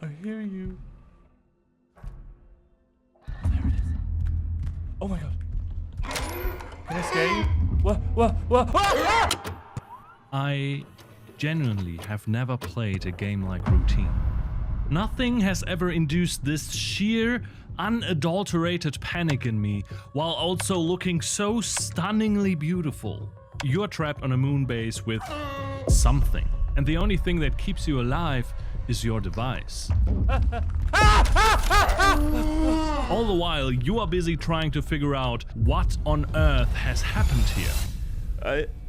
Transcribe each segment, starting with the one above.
I hear you. There it is. Oh my god. Can I scare you? What? Ah! I genuinely have never played a game like Routine. Nothing has ever induced this sheer, unadulterated panic in me, while also looking so stunningly beautiful. You're trapped on a moon base with something, and the only thing that keeps you alive is your device. All the while, you are busy trying to figure out what on earth has happened here.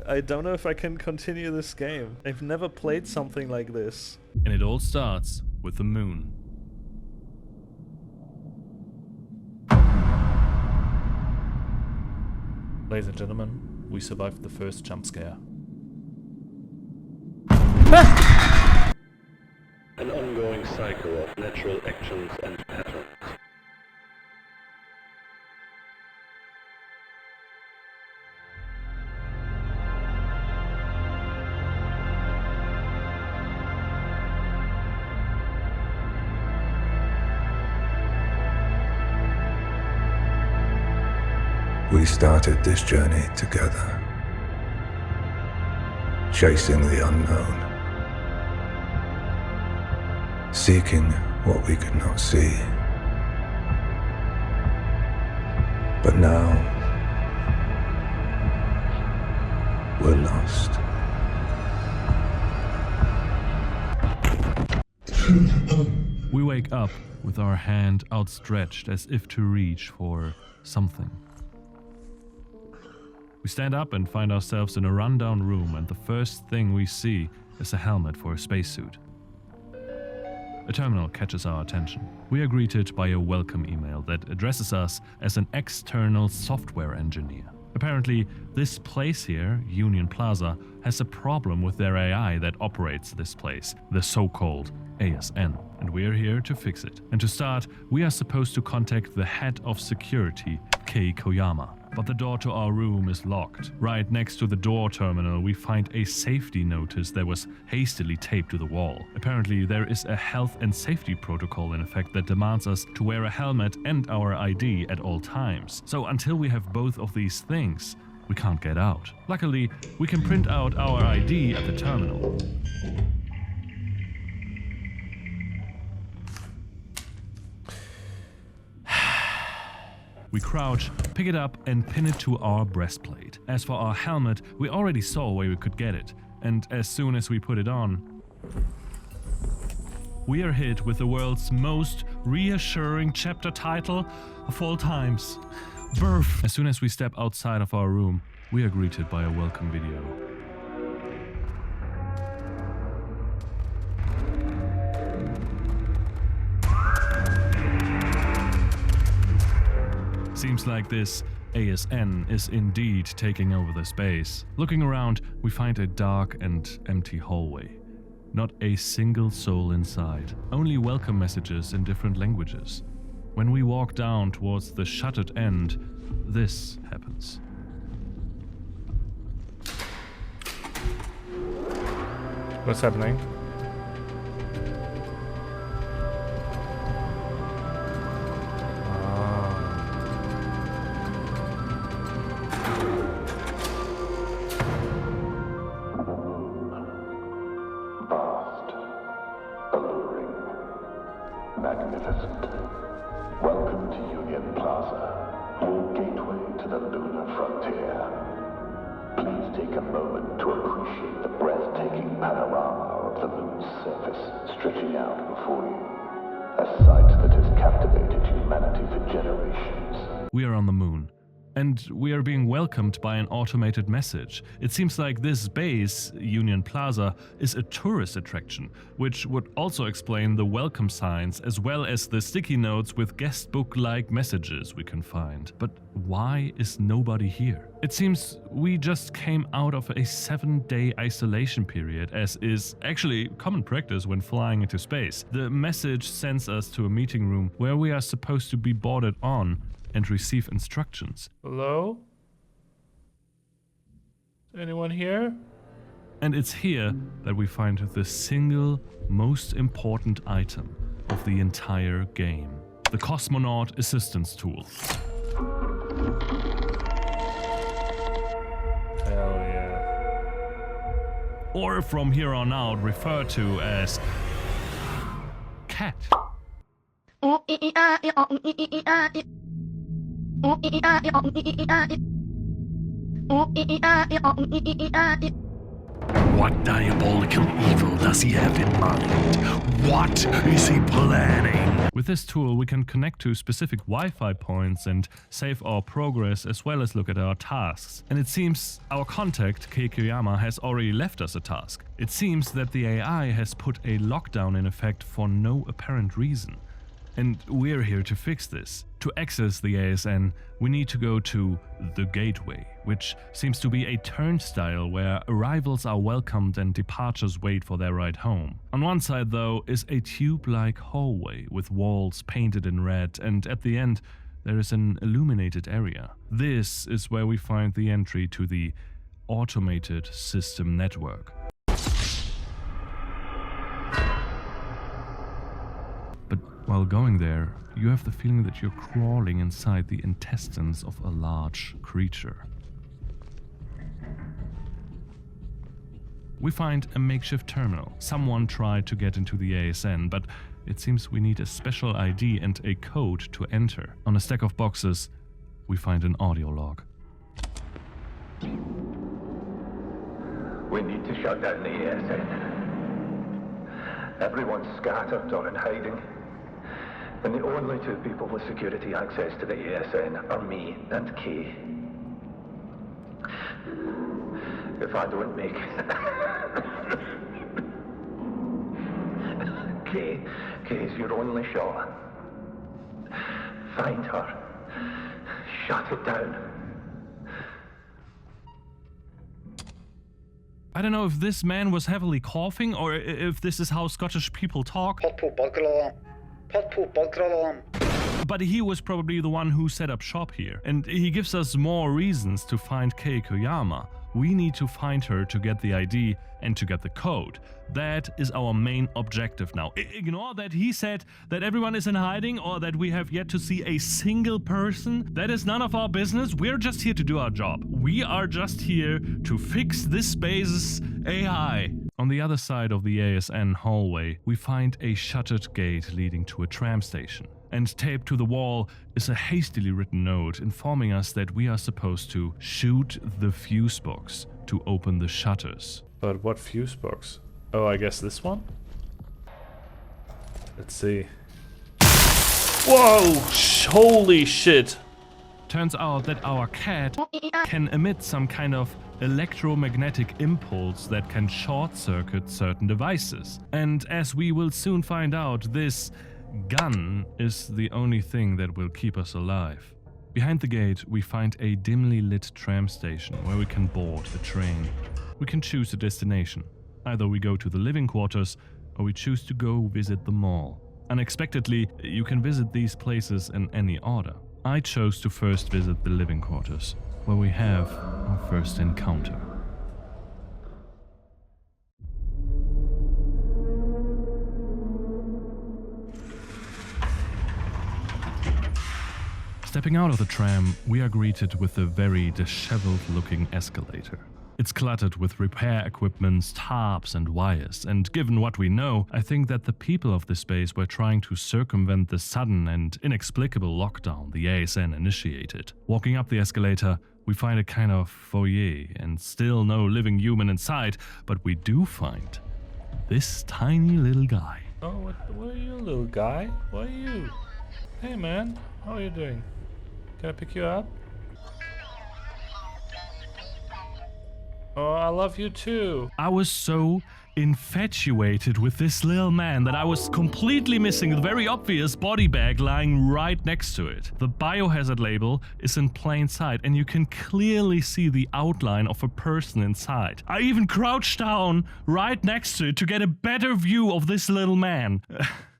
I don't know if I can continue this game. I've never played something like this. And it all starts with the moon. Ladies and gentlemen, we survived the first jump scare. An ongoing cycle of natural actions and patterns. We started this journey together, chasing the unknown, seeking what we could not see. But now, we're lost. We wake up with our hand outstretched as if to reach for something. We stand up and find ourselves in a rundown room, and the first thing we see is a helmet for a spacesuit. A terminal catches our attention. We are greeted by a welcome email that addresses us as an external software engineer. Apparently, this place here, Union Plaza, has a problem with their AI that operates this place, the so-called ASN, and we are here to fix it. And to start, we are supposed to contact the head of security, Kei Koyama. But the door to our room is locked. Right next to the door terminal, we find a safety notice that was hastily taped to the wall. Apparently, there is a health and safety protocol in effect that demands us to wear a helmet and our ID at all times. So until we have both of these things, we can't get out. Luckily, we can print out our ID at the terminal. We crouch, pick it up, and pin it to our breastplate. As for our helmet, we already saw where we could get it, and as soon as we put it on, we are hit with the world's most reassuring chapter title of all times: Birth. As soon as we step outside of our room, we are greeted by a welcome video. Seems like this ASN is indeed taking over the space. Looking around, we find a dark and empty hallway. Not a single soul inside. Only welcome messages in different languages. When we walk down towards the shuttered end, this happens. What's happening? Magnificent. Welcome to Union Plaza, your gateway to the lunar frontier. Please take a moment to appreciate the breathtaking panorama of the moon's surface stretching out before you. A sight that has captivated humanity for generations. We are on the moon, and we are being welcomed by an automated message. It seems like this base, Union Plaza, is a tourist attraction, which would also explain the welcome signs as well as the sticky notes with guestbook-like messages we can find. But why is nobody here? It seems we just came out of a 7-day isolation period, as is actually common practice when flying into space. The message sends us to a meeting room where we are supposed to be boarded on and receive instructions. Hello? Anyone here? And it's here that we find the single most important item, of the entire game: the Cosmonaut Assistance Tool. Hell yeah. Or from here on out referred to as Cat. What diabolical evil does he have in mind? What is he planning? With this tool, we can connect to specific Wi-Fi points and save our progress as well as look at our tasks. And it seems our contact, Keikoyama, has already left us a task. It seems that the AI has put a lockdown in effect for no apparent reason. And we're here to fix this. To access the ASN, we need to go to the Gateway, which seems to be a turnstile where arrivals are welcomed and departures wait for their ride home. On one side, though, is a tube-like hallway with walls painted in red, and at the end, there is an illuminated area. This is where we find the entry to the automated system network. But while going there, you have the feeling that you're crawling inside the intestines of a large creature. We find a makeshift terminal. Someone tried to get into the ASN, but it seems we need a special ID and a code to enter. On a stack of boxes, we find an audio log. We need to shut down the ASN. Everyone's scattered or in hiding. And the only two people with security access to the ASN are me and Kay. If I don't make Kay's your only shot. Find her. Shut it down. I don't know if this man was heavily coughing or if this is how Scottish people talk. But he was probably the one who set up shop here, and he gives us more reasons to find Keikoyama. We need to find her to get the ID and to get the code. That is our main objective now. Ignore that he said that everyone is in hiding or that we have yet to see a single person. That is none of our business. We're just here to do our job. We are just here to fix this space's AI. On the other side of the ASN hallway, we find a shuttered gate leading to a tram station. And taped to the wall is a hastily written note informing us that we are supposed to shoot the fuse box to open the shutters. But what fuse box? Oh, I guess this one? Let's see. Whoa! Holy shit! Turns out that our cat can emit some kind of electromagnetic impulse that can short-circuit certain devices. And as we will soon find out, this gun is the only thing that will keep us alive. Behind the gate, we find a dimly lit tram station where we can board a train. We can choose a destination. Either we go to the living quarters or we choose to go visit the mall. Unexpectedly, you can visit these places in any order. I chose to first visit the living quarters, where we have our first encounter. Stepping out of the tram, we are greeted with a very disheveled-looking escalator. It's cluttered with repair equipments, tarps and wires, and given what we know, I think that the people of this space were trying to circumvent the sudden and inexplicable lockdown the ASN initiated. Walking up the escalator, we find a kind of foyer, and still no living human inside, but we do find this tiny little guy. Oh, what are you, little guy? What are you? Hey man, how are you doing? Can I pick you up? Oh, I love you too. I was so infatuated with this little man that I was completely missing the very obvious body bag lying right next to it. The biohazard label is in plain sight and you can clearly see the outline of a person inside. I even crouched down right next to it to get a better view of this little man.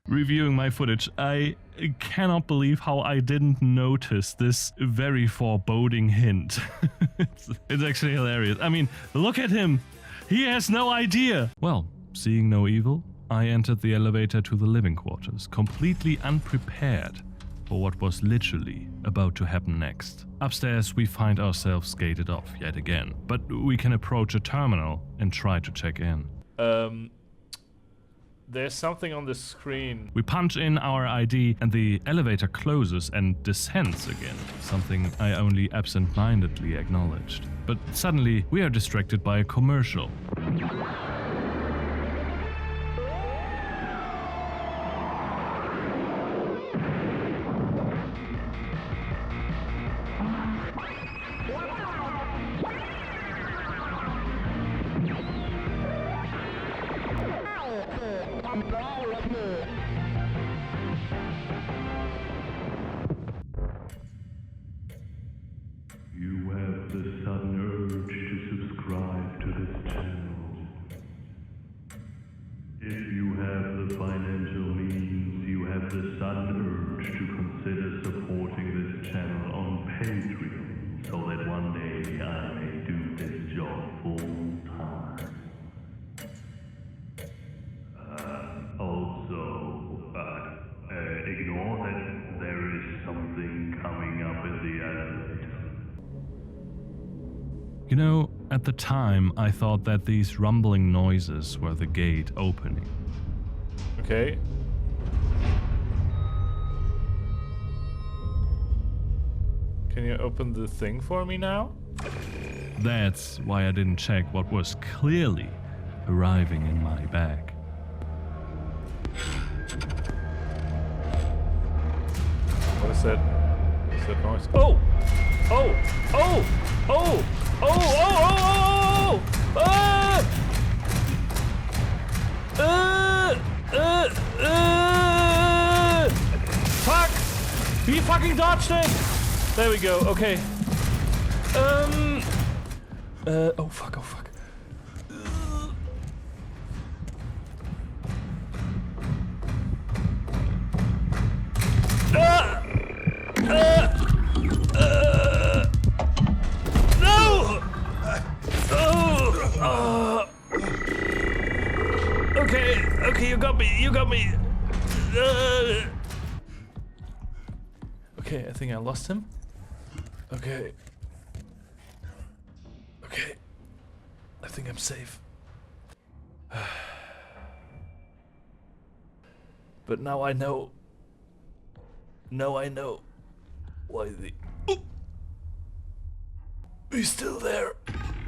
Reviewing my footage, I cannot believe how I didn't notice this very foreboding hint. It's actually hilarious. I mean, look at him. He has no idea. Well, seeing no evil, I entered the elevator to the living quarters, completely unprepared for what was literally about to happen next. Upstairs, we find ourselves gated off yet again, but we can approach a terminal and try to check in. There's something on the screen. We punch in our ID and the elevator closes and descends again, something I only absent-mindedly acknowledged. But suddenly, we are distracted by a commercial. You have the sudden urge to subscribe to this channel. If you have the financial means, you have the sudden urge to consider supporting this channel on Patreon, so that one day I may do this job full time. Ignore that there is something coming up in the elevator. You know, at the time, I thought that these rumbling noises were the gate opening. Okay. Can you open the thing for me now? That's why I didn't check what was clearly arriving in my bag. What is that? What is that noise? Oh! Oh! Oh! Oh! Oh! Oh! Oh! Oh! Fuck! He fucking dodged it! There we go. Okay. Oh fuck! Oh fuck! No! Okay, you got me. You got me. Okay, I think I lost him. Okay. Okay. I think I'm safe. But now I know. Now I know why the... Oh! He's still there.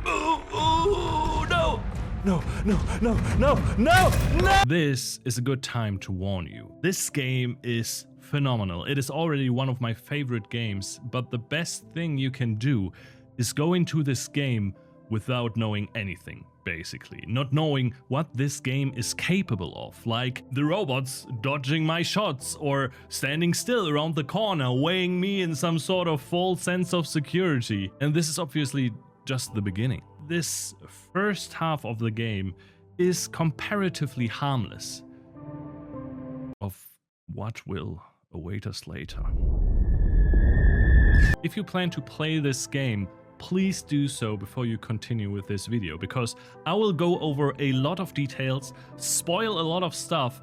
Oh, no! No, no, no, no, no, no! This is a good time to warn you. This game is phenomenal. It is already one of my favorite games, but the best thing you can do is go into this game without knowing anything, basically. Not knowing what this game is capable of, like the robots dodging my shots or standing still around the corner, weighing me in some sort of false sense of security. And this is obviously just the beginning. This first half of the game is comparatively harmless of what will await us later. If you plan to play this game, please do so before you continue with this video, because I will go over a lot of details, spoil a lot of stuff,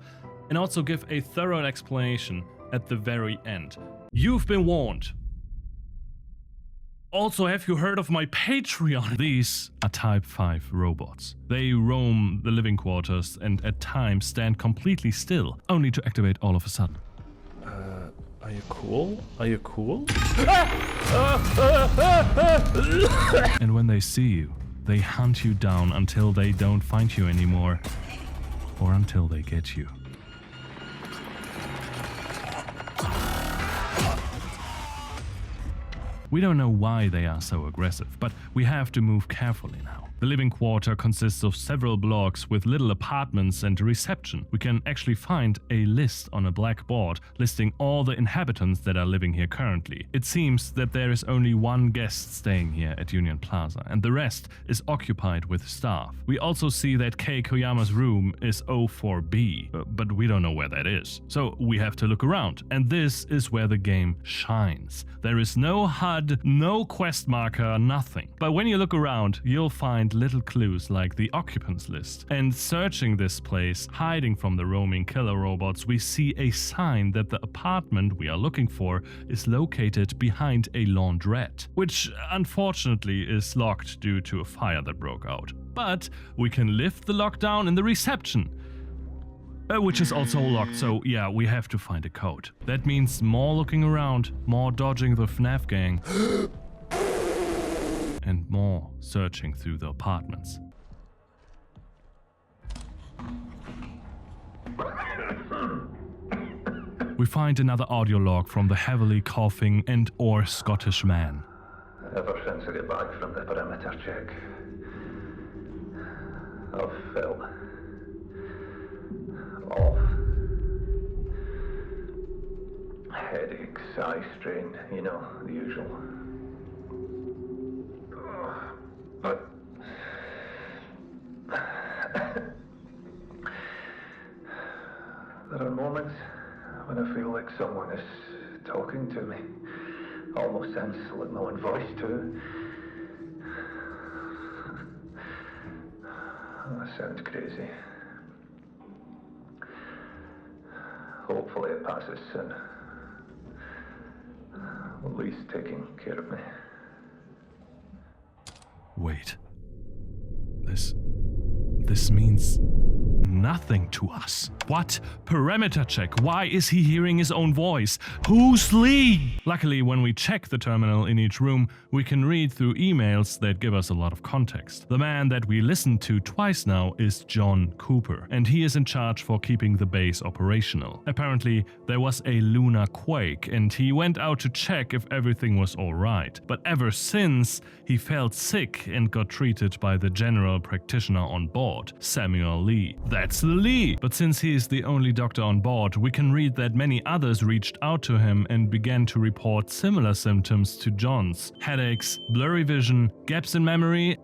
and also give a thorough explanation at the very end. You've been warned. Also, have you heard of my Patreon? These are Type 5 robots. They roam the living quarters and at times stand completely still, only to activate all of a sudden. Are you cool? Are you cool? And when they see you, they hunt you down until they don't find you anymore, or until they get you. We don't know why they are so aggressive, but we have to move carefully now. The living quarter consists of several blocks with little apartments and a reception. We can actually find a list on a black board listing all the inhabitants that are living here currently. It seems that there is only one guest staying here at Union Plaza, and the rest is occupied with staff. We also see that Kei Koyama's room is 04B, but we don't know where that is. So we have to look around, and this is where the game shines. There is no HUD, no quest marker, nothing. But when you look around, you'll find little clues like the occupants list. And searching this place, hiding from the roaming killer robots, we see a sign that the apartment we are looking for is located behind a laundrette, which unfortunately is locked due to a fire that broke out. But we can lift the lockdown in the reception, which is also locked, so yeah, we have to find a code. That means more looking around, more dodging the FNAF gang, and more searching through the apartments. We find another audio log from the heavily coughing and/or Scottish man. Ever since I got back from the perimeter check, I've felt off. Headaches, eye strain, you know, the usual. But there are moments when I feel like someone is talking to me. Almost sounds like my own voice too. That sounds crazy. Hopefully it passes soon. At least taking care of me. Wait. This means nothing to us. What? Perimeter check. Why is he hearing his own voice? Who's Lee? Luckily, when we check the terminal in each room, we can read through emails that give us a lot of context. The man that we listened to twice now is John Cooper, and he is in charge for keeping the base operational. Apparently, there was a lunar quake, and he went out to check if everything was alright. But ever since, he felt sick and got treated by the general practitioner on board, Samuel Lee. That's the Lee! But since he is the only doctor on board, we can read that many others reached out to him and began to report similar symptoms to John's. Headaches, blurry vision, gaps in memory,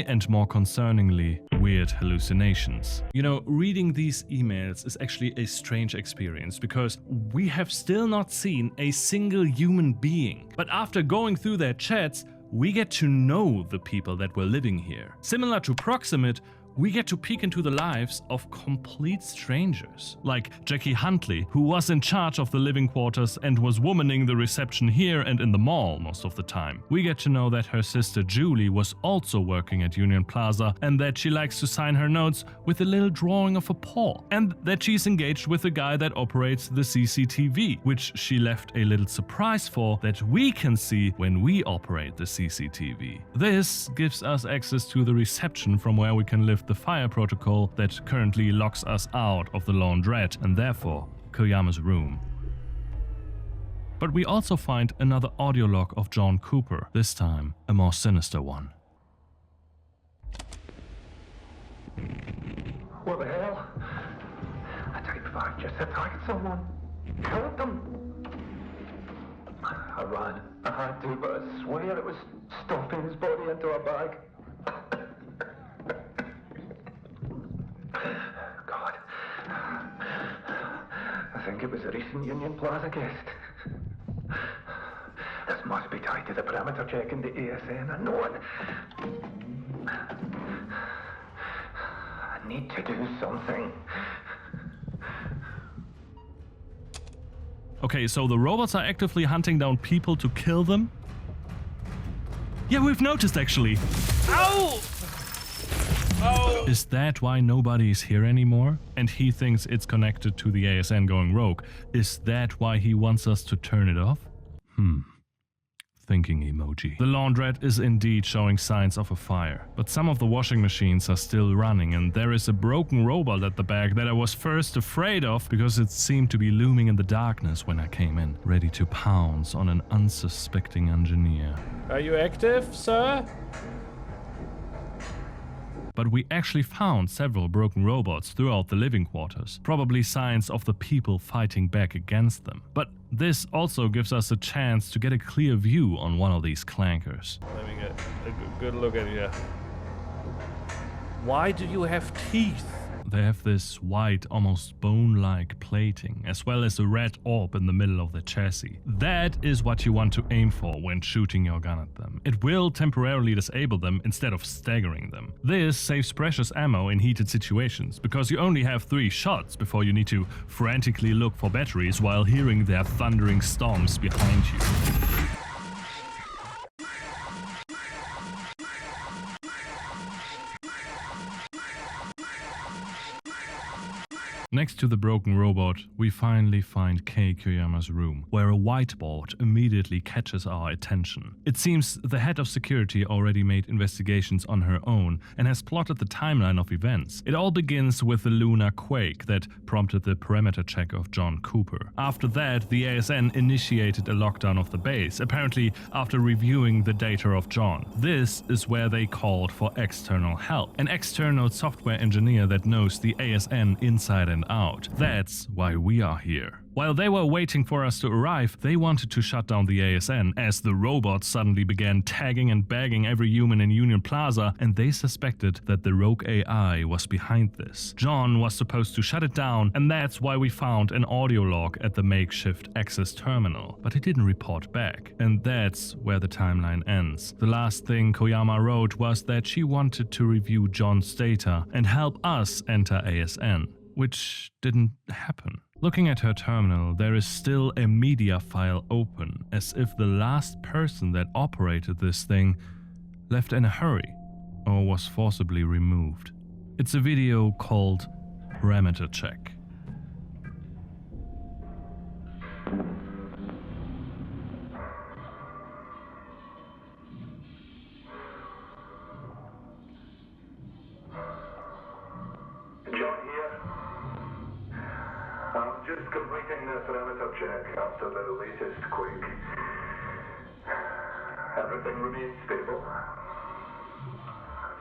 and more concerningly, weird hallucinations. You know, reading these emails is actually a strange experience because we have still not seen a single human being. But after going through their chats, we get to know the people that were living here. Similar to Proximate, we get to peek into the lives of complete strangers, like Jackie Huntley, who was in charge of the living quarters and was womaning the reception here and in the mall most of the time. We get to know that her sister Julie was also working at Union Plaza and that she likes to sign her notes with a little drawing of a paw, and that she's engaged with a guy that operates the CCTV, which she left a little surprise for that we can see when we operate the CCTV. This gives us access to the reception from where we can lift the fire protocol that currently locks us out of the laundrette and therefore Koyama's room. But we also find another audio log of John Cooper, this time a more sinister one. What the hell? A Type 5 just attacked someone. Killed them. I ran. I had to, but I swear it was stuffing his body into a bag. God. I think it was a recent Union Plaza guest. This must be tied to the perimeter check in the ASN. I know it. I need to do something. Okay, so the robots are actively hunting down people to kill them? Yeah, we've noticed actually. Ow! Oh. Is that why nobody is here anymore? And he thinks it's connected to the ASN going rogue. Is that why he wants us to turn it off? Thinking emoji. The laundrette is indeed showing signs of a fire, but some of the washing machines are still running and there is a broken robot at the back that I was first afraid of because it seemed to be looming in the darkness when I came in, ready to pounce on an unsuspecting engineer. Are you active, sir? But we actually found several broken robots throughout the living quarters, probably signs of the people fighting back against them. But this also gives us a chance to get a clear view on one of these clankers. Let me get a good look at you. Why do you have teeth? They have this white, almost bone-like plating, as well as a red orb in the middle of the chassis. That is what you want to aim for when shooting your gun at them. It will temporarily disable them instead of staggering them. This saves precious ammo in heated situations, because you only have 3 shots before you need to frantically look for batteries while hearing their thundering stomps behind you. Next to the broken robot, we finally find Kei Koyama's room, where a whiteboard immediately catches our attention. It seems the head of security already made investigations on her own and has plotted the timeline of events. It all begins with the lunar quake that prompted the perimeter check of John Cooper. After that, the ASN initiated a lockdown of the base, apparently after reviewing the data of John. This is where they called for external help, an external software engineer that knows the ASN inside and out. That's why we are here. While they were waiting for us to arrive, they wanted to shut down the ASN as the robots suddenly began tagging and bagging every human in Union Plaza, and they suspected that the rogue AI was behind this. John was supposed to shut it down, and that's why we found an audio log at the makeshift access terminal. But he didn't report back, and that's where the timeline ends. The last thing Koyama wrote was that she wanted to review John's data and help us enter ASN, which didn't happen. Looking at her terminal, there is still a media file open, as if the last person that operated this thing left in a hurry or was forcibly removed. It's a video called Parameter Check. Just completing the parameter check after the latest quake. Everything remains stable.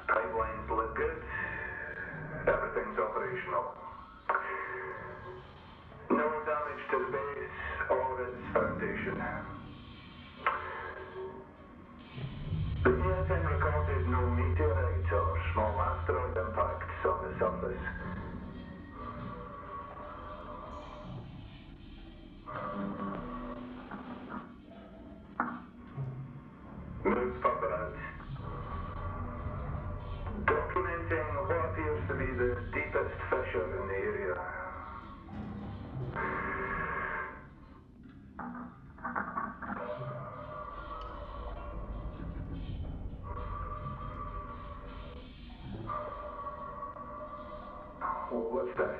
Pipelines look good. Everything's operational. No damage to the base or its foundation. The ASN recorded no meteorite or small asteroid impacts on the surface. Move further out. Documenting what appears to be the deepest fissure in the area. What's that?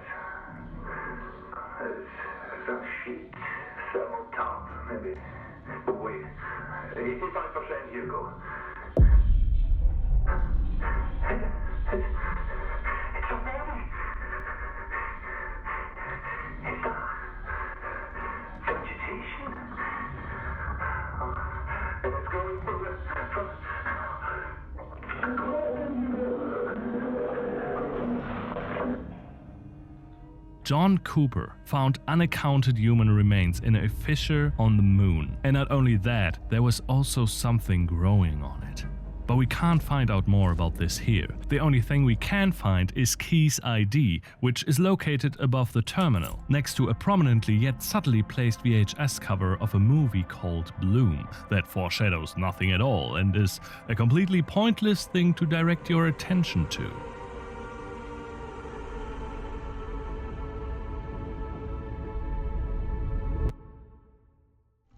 Is that sheet? Thermal top, maybe. Oh, wait. 85% Hugo. It's a body. Is that vegetation? And it's going from John Cooper found unaccounted human remains in a fissure on the moon. And not only that, there was also something growing on it. But we can't find out more about this here. The only thing we can find is Key's ID, which is located above the terminal, next to a prominently yet subtly placed VHS cover of a movie called Bloom that foreshadows nothing at all and is a completely pointless thing to direct your attention to.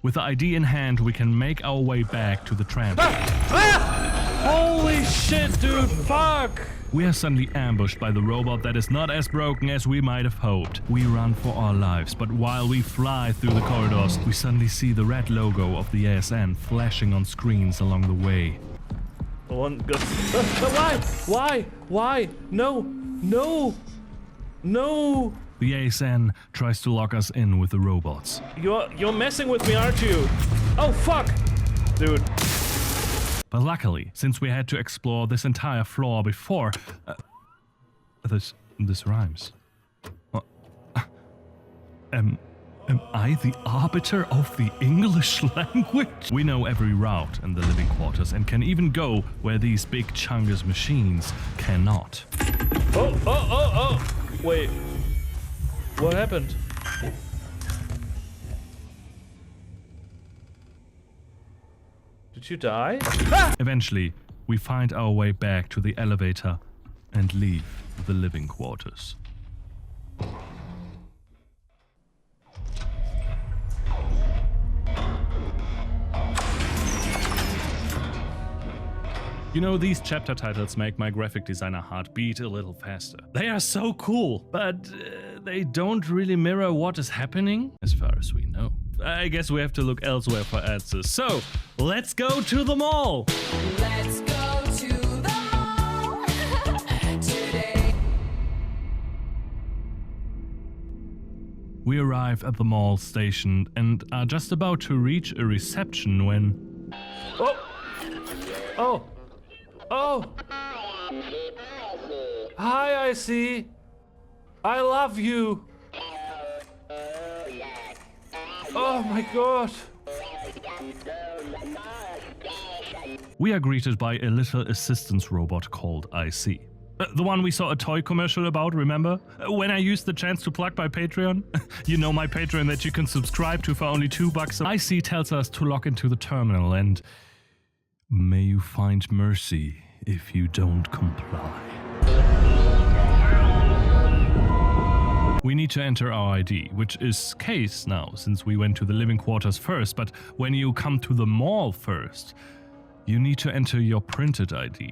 With the ID in hand, we can make our way back to the tram. Holy shit, dude, fuck! We are suddenly ambushed by the robot that is not as broken as we might have hoped. We run for our lives, but while we fly through the corridors, we suddenly see the red logo of the ASN flashing on screens along the way. One goes. Why? No! The ASN tries to lock us in with the robots. You're messing with me, aren't you? Oh, fuck! Dude. But luckily, since we had to explore this entire floor before... This rhymes. Am I the arbiter of the English language? We know every route in the living quarters and can even go where these big chungus machines cannot. Oh! Wait. What happened? Did you die? Eventually, we find our way back to the elevator and leave the living quarters. You know, these chapter titles make my graphic designer heart beat a little faster. They are so cool, but they don't really mirror what is happening, as far as we know. I guess we have to look elsewhere for answers. So, let's go to the mall! Let's go to the mall today. We arrive at the mall station and are just about to reach a reception when... Oh! Oh! Oh! Hi, Icy! I love you! Oh my god! We are greeted by a little assistance robot called IC. The one we saw a toy commercial about, remember? When I used the chance to plug my Patreon? You know, my Patreon that you can subscribe to for only $2. IC tells us to log into the terminal and... may you find mercy if you don't comply. We need to enter our ID, which is case now, since we went to the living quarters first, but when you come to the mall first, you need to enter your printed ID.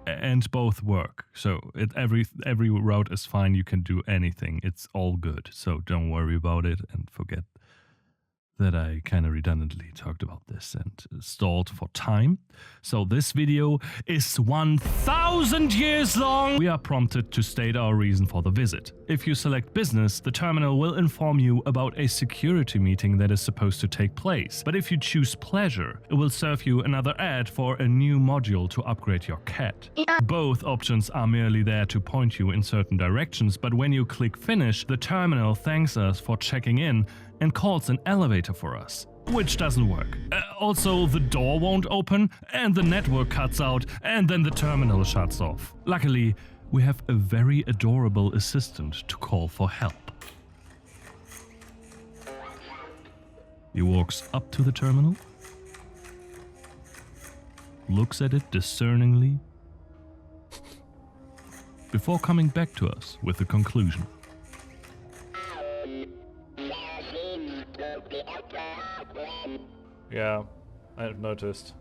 And both work, so every route is fine, you can do anything, it's all good, so don't worry about it and forget that I kind of redundantly talked about this and stalled for time. So this video is 1,000 years long. We are prompted to state our reason for the visit. If you select business, the terminal will inform you about a security meeting that is supposed to take place. But if you choose pleasure, it will serve you another ad for a new module to upgrade your cat. Both options are merely there to point you in certain directions, but when you click finish, the terminal thanks us for checking in and calls an elevator for us, which doesn't work. Also, the door won't open, and the network cuts out, and then the terminal shuts off. Luckily, we have a very adorable assistant to call for help. He walks up to the terminal, looks at it discerningly, before coming back to us with a conclusion. Yeah, I've noticed.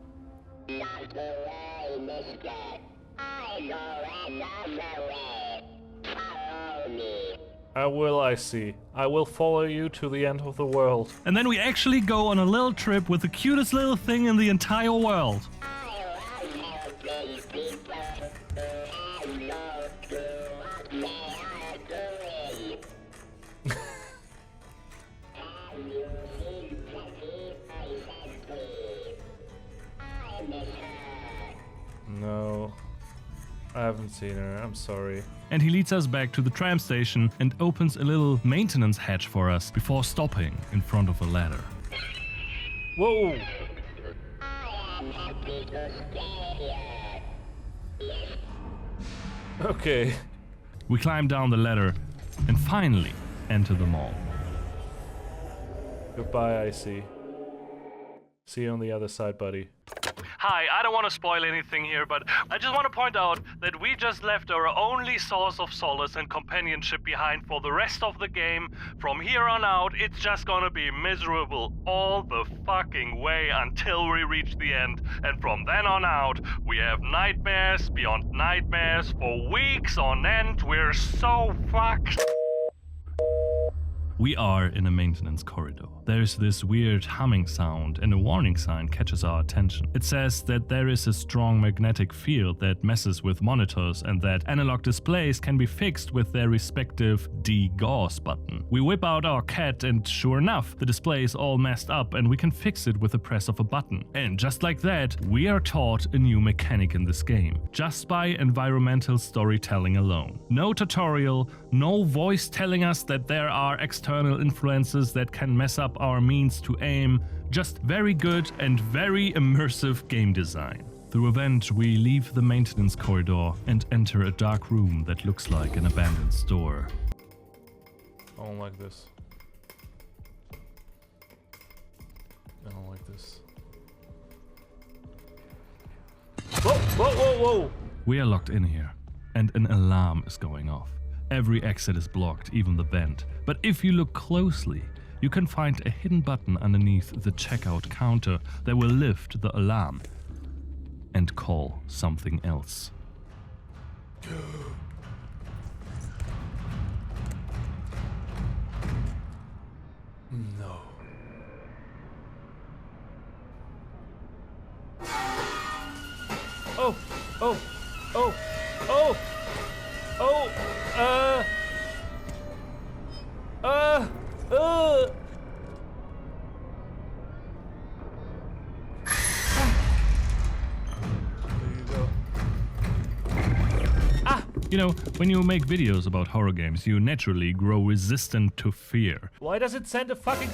I will, I see. I will follow you to the end of the world. And then we actually go on a little trip with the cutest little thing in the entire world. No, I haven't seen her, I'm sorry. And he leads us back to the tram station and opens a little maintenance hatch for us before stopping in front of a ladder. Whoa! Okay. We climb down the ladder and finally enter the mall. Goodbye, Icy. See you on the other side, buddy. Hi, I don't want to spoil anything here, but I just want to point out that we just left our only source of solace and companionship behind for the rest of the game. From here on out, it's just gonna be miserable all the fucking way until we reach the end. And from then on out, we have nightmares beyond nightmares for weeks on end. We're so fucked. We are in a maintenance corridor. There's this weird humming sound and a warning sign catches our attention. It says that there is a strong magnetic field that messes with monitors and that analog displays can be fixed with their respective degauss button. We whip out our cat and sure enough, the display is all messed up and we can fix it with the press of a button. And just like that, we are taught a new mechanic in this game, just by environmental storytelling alone. No tutorial, no voice telling us that there are external influences that can mess up our means to aim, just very good and very immersive game design. Through a vent, we leave the maintenance corridor and enter a dark room that looks like an abandoned store. I don't like this. I don't like this. Whoa, whoa, whoa, whoa! We are locked in here, and an alarm is going off. Every exit is blocked, even the vent. But if you look closely, you can find a hidden button underneath the checkout counter that will lift the alarm and call something else. No. Oh, oh, oh, oh, oh, There you go. You know, when you make videos about horror games, you naturally grow resistant to fear. Why does it send a fucking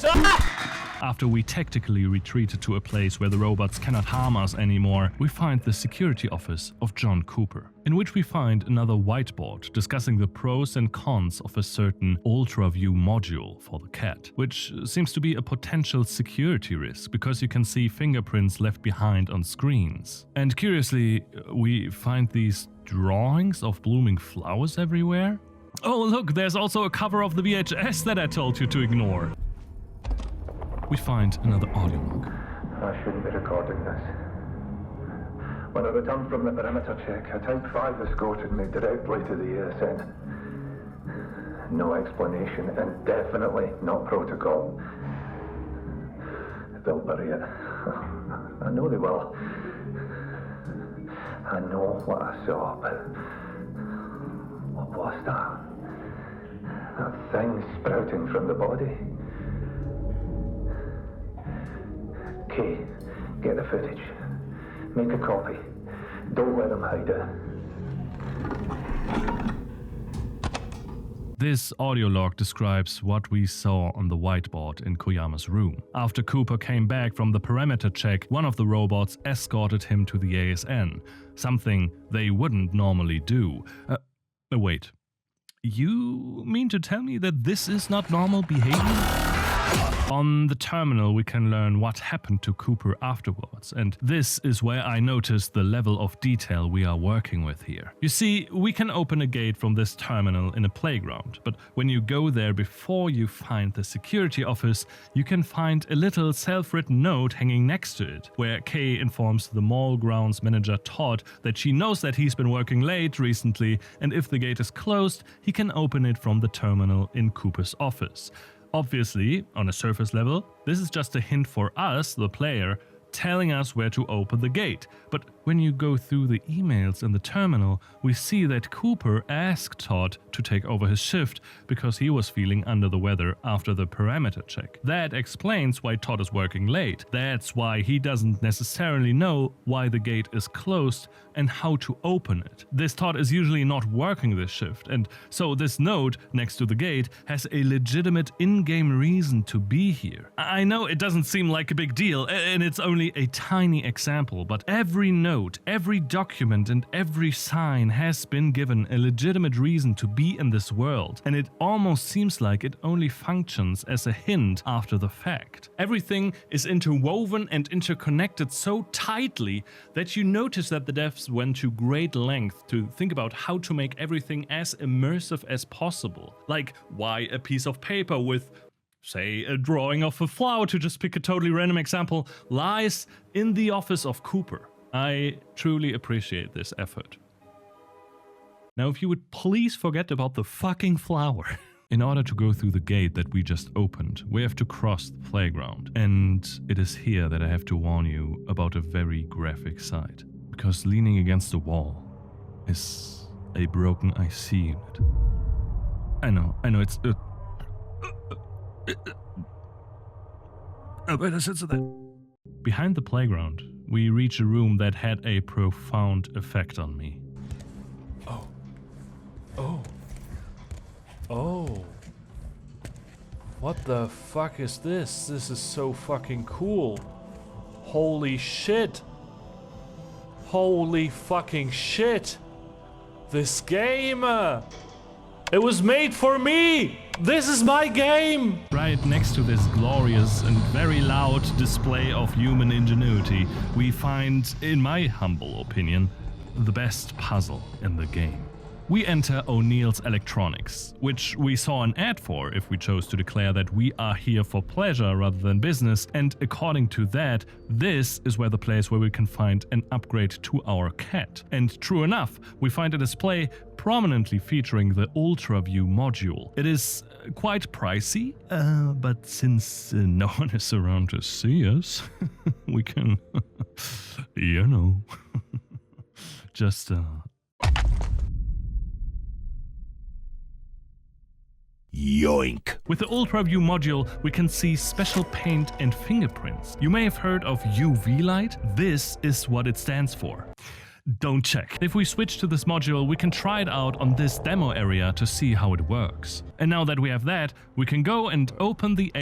After we tactically retreated to a place where the robots cannot harm us anymore, we find the security office of John Cooper, in which we find another whiteboard discussing the pros and cons of a certain ultra-view module for the cat, which seems to be a potential security risk because you can see fingerprints left behind on screens. And curiously, we find these drawings of blooming flowers everywhere. Oh look, there's also a cover of the VHS that I told you to ignore. We find another audio log. I shouldn't be recording this. When I returned from the perimeter check, a Type 5 escorted me directly to the ASN. No explanation, and definitely not protocol. They'll bury it. I know they will. I know what I saw, but what was that? That thing sprouting from the body? Okay, get the footage. Make a copy. Don't let them hide it. This audio log describes what we saw on the whiteboard in Koyama's room. After Cooper came back from the perimeter check, one of the robots escorted him to the ASN, something they wouldn't normally do. Wait. You mean to tell me that this is not normal behavior? On the terminal, we can learn what happened to Cooper afterwards, and this is where I noticed the level of detail we are working with here. You see, we can open a gate from this terminal in a playground, but when you go there before you find the security office, you can find a little self-written note hanging next to it, where Kay informs the mall grounds manager Todd that she knows that he's been working late recently, and if the gate is closed, he can open it from the terminal in Cooper's office. Obviously, on a surface level, this is just a hint for us, the player, telling us where to open the gate. But when you go through the emails in the terminal, we see that Cooper asked Todd to take over his shift because he was feeling under the weather after the parameter check. That explains why Todd is working late. That's why he doesn't necessarily know why the gate is closed and how to open it. This Todd is usually not working this shift, and so this note next to the gate has a legitimate in-game reason to be here. I know it doesn't seem like a big deal, and it's only a tiny example, but every note, every document, and every sign has been given a legitimate reason to be in this world, and it almost seems like it only functions as a hint after the fact. Everything is interwoven and interconnected so tightly that you notice that the devs went to great length to think about how to make everything as immersive as possible. Like, why a piece of paper with, say, a drawing of a flower, to just pick a totally random example, lies in the office of Cooper. I truly appreciate this effort. Now, if you would please forget about the fucking flower. In order to go through the gate that we just opened, we have to cross the playground. And it is here that I have to warn you about a very graphic sight. Because leaning against the wall is a broken IC unit. I know, it's... better sense of that. Behind the playground, we reach a room that had a profound effect on me. Oh. What the fuck is this? This is so fucking cool. Holy shit. Holy fucking shit! This game! It was made for me! This is my game! Right next to this glorious and very loud display of human ingenuity, we find, in my humble opinion, the best puzzle in the game. We enter O'Neill's Electronics, which we saw an ad for if we chose to declare that we are here for pleasure rather than business, and according to that, this is where the place where we can find an upgrade to our cat. And true enough, we find a display prominently featuring the UltraView module. It is quite pricey, but since no one is around to see us, we can, you know, just Yoink. With the UltraView module, we can see special paint and fingerprints. You may have heard of UV light. This is what it stands for. Don't check. If we switch to this module, we can try it out on this demo area to see how it works. And now that we have that, we can go and open the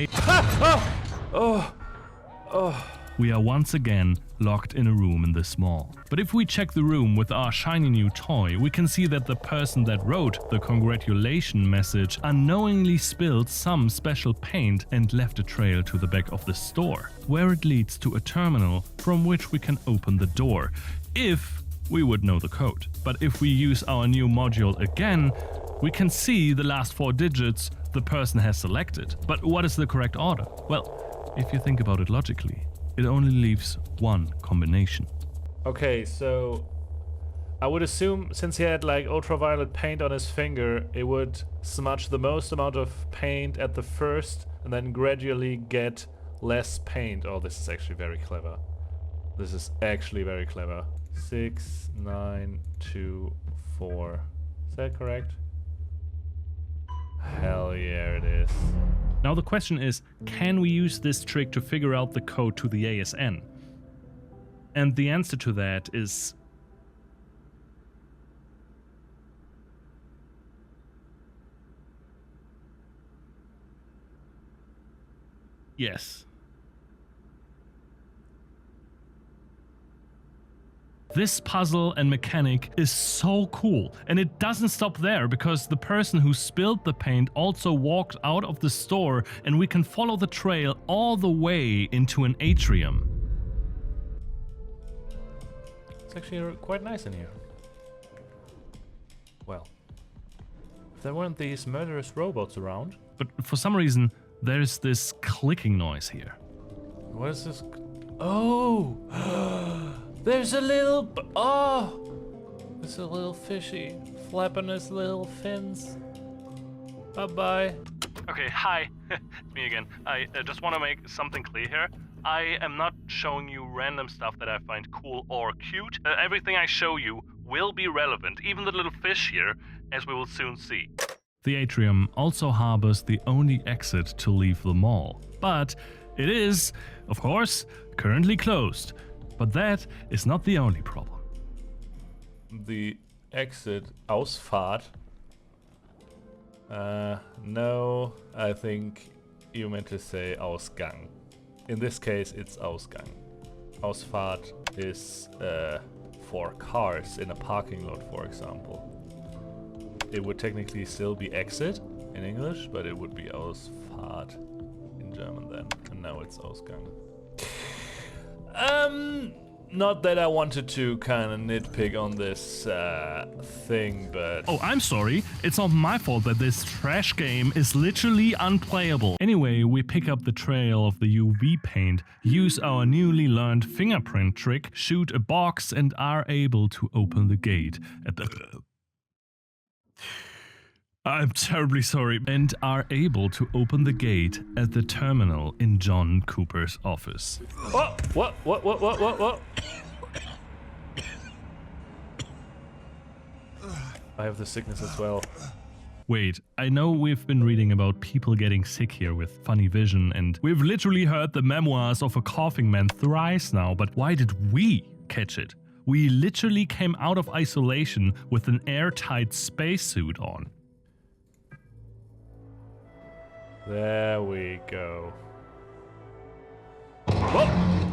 We are once again locked in a room in this mall. But if we check the room with our shiny new toy, we can see that the person that wrote the congratulation message unknowingly spilled some special paint and left a trail to the back of the store, where it leads to a terminal from which we can open the door, if we would know the code. But if we use our new module again, we can see the last 4 digits the person has selected. But what is the correct order? Well, if you think about it logically, it only leaves one combination. Okay, so I would assume since he had like ultraviolet paint on his finger, it would smudge the most amount of paint at the first and then gradually get less paint. Oh, this is actually very clever. This is actually very clever. 6, 9, 2, 4. Is that correct? Hell yeah, it is. Now the question is, can we use this trick to figure out the code to the ASN? And the answer to that is yes. This puzzle and mechanic is so cool, and it doesn't stop there because the person who spilled the paint also walked out of the store and we can follow the trail all the way into an atrium. It's actually quite nice in here. Well, if there weren't these murderous robots around. But for some reason, there's this clicking noise here. What is this? Oh! There's a little... There's a little fishy flapping his little fins. Bye-bye. Okay, hi. It's me again. I just want to make something clear here. I am not showing you random stuff that I find cool or cute. Everything I show you will be relevant, even the little fish here, as we will soon see. The atrium also harbors the only exit to leave the mall. But it is, of course, currently closed. But that is not the only problem. The exit, Ausfahrt. No, I think you meant to say Ausgang. In this case, it's Ausgang. Ausfahrt is for cars in a parking lot, for example. It would technically still be exit in English, but it would be Ausfahrt in German then. And now it's Ausgang. Not that I wanted to kind of nitpick on this thing, but... Oh, I'm sorry. It's not my fault that this trash game is literally unplayable. Anyway, we pick up the trail of the UV paint, use our newly learned fingerprint trick, shoot a box, and are able to open the gate at the... I'm terribly sorry. And are able to open the gate at the terminal in John Cooper's office. Oh, what? I have the sickness as well. Wait, I know we've been reading about people getting sick here with funny vision, and we've literally heard the memoirs of a coughing man thrice now, but why did we catch it? We literally came out of isolation with an airtight spacesuit on. There we go. Whoa!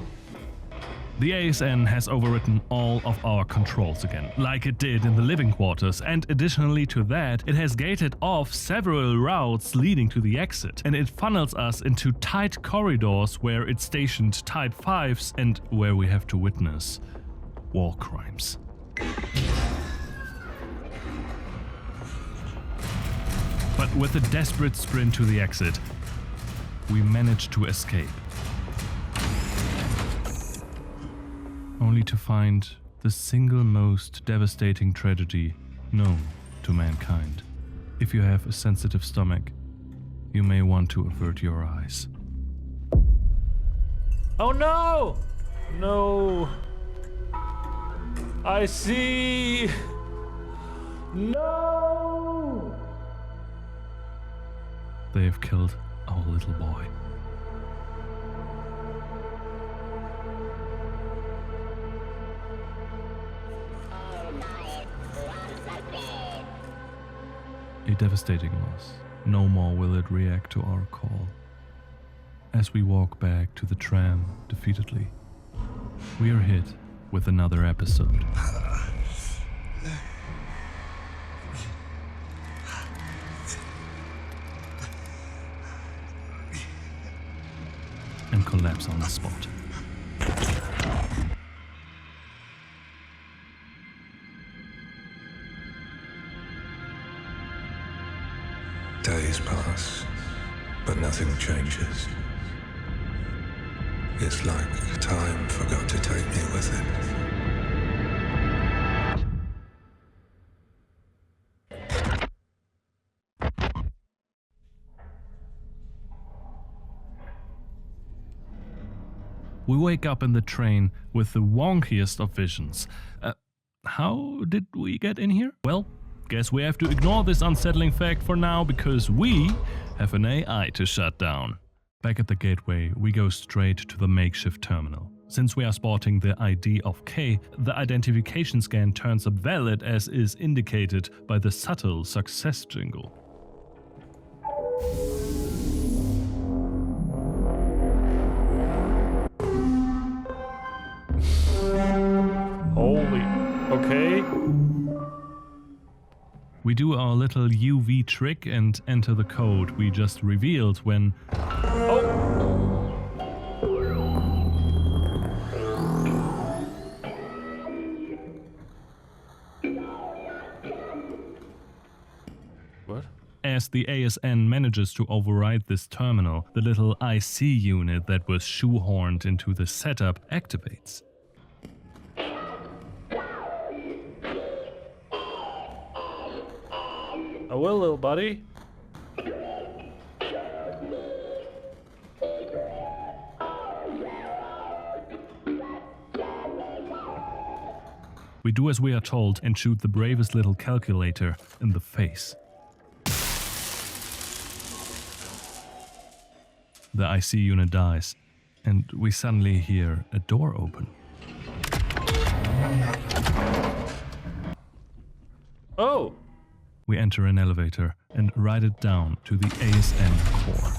The ASN has overwritten all of our controls again, like it did in the living quarters, and additionally to that, it has gated off several routes leading to the exit, and it funnels us into tight corridors where it stationed Type 5s and where we have to witness war crimes. But with a desperate sprint to the exit, we managed to escape. Only to find the single most devastating tragedy known to mankind. If you have a sensitive stomach, you may want to avert your eyes. Oh no! No! I see! No! They have killed our little boy. A devastating loss. No more will it react to our call. As we walk back to the tram defeatedly, we are hit with another episode. And collapse on the spot. Days pass, but nothing changes. It's like time forgot to take me with it. We wake up in the train with the wonkiest of visions. How did we get in here? Well, guess we have to ignore this unsettling fact for now because we have an AI to shut down. Back at the gateway, we go straight to the makeshift terminal. Since we are sporting the ID of K, the identification scan turns up valid as is indicated by the subtle success jingle. Holy. Okay. We do our little UV trick and enter the code we just revealed when... What? As the ASN manages to override this terminal, the little IC unit that was shoehorned into the setup activates. I will, little buddy. We do as we are told and shoot the bravest little calculator in the face. The IC unit dies, and we suddenly hear a door open. Oh! We enter an elevator and ride it down to the ASN core.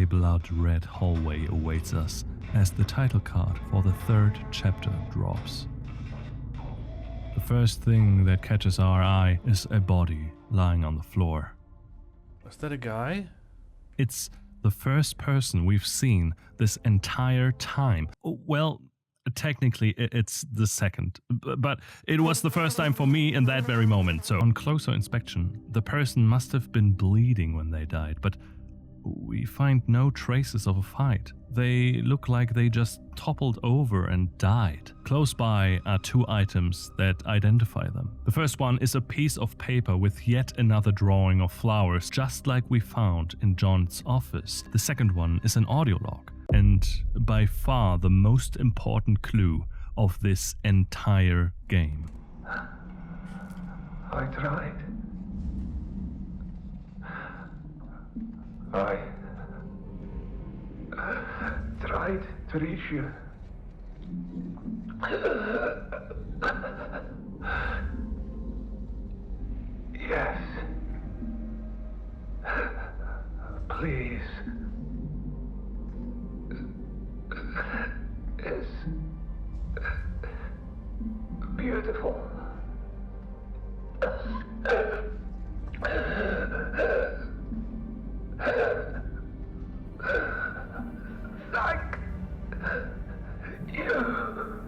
A blood-red hallway awaits us as the title card for the third chapter drops. The first thing that catches our eye is a body lying on the floor. Was that a guy? It's the first person we've seen this entire time. Well, technically it's the second, but it was the first time for me in that very moment. So on closer inspection, the person must have been bleeding when they died, but we find no traces of a fight. They look like they just toppled over and died. Close by are two items that identify them. The first one is a piece of paper with yet another drawing of flowers, just like we found in John's office. The second one is an audio log, and by far the most important clue of this entire game. I tried. I tried to reach you. Yes. Please. beautiful. Thank you.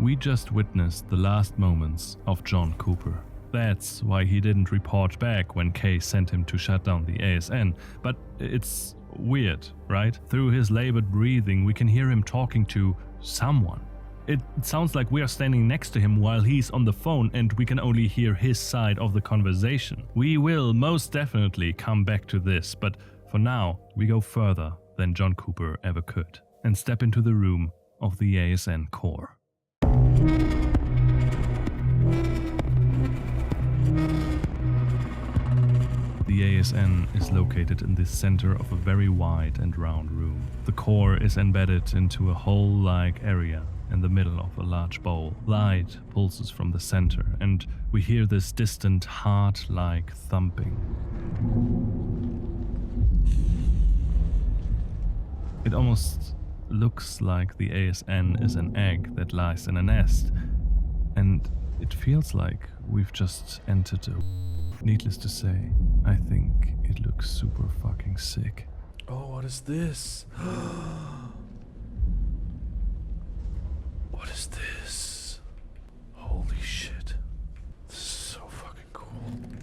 We just witnessed the last moments of John Cooper. That's why he didn't report back when Kay sent him to shut down the ASN. But it's weird, right? Through his labored breathing, we can hear him talking to someone. It sounds like we are standing next to him while he's on the phone and we can only hear his side of the conversation. We will most definitely come back to this, but for now, we go further than John Cooper ever could and step into the room of the ASN core. The ASN is located in the center of a very wide and round room. The core is embedded into a hole-like area in the middle of a large bowl. Light pulses from the center, and we hear this distant heart-like thumping. It almost looks like the ASN is an egg that lies in a nest, and it feels like we've just entered a... Needless to say, I think it looks super fucking sick. Oh, what is this? What is this? Holy shit. This is so fucking cool.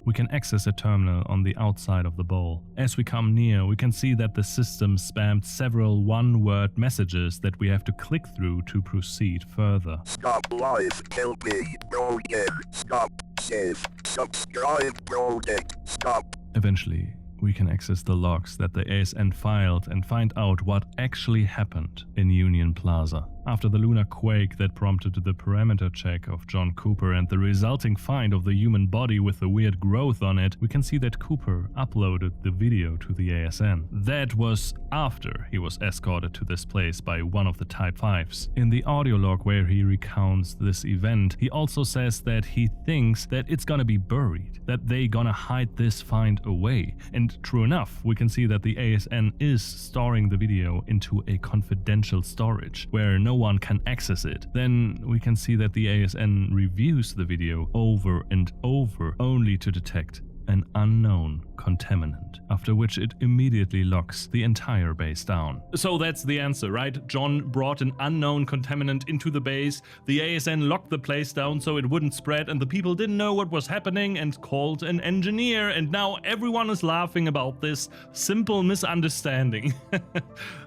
We can access a terminal on the outside of the bowl. As we come near, we can see that the system spammed several one-word messages that we have to click through to proceed further. Stop live, LP, project, stop, save, subscribe, project, stop. Eventually, we can access the logs that the ASN filed and find out what actually happened in Union Plaza. After the lunar quake that prompted the parameter check of John Cooper and the resulting find of the human body with the weird growth on it, we can see that Cooper uploaded the video to the ASN. That was after he was escorted to this place by one of the Type 5s. In the audio log where he recounts this event, he also says that he thinks that it's gonna be buried, that they gonna hide this find away. And true enough, we can see that the ASN is storing the video into a confidential storage where no one can access it. Then we can see that the ASN reviews the video over and over only to detect an unknown contaminant, after which it immediately locks the entire base down. So that's the answer, right? John brought an unknown contaminant into the base, the ASN locked the place down so it wouldn't spread, and the people didn't know what was happening and called an engineer, and now everyone is laughing about this simple misunderstanding.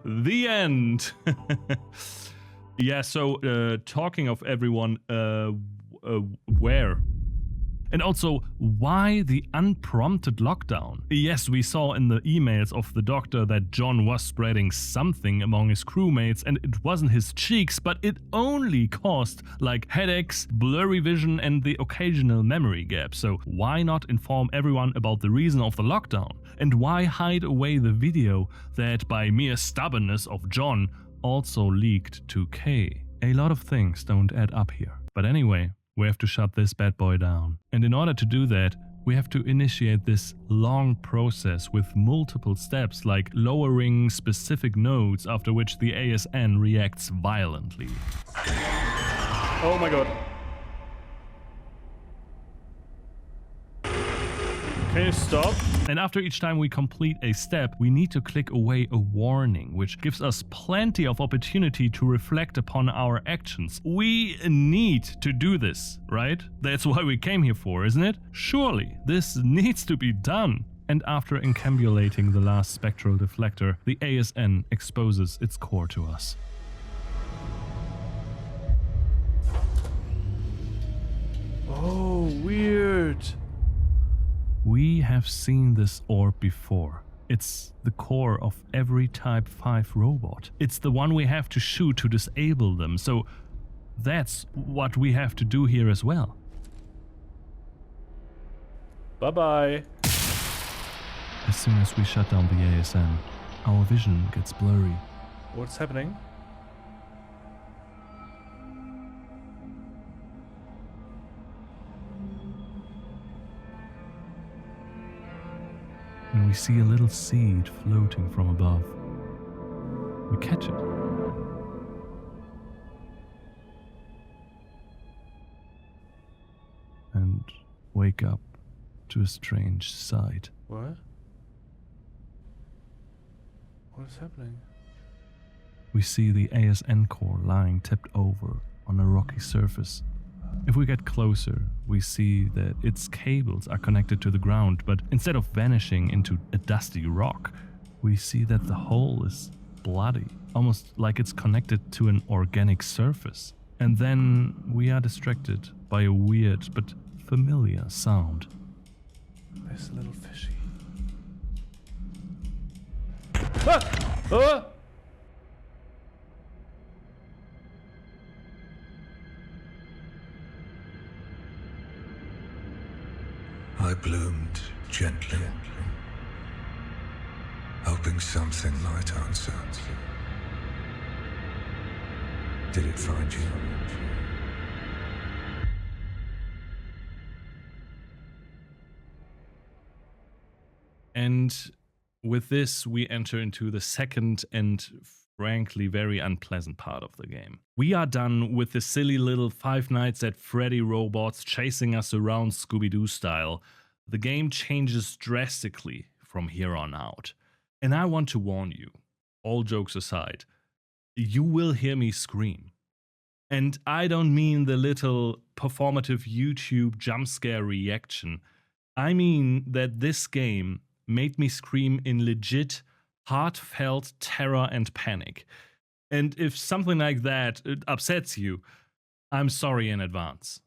The end. Yeah, so talking of everyone, where? And also, why the unprompted lockdown? Yes, we saw in the emails of the doctor that John was spreading something among his crewmates, and it wasn't his cheeks, but it only caused like headaches, blurry vision, and the occasional memory gap. So why not inform everyone about the reason of the lockdown? And why hide away the video that, by mere stubbornness of John, also leaked to Kay? A lot of things don't add up here. But anyway, we have to shut this bad boy down. And in order to do that, we have to initiate this long process with multiple steps, like lowering specific nodes, after which the ASN reacts violently. Oh my god. Can you stop? And after each time we complete a step, we need to click away a warning, which gives us plenty of opportunity to reflect upon our actions. We need to do this, right? That's why we came here for, isn't it? Surely, this needs to be done. And after encapsulating the last spectral deflector, the ASN exposes its core to us. Oh, weird. We have seen this orb before. It's the core of every Type 5 robot. It's the one we have to shoot to disable them, so that's what we have to do here as well. Bye-bye. As soon as we shut down the ASN, our vision gets blurry. What's happening? And we see a little seed floating from above. We catch it. wake up to a strange sight. What? What is happening? We see the ASN core lying tipped over on a rocky surface. If we get closer, we see that its cables are connected to the ground, but instead of vanishing into a dusty rock, we see that the hole is bloody, almost like it's connected to an organic surface. And then we are distracted by a weird but familiar sound. There's a little fishy. Ah! Ah! I bloomed gently, hoping something might answer. Did it find you? And with this, we enter into the second and frankly very unpleasant part of the game. We are done with the silly little Five Nights at Freddy robots chasing us around Scooby-Doo style. The game changes drastically from here on out. And I want to warn you, all jokes aside, you will hear me scream. And I don't mean the little performative YouTube jump scare reaction. I mean that this game made me scream in legit, heartfelt terror and panic. And if something like that upsets you, I'm sorry in advance.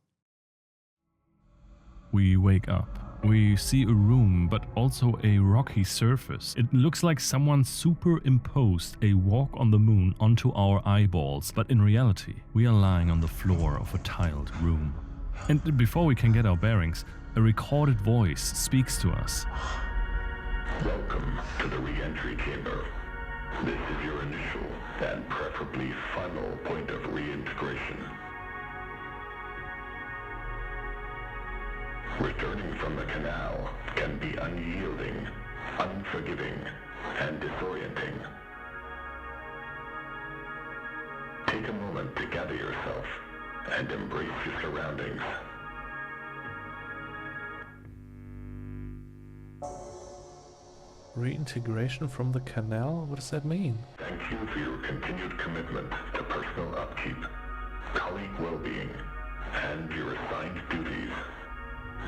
We wake up. We see a room, but also a rocky surface. It looks like someone superimposed a walk on the moon onto our eyeballs, but in reality, we are lying on the floor of a tiled room. And before we can get our bearings, a recorded voice speaks to us. Welcome to the re-entry chamber. This is your initial and preferably final point of reintegration. Returning from the canal can be unyielding, unforgiving, and disorienting. Take a moment to gather yourself and embrace your surroundings. Reintegration from the canal? What does that mean? Thank you for your continued commitment to personal upkeep, colleague well-being, and your assigned duties.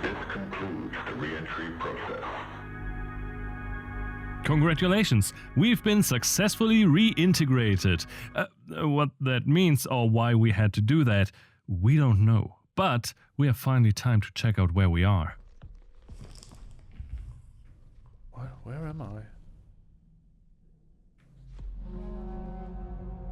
This concludes the re-entry process. Congratulations, we've been successfully reintegrated. What that means or why we had to do that, we don't know. But we have finally time to check out where we are. Where am I?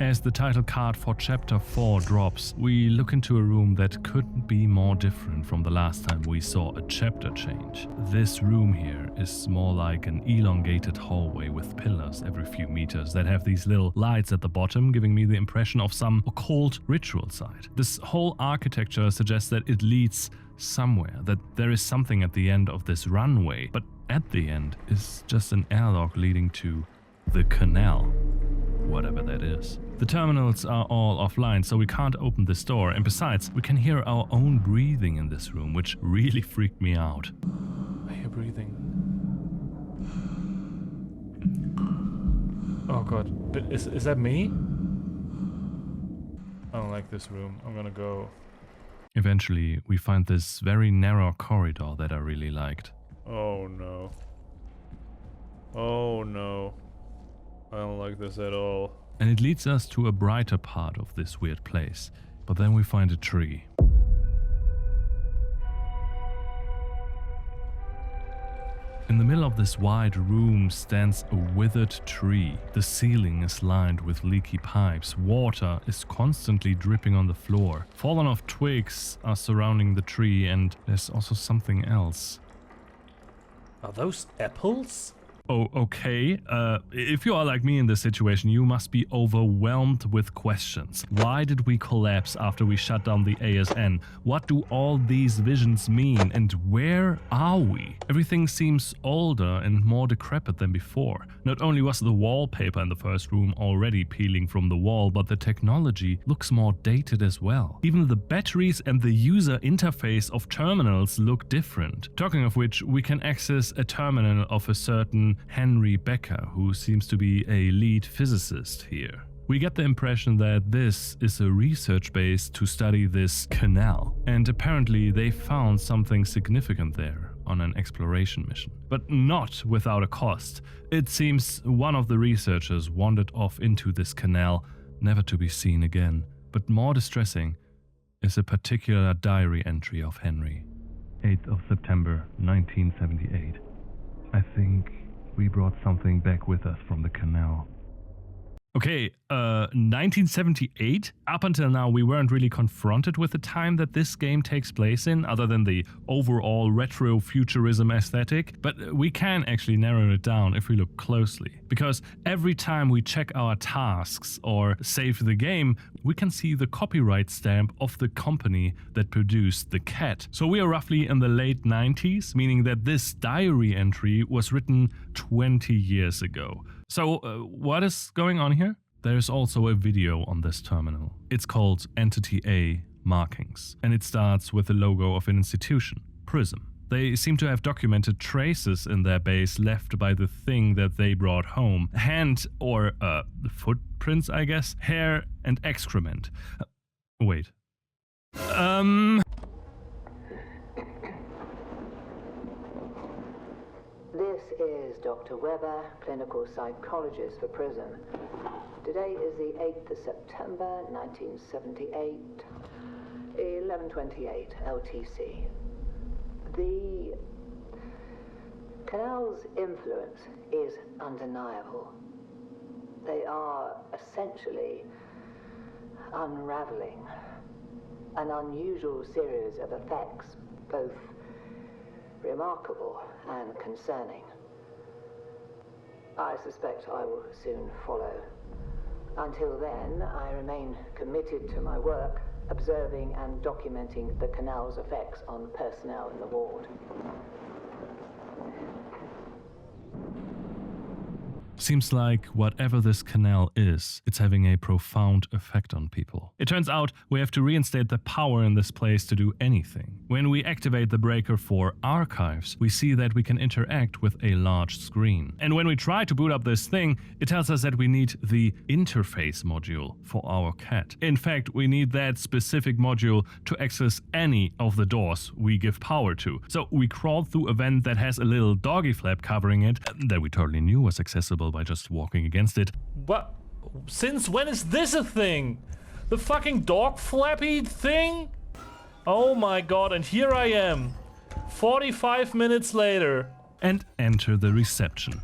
As the title card for Chapter 4 drops, we look into a room that couldn't be more different from the last time we saw a chapter change. This room here is more like an elongated hallway with pillars every few meters that have these little lights at the bottom, giving me the impression of some occult ritual site. This whole architecture suggests that it leads somewhere, that there is something at the end of this runway, but at the end is just an airlock leading to the canal, whatever that is. The terminals are all offline, so we can't open this door, and besides, we can hear our own breathing in this room, which really freaked me out. I hear breathing. Oh god, but is that me? I don't like this room. I'm gonna go. Eventually, we find this very narrow corridor that I really liked. Oh no. Oh no. I don't like this at all. And it leads us to a brighter part of this weird place. But then we find a tree. In the middle of this wide room stands a withered tree. The ceiling is lined with leaky pipes. Water is constantly dripping on the floor. Fallen off twigs are surrounding the tree, and there's also something else. Are those apples? Okay. If you are like me in this situation, you must be overwhelmed with questions. Why did we collapse after we shut down the ASN? What do all these visions mean? And where are we? Everything seems older and more decrepit than before. Not only was the wallpaper in the first room already peeling from the wall, but the technology looks more dated as well. Even the batteries and the user interface of terminals look different. Talking of which, we can access a terminal of a certain Henry Becker, who seems to be a lead physicist here. We get the impression that this is a research base to study this canal, and apparently they found something significant there on an exploration mission. But not without a cost. It seems one of the researchers wandered off into this canal, never to be seen again. But more distressing is a particular diary entry of Henry. 8th of September 1978. I think we brought something back with us from the canal. Okay, 1978? Up until now, we weren't really confronted with the time that this game takes place in, other than the overall retro-futurism aesthetic, but we can actually narrow it down if we look closely. Because every time we check our tasks or save the game, we can see the copyright stamp of the company that produced the cat. So we are roughly in the late 90s, meaning that this diary entry was written 20 years ago. So, what is going on here? There's also a video on this terminal. It's called Entity A Markings, and it starts with the logo of an institution, Prism. They seem to have documented traces in their base left by the thing that they brought home. Hand or footprints, I guess, hair and excrement. Wait. This is Dr. Weber, clinical psychologist for Prism. Today is the 8th of September, 1978, 11:28 LTC. The canal's influence is undeniable. They are essentially unraveling an unusual series of effects, both remarkable and concerning. I suspect I will soon follow. Until then, I remain committed to my work, observing and documenting the canal's effects on personnel in the ward. Seems like whatever this canal is, it's having a profound effect on people. It turns out we have to reinstate the power in this place to do anything. When we activate the breaker for archives, we see that we can interact with a large screen. And when we try to boot up this thing, it tells us that we need the interface module for our cat. In fact, we need that specific module to access any of the doors we give power to. So we crawl through a vent that has a little doggy flap covering it that we totally knew was accessible by just walking against it. What? Since when is this a thing? The fucking dog flappy thing? Oh my god, and here I am, 45 minutes later. And enter the reception.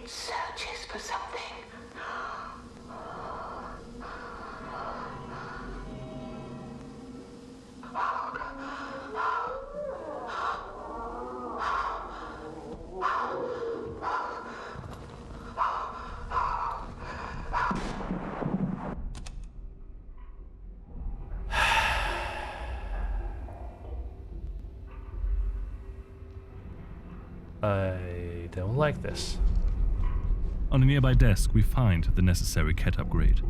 Searches for something. I don't like this. On a nearby desk, we find the necessary cat upgrade.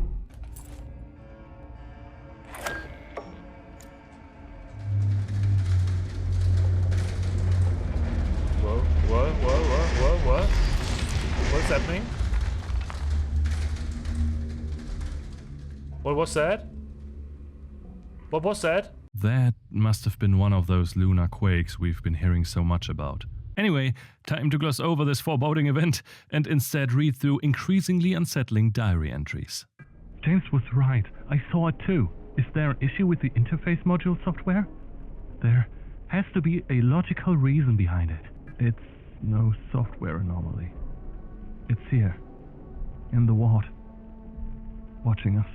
What? What's happening? What was that? What was that? That must have been one of those lunar quakes we've been hearing so much about. Anyway, time to gloss over this foreboding event and instead read through increasingly unsettling diary entries. James was right. I saw it too. Is there an issue with the interface module software? There Has to be a logical reason behind it. It's no software anomaly. It's here, in the ward, watching us.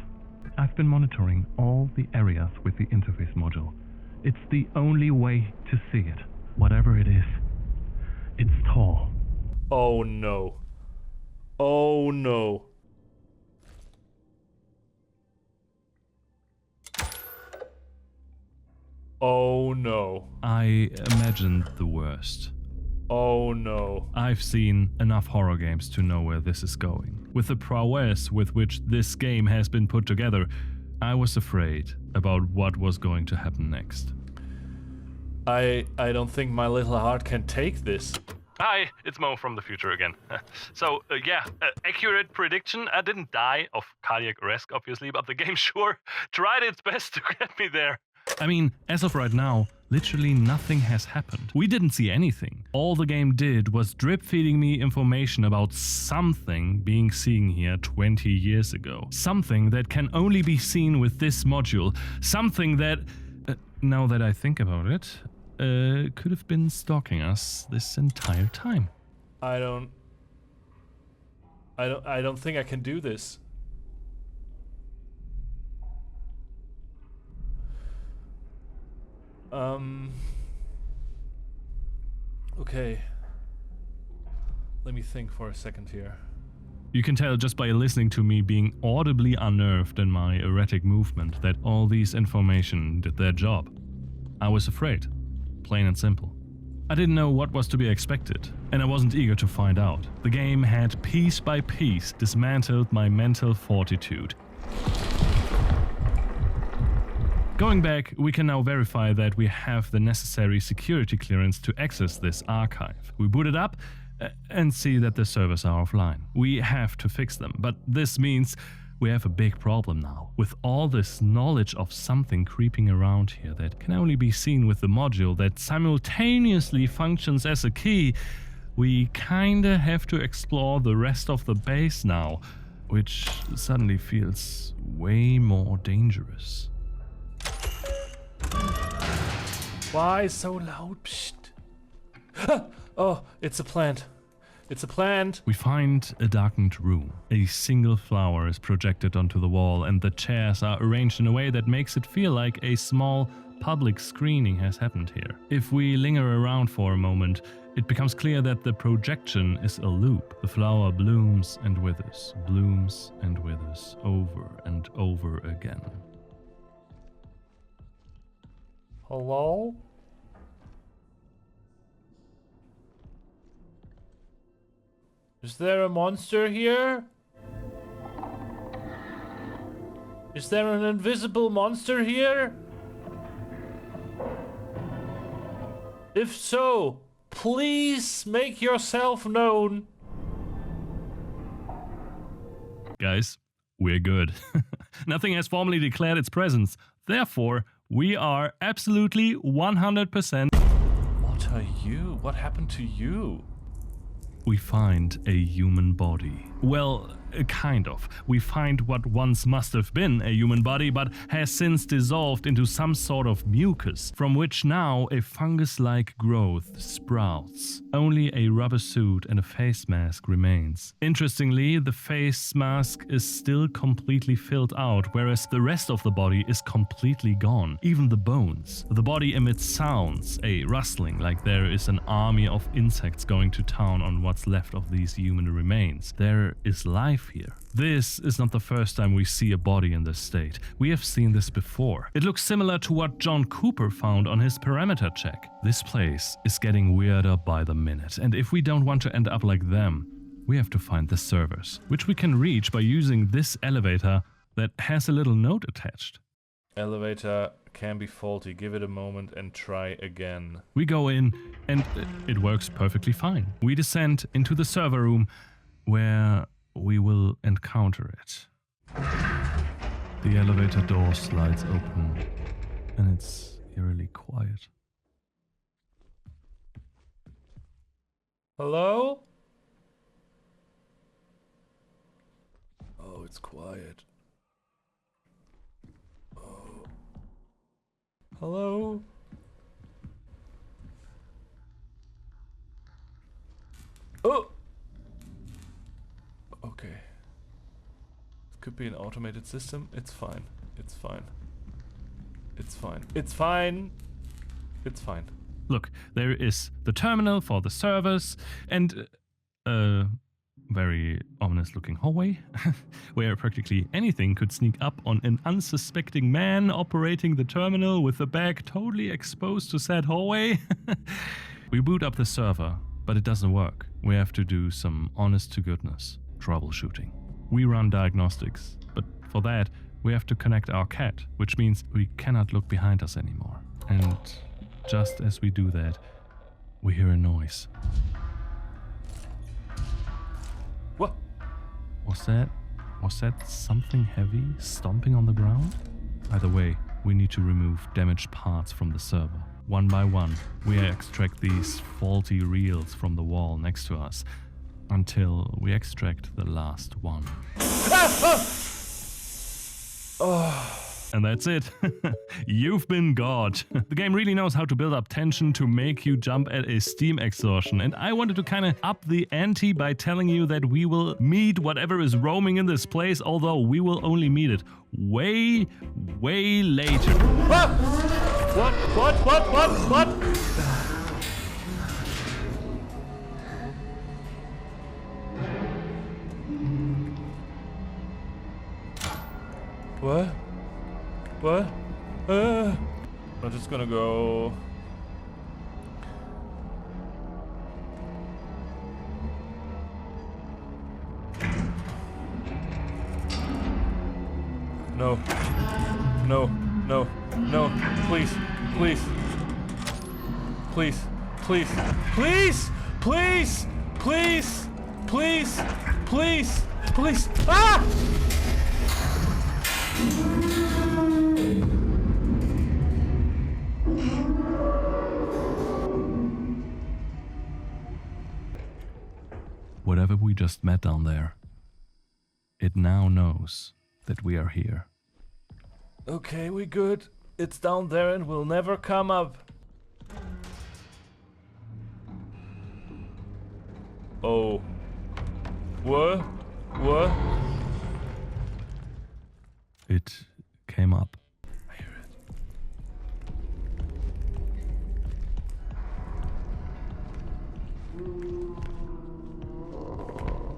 I've been monitoring all the areas with the interface module. It's the only way to see it. Whatever it is, it's tall. Oh no. Oh no. Oh no. I imagined the worst. Oh no. I've seen enough horror games to know where this is going. With the prowess with which this game has been put together, I was afraid about what was going to happen next. I don't think my little heart can take this. Hi, it's Mo from the future again. Accurate prediction. I didn't die of cardiac arrest, obviously, but the game sure tried its best to get me there. I mean, as of right now, literally nothing has happened. We didn't see anything. All the game did was drip feeding me information about something being seen here 20 years ago. Something that can only be seen with this module. Something that, now that I think about it, could have been stalking us this entire time. I don't think I can do this. Okay. Let me think for a second here. You can tell just by listening to me being audibly unnerved in my erratic movement that all these information did their job. I was afraid. Plain and simple. I didn't know what was to be expected, and I wasn't eager to find out. The game had piece by piece dismantled my mental fortitude. Going back, we can now verify that we have the necessary security clearance to access this archive. We boot it up and see that the servers are offline. We have to fix them, but this means we have a big problem now. With all this knowledge of something creeping around here that can only be seen with the module that simultaneously functions as a key, we kinda have to explore the rest of the base now, which suddenly feels way more dangerous. Why so loud? Psst. Oh, it's a plant. It's a plant. We find a darkened room. A single flower is projected onto the wall, and the chairs are arranged in a way that makes it feel like a small public screening has happened here. If we linger around for a moment, it becomes clear that the projection is a loop. The flower blooms and withers, over and over again. Hello? Is there a monster here? Is there an invisible monster here? If so, please make yourself known. Guys, we're good. Nothing has formally declared its presence. Therefore, we are absolutely 100%. What are you? What happened to you? We find a human body. Well, kind of. We find what once must have been a human body, but has since dissolved into some sort of mucus, from which now a fungus-like growth sprouts. Only a rubber suit and a face mask remains. Interestingly, the face mask is still completely filled out, whereas the rest of the body is completely gone, even the bones. The body emits sounds, a rustling, like there is an army of insects going to town on what's left of these human remains. There is life here. This is not the first time we see a body in this state. We have seen this before. It looks similar to what John Cooper found on his parameter check. This place is getting weirder by the minute, and if we don't want to end up like them, we have to find the servers, which we can reach by using this elevator that has a little note attached. Elevator can be faulty. Give it a moment and try again. We go in, and it works perfectly fine. We descend into the server room, where we will encounter it. The elevator door slides open, and it's eerily quiet. Hello? Oh, it's quiet. Oh. Hello? Oh! Okay. It could be an automated system. It's fine. It's fine. It's fine. It's fine. It's fine. Look, there is the terminal for the servers and a very ominous looking hallway where practically anything could sneak up on an unsuspecting man operating the terminal with the bag totally exposed to said hallway. We boot up the server, but it doesn't work. We have to do some honest to goodness troubleshooting. We run diagnostics, but for that we have to connect our cat, which means we cannot look behind us anymore. And just as we do that, we hear a noise. What? Was that something heavy stomping on the ground? Either way, we need to remove damaged parts from the server. One by one, we extract these faulty reels from the wall next to us until we extract the last one. And that's it. You've been God. The game really knows how to build up tension to make you jump at a steam exhaustion. And I wanted to kind of up the ante by telling you that we will meet whatever is roaming in this place, although we will only meet it way, way later. Ah! What? What? I'm just gonna go. No. Please. Ah! Whatever we just met down there, it now knows that we are here. Okay, we good. It's down there and will never come up. Oh. What? It came up. I hear it.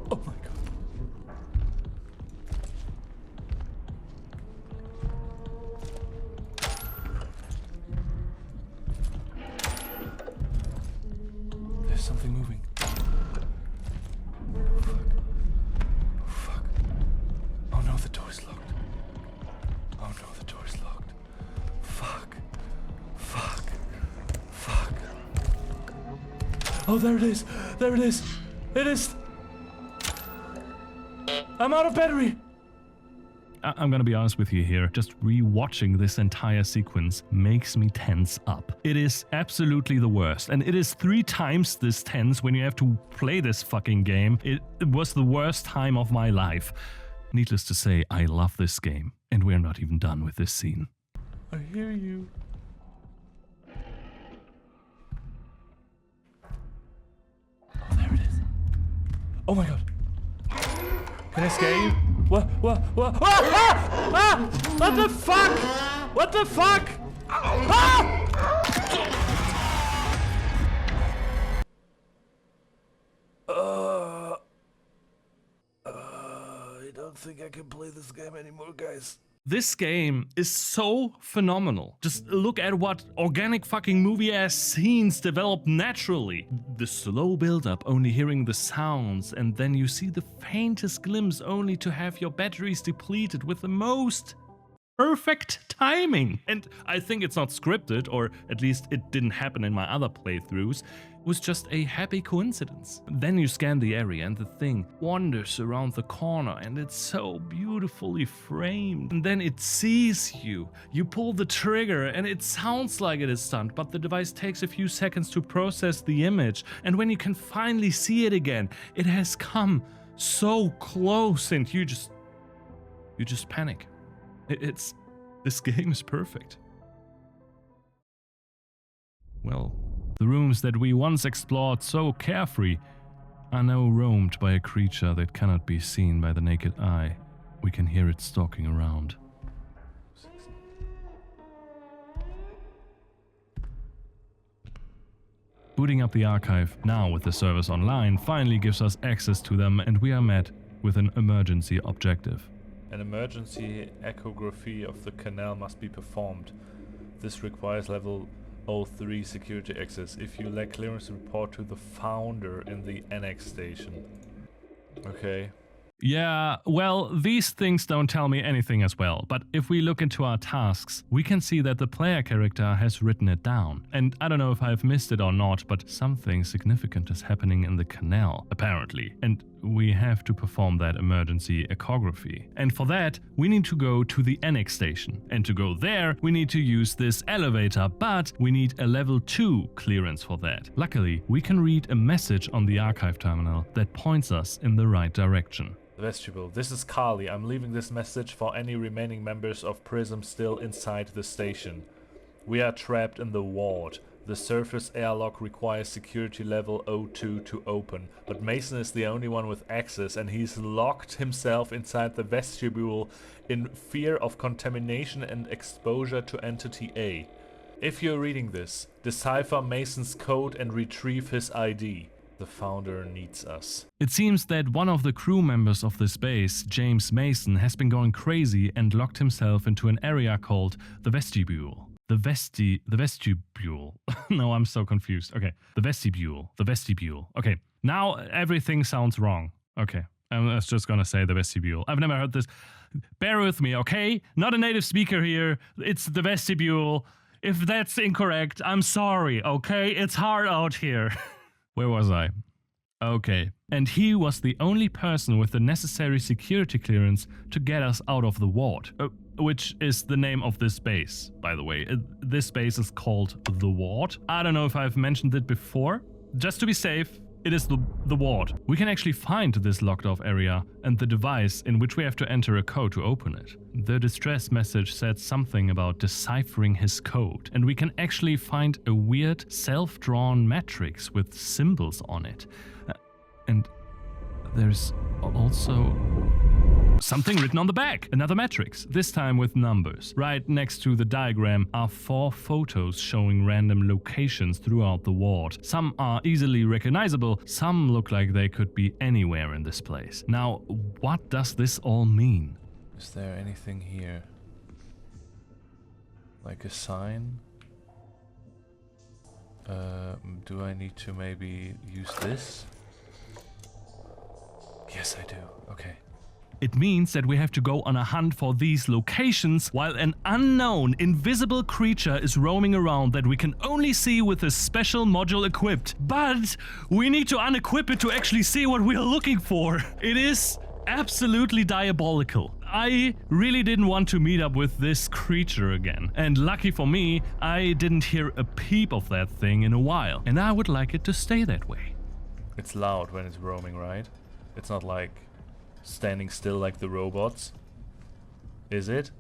Oh my god. There's something moving. Oh fuck. Oh no, the door's locked. Oh no, the door's locked. Fuck. Oh, there it is. It is. I'm out of battery. I'm gonna be honest with you here. Just rewatching this entire sequence makes me tense up. It is absolutely the worst. And it is 3 times this tense when you have to play this fucking game. It was the worst time of my life. Needless to say, I love this game. And we're not even done with this scene. I hear you. Oh, there it is. Oh my god. Can I scare you? What? Ah! What the fuck? Ah! I don't think I can play this game anymore, guys. This game is so phenomenal. Just look at what organic fucking movie-ass scenes develop naturally. The slow build-up, only hearing the sounds, and then you see the faintest glimpse only to have your batteries depleted with the most perfect timing. And I think it's not scripted, or at least it didn't happen in my other playthroughs. It was just a happy coincidence. Then you scan the area and the thing wanders around the corner and it's so beautifully framed. And then it sees you. You pull the trigger and it sounds like it is stunned, but the device takes a few seconds to process the image. And when you can finally see it again, it has come so close and you just panic. This game is perfect. Well, the rooms that we once explored so carefree are now roamed by a creature that cannot be seen by the naked eye. We can hear it stalking around. Booting up the archive now with the servers online finally gives us access to them, and we are met with an emergency objective. An emergency echography of the canal must be performed. This requires level 03 security access. If you lack clearance, report to the founder in the Annex station. Okay. Yeah, well, these things don't tell me anything as well, but if we look into our tasks, we can see that the player character has written it down. And I don't know if I've missed it or not, but something significant is happening in the canal, apparently. And we have to perform that emergency echography. And for that, we need to go to the Annex station. And to go there, we need to use this elevator, but we need a level 2 clearance for that. Luckily, we can read a message on the archive terminal that points us in the right direction. The vestibule. This is Carly. I'm leaving this message for any remaining members of Prism still inside the station. We are trapped in the ward. The surface airlock requires security level 02 to open, but Mason is the only one with access, and he's locked himself inside the vestibule in fear of contamination and exposure to Entity A. If you're reading this, decipher Mason's code and retrieve his ID. The founder needs us. It seems that one of the crew members of this base, James Mason, has been going crazy and locked himself into an area called the vestibule. The vestibule. No, I'm so confused. Okay, the vestibule. Okay, now everything sounds wrong. Okay, I was just gonna say the vestibule. I've never heard this. Bear with me, okay? Not a native speaker here. It's the vestibule. If that's incorrect, I'm sorry, okay? It's hard out here. Where was I? Okay. And he was the only person with the necessary security clearance to get us out of the ward. Which is the name of this base, by the way. This base is called the ward. I don't know if I've mentioned it before. Just to be safe, it is the ward. We can actually find this locked off area and the device in which we have to enter a code to open it. The distress message said something about deciphering his code, and we can actually find a weird self-drawn matrix with symbols on it. And there's also something written on the back, another matrix, this time with numbers. Right next to the diagram are 4 photos showing random locations throughout the ward. Some are easily recognizable, some look like they could be anywhere in this place. Now, what does this all mean? Is there anything here? Like a sign? Do I need to maybe use this? Yes, I do. Okay. It means that we have to go on a hunt for these locations while an unknown, invisible creature is roaming around that we can only see with a special module equipped. But we need to unequip it to actually see what we are looking for. It is absolutely diabolical. I really didn't want to meet up with this creature again. And lucky for me, I didn't hear a peep of that thing in a while. And I would like it to stay that way. It's loud when it's roaming, right? It's not like standing still like the robots. Is it?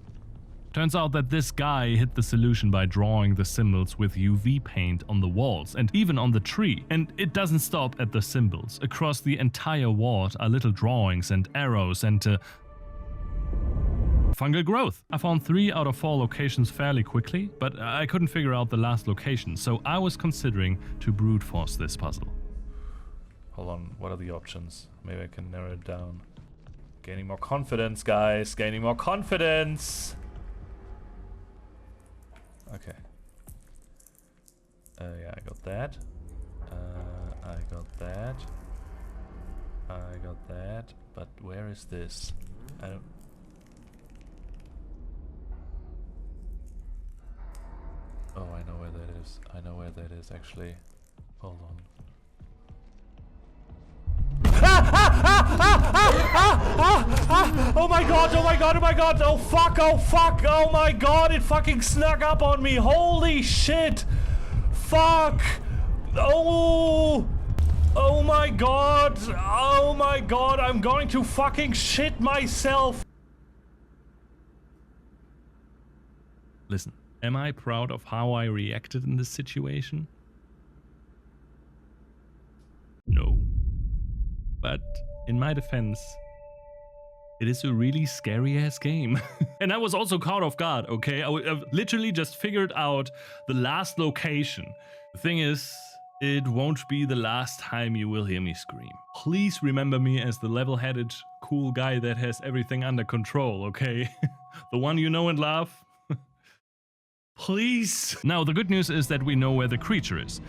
Turns out that this guy hid the solution by drawing the symbols with UV paint on the walls and even on the tree. And it doesn't stop at the symbols. Across the entire ward are little drawings and arrows and fungal growth. I found 3 out of 4 locations fairly quickly, but I couldn't figure out the last location, so I was considering to brute force this puzzle. Hold on, what are the options? Maybe I can narrow it down. Gaining more confidence, guys. Gaining more confidence. Okay. Yeah, I got that. I got that. I got that. But where is this? I don't... Oh, I know where that is. I know where that is, actually. Hold on. Oh my god, oh my god, oh my god, oh fuck, oh my god, it fucking snuck up on me, holy shit, fuck, oh my god, I'm going to fucking shit myself. Listen, am I proud of how I reacted in this situation? No. But in my defense, it is a really scary ass game. And I was also caught off guard, okay? I've literally just figured out the last location. The thing is, it won't be the last time you will hear me scream. Please remember me as the level-headed, cool guy that has everything under control, okay? The one you know and love. Please. Now, the good news is that we know where the creature is.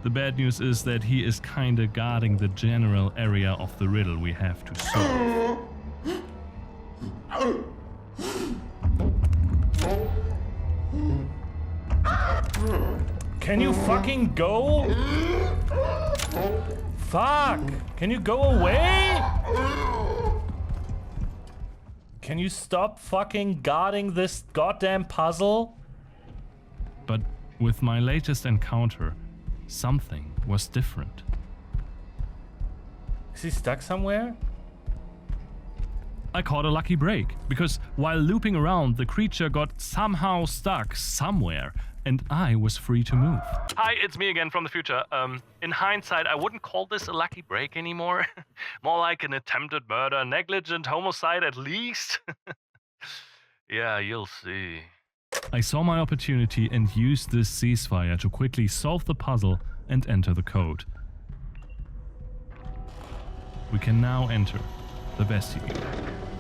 The bad news is that he is kinda guarding the general area of the riddle we have to solve. Can you fucking go? Fuck! Can you go away? Can you stop fucking guarding this goddamn puzzle? But with my latest encounter, something was different. Is he stuck somewhere? I caught a lucky break, because while looping around, the creature got somehow stuck somewhere, and I was free to move. Hi, it's me again from the future. In hindsight, I wouldn't call this a lucky break anymore. More like an attempted murder, negligent homicide at least. Yeah, you'll see. I saw my opportunity and used this ceasefire to quickly solve the puzzle and enter the code. We can now enter the vestibule.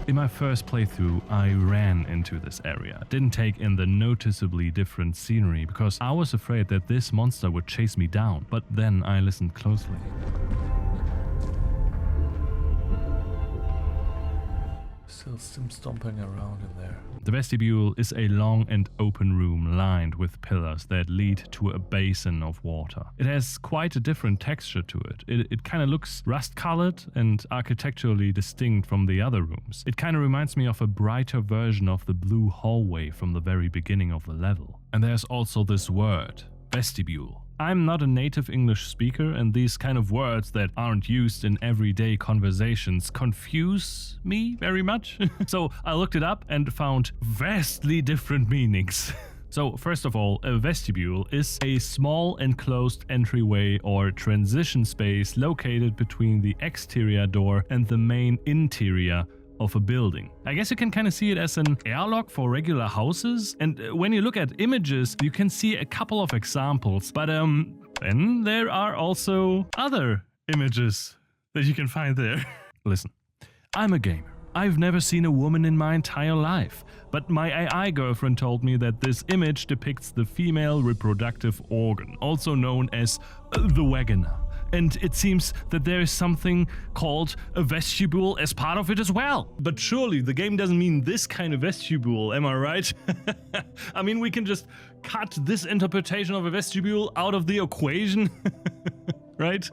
In my first playthrough, I ran into this area. Didn't take in the noticeably different scenery because I was afraid that this monster would chase me down, but then I listened closely. Still some stomping around in there. The vestibule is a long and open room lined with pillars that lead to a basin of water. It has quite a different texture to it. It kind of looks rust-colored and architecturally distinct from the other rooms. It kind of reminds me of a brighter version of the blue hallway from the very beginning of the level. And there's also this word, vestibule. I'm not a native English speaker, and these kind of words that aren't used in everyday conversations confuse me very much. So I looked it up and found vastly different meanings. So first of all, a vestibule is a small enclosed entryway or transition space located between the exterior door and the main interior of a building. I guess you can kind of see it as an airlock for regular houses, and when you look at images you can see a couple of examples, but then there are also other images that you can find there. Listen, I'm a gamer. I've never seen a woman in my entire life, but my AI girlfriend told me that this image depicts the female reproductive organ, also known as the vagina. And it seems that there is something called a vestibule as part of it as well. But surely the game doesn't mean this kind of vestibule, am I right? I mean, we can just cut this interpretation of a vestibule out of the equation, right?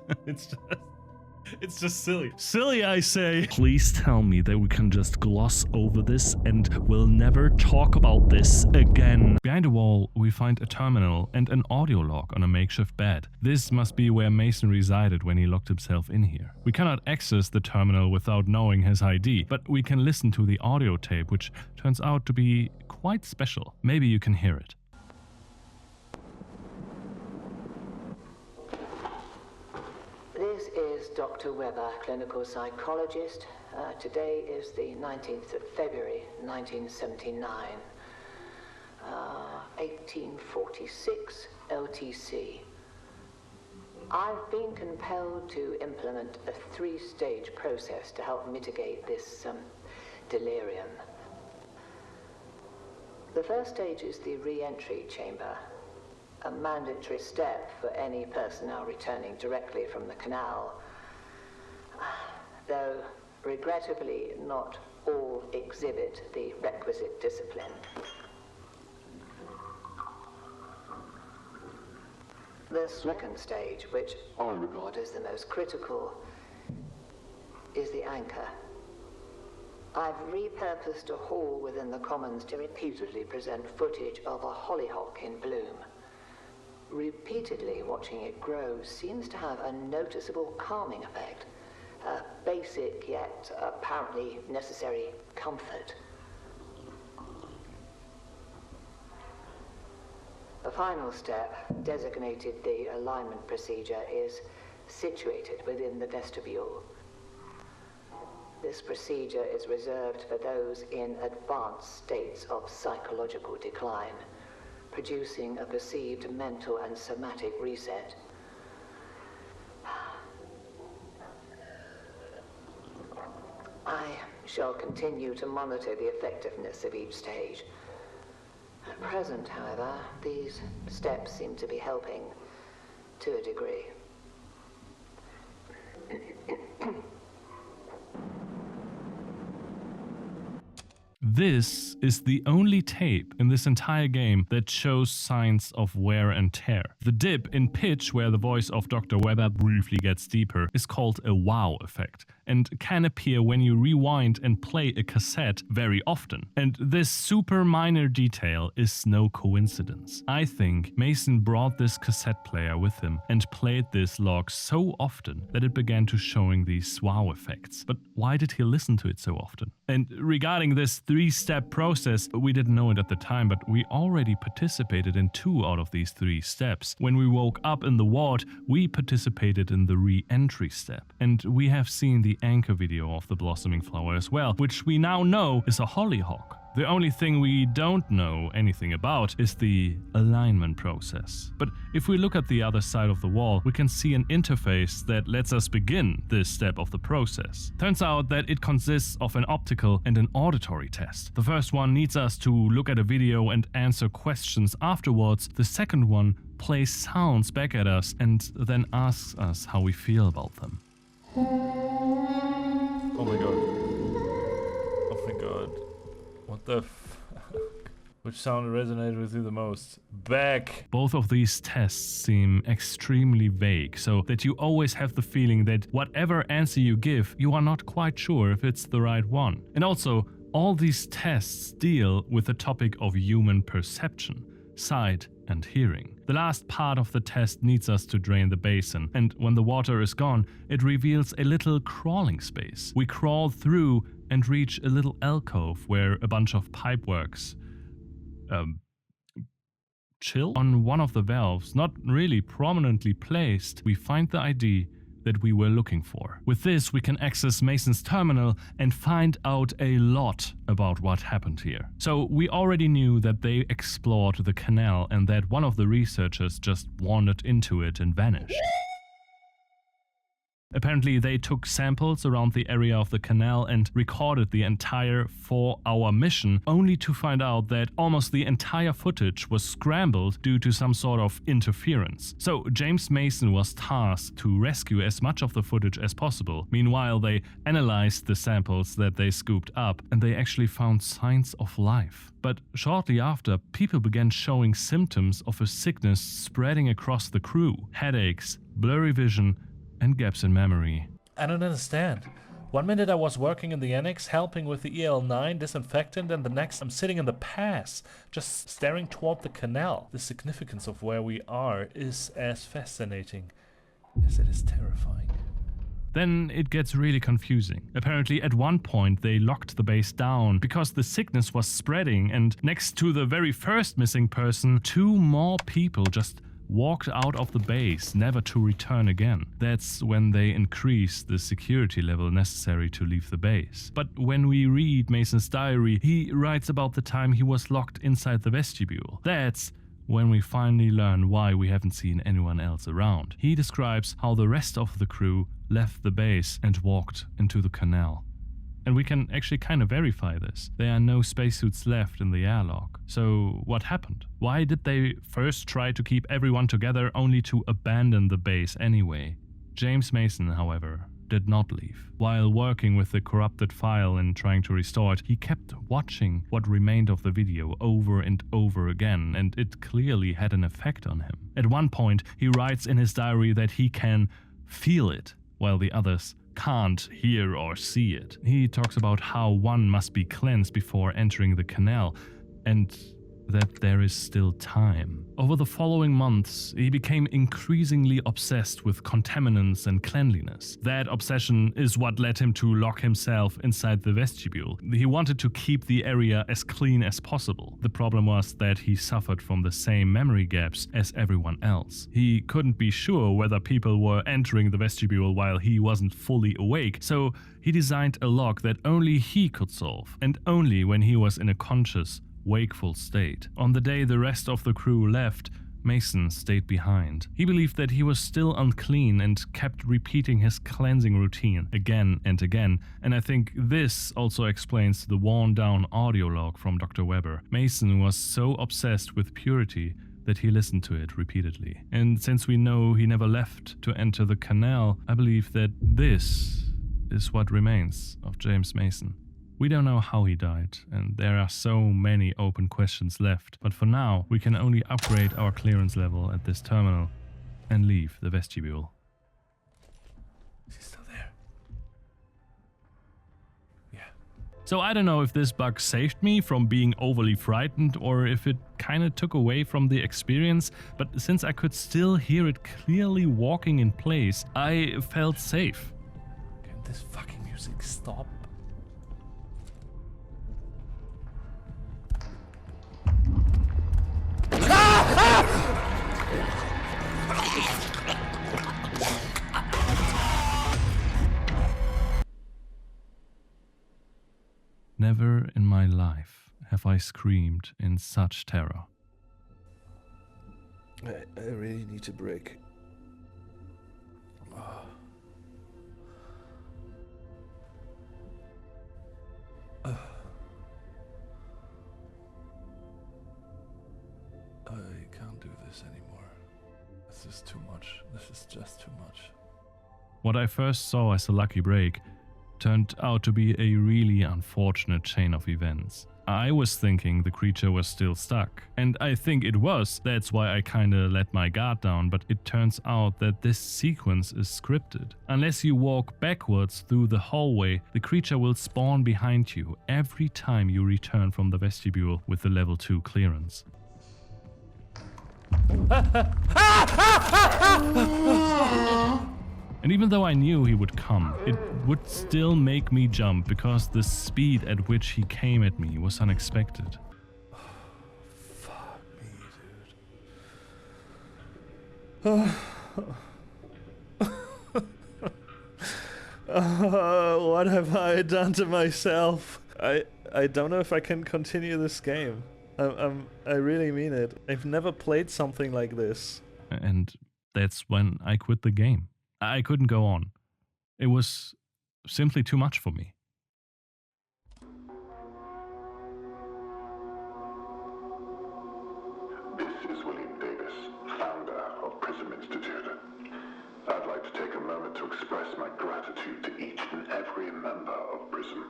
It's just silly. Silly, I say. Please tell me that we can just gloss over this and we'll never talk about this again. Behind a wall, we find a terminal and an audio log on a makeshift bed. This must be where Mason resided when he locked himself in here. We cannot access the terminal without knowing his ID, but we can listen to the audio tape, which turns out to be quite special. Maybe you can hear it. This is Dr. Weber, clinical psychologist. Today is the 19th of February, 1979. 1846 LTC. I've been compelled to implement a 3-stage process to help mitigate this delirium. The first stage is the re-entry chamber, a mandatory step for any personnel returning directly from the canal, though regrettably not all exhibit the requisite discipline. The second stage, which I regard as the most critical, is the anchor. I've repurposed a hall within the Commons to repeatedly present footage of a hollyhock in bloom. Repeatedly watching it grow seems to have a noticeable calming effect, a basic yet apparently necessary comfort. The final step, designated the alignment procedure, is situated within the vestibule. This procedure is reserved for those in advanced states of psychological decline, producing a perceived mental and somatic reset. I shall continue to monitor the effectiveness of each stage. At present, however, these steps seem to be helping to a degree. This is the only tape in this entire game that shows signs of wear and tear. The dip in pitch, where the voice of Dr. Webber briefly gets deeper, is called a wow effect and can appear when you rewind and play a cassette very often. And this super minor detail is no coincidence. I think Mason brought this cassette player with him and played this log so often that it began to showing these wow effects. But why did he listen to it so often? And regarding this 3-step process, we didn't know it at the time, but we already participated in 2 out of these 3 steps. When we woke up in the ward, we participated in the re-entry step. And we have seen the anchor video of the blossoming flower as well, which we now know is a hollyhock. The only thing we don't know anything about is the alignment process. But if we look at the other side of the wall, we can see an interface that lets us begin this step of the process. Turns out that it consists of an optical and an auditory test. The first one needs us to look at a video and answer questions afterwards. The second one plays sounds back at us and then asks us how we feel about them. Oh my god. Oh my god. What the Which sound resonated with you the most? Back! Both of these tests seem extremely vague, so that you always have the feeling that whatever answer you give, you are not quite sure if it's the right one. And also, all these tests deal with the topic of human perception, sight and hearing. The last part of the test needs us to drain the basin, and when the water is gone, it reveals a little crawling space. We crawl through and reach a little alcove where a bunch of pipeworks chill. On one of the valves, not really prominently placed, we find the ID that we were looking for. With this, we can access Mason's terminal and find out a lot about what happened here. So we already knew that they explored the canal and that one of the researchers just wandered into it and vanished. Apparently, they took samples around the area of the canal and recorded the entire 4-hour mission, only to find out that almost the entire footage was scrambled due to some sort of interference. So James Mason was tasked to rescue as much of the footage as possible. Meanwhile, they analyzed the samples that they scooped up, and they actually found signs of life. But shortly after, people began showing symptoms of a sickness spreading across the crew: headaches, blurry vision, and gaps in memory. I don't understand. One minute I was working in the Annex, helping with the EL9 disinfectant, and the next I'm sitting in the pass, just staring toward the canal. The significance of where we are is as fascinating as it is terrifying. Then it gets really confusing. Apparently at one point they locked the base down because the sickness was spreading, and next to the very first missing person, 2 more people just walked out of the base, never to return again. That's when they increased the security level necessary to leave the base. But when we read Mason's diary, he writes about the time he was locked inside the vestibule. That's when we finally learn why we haven't seen anyone else around. He describes how the rest of the crew left the base and walked into the canal. And we can actually kind of verify this. There are no spacesuits left in the airlock. So what happened? Why did they first try to keep everyone together only to abandon the base anyway? James Mason, however, did not leave. While working with the corrupted file and trying to restore it, he kept watching what remained of the video over and over again, and it clearly had an effect on him. At one point, he writes in his diary that he can feel it, while the others can't hear or see it. He talks about how one must be cleansed before entering the canal, and that there is still time. Over the following months, he became increasingly obsessed with contaminants and cleanliness. That obsession is what led him to lock himself inside the vestibule. He wanted to keep the area as clean as possible. The problem was that he suffered from the same memory gaps as everyone else. He couldn't be sure whether people were entering the vestibule while he wasn't fully awake, so he designed a lock that only he could solve, and only when he was in a conscious, wakeful state. On the day the rest of the crew left, Mason stayed behind. He believed that he was still unclean and kept repeating his cleansing routine again and again, and I think this also explains the worn-down audio log from Dr. Weber. Mason was so obsessed with purity that he listened to it repeatedly. And since we know he never left to enter the canal, I believe that this is what remains of James Mason. We don't know how he died, and there are so many open questions left, but for now, we can only upgrade our clearance level at this terminal and leave the vestibule. Is he still there? Yeah. So I don't know if this bug saved me from being overly frightened or if it kinda took away from the experience, but since I could still hear it clearly walking in place, I felt safe. Can this fucking music stop? Never in my life have I screamed in such terror. I really need to break. I can't do this anymore. This is too much. This is just too much. What I first saw as a lucky break turned out to be a really unfortunate chain of events. I was thinking the creature was still stuck, and I think it was, that's why I kinda let my guard down, but it turns out that this sequence is scripted. Unless you walk backwards through the hallway, the creature will spawn behind you every time you return from the vestibule with the level 2 clearance. And even though I knew he would come, it would still make me jump because the speed at which he came at me was unexpected. Fuck me, dude. What have I done to myself? I don't know if I can continue this game. I really mean it. I've never played something like this. And that's when I quit the game. I couldn't go on. It was simply too much for me. This is William Davis, founder of Prism Institute. I'd like to take a moment to express my gratitude to each and every member of Prism.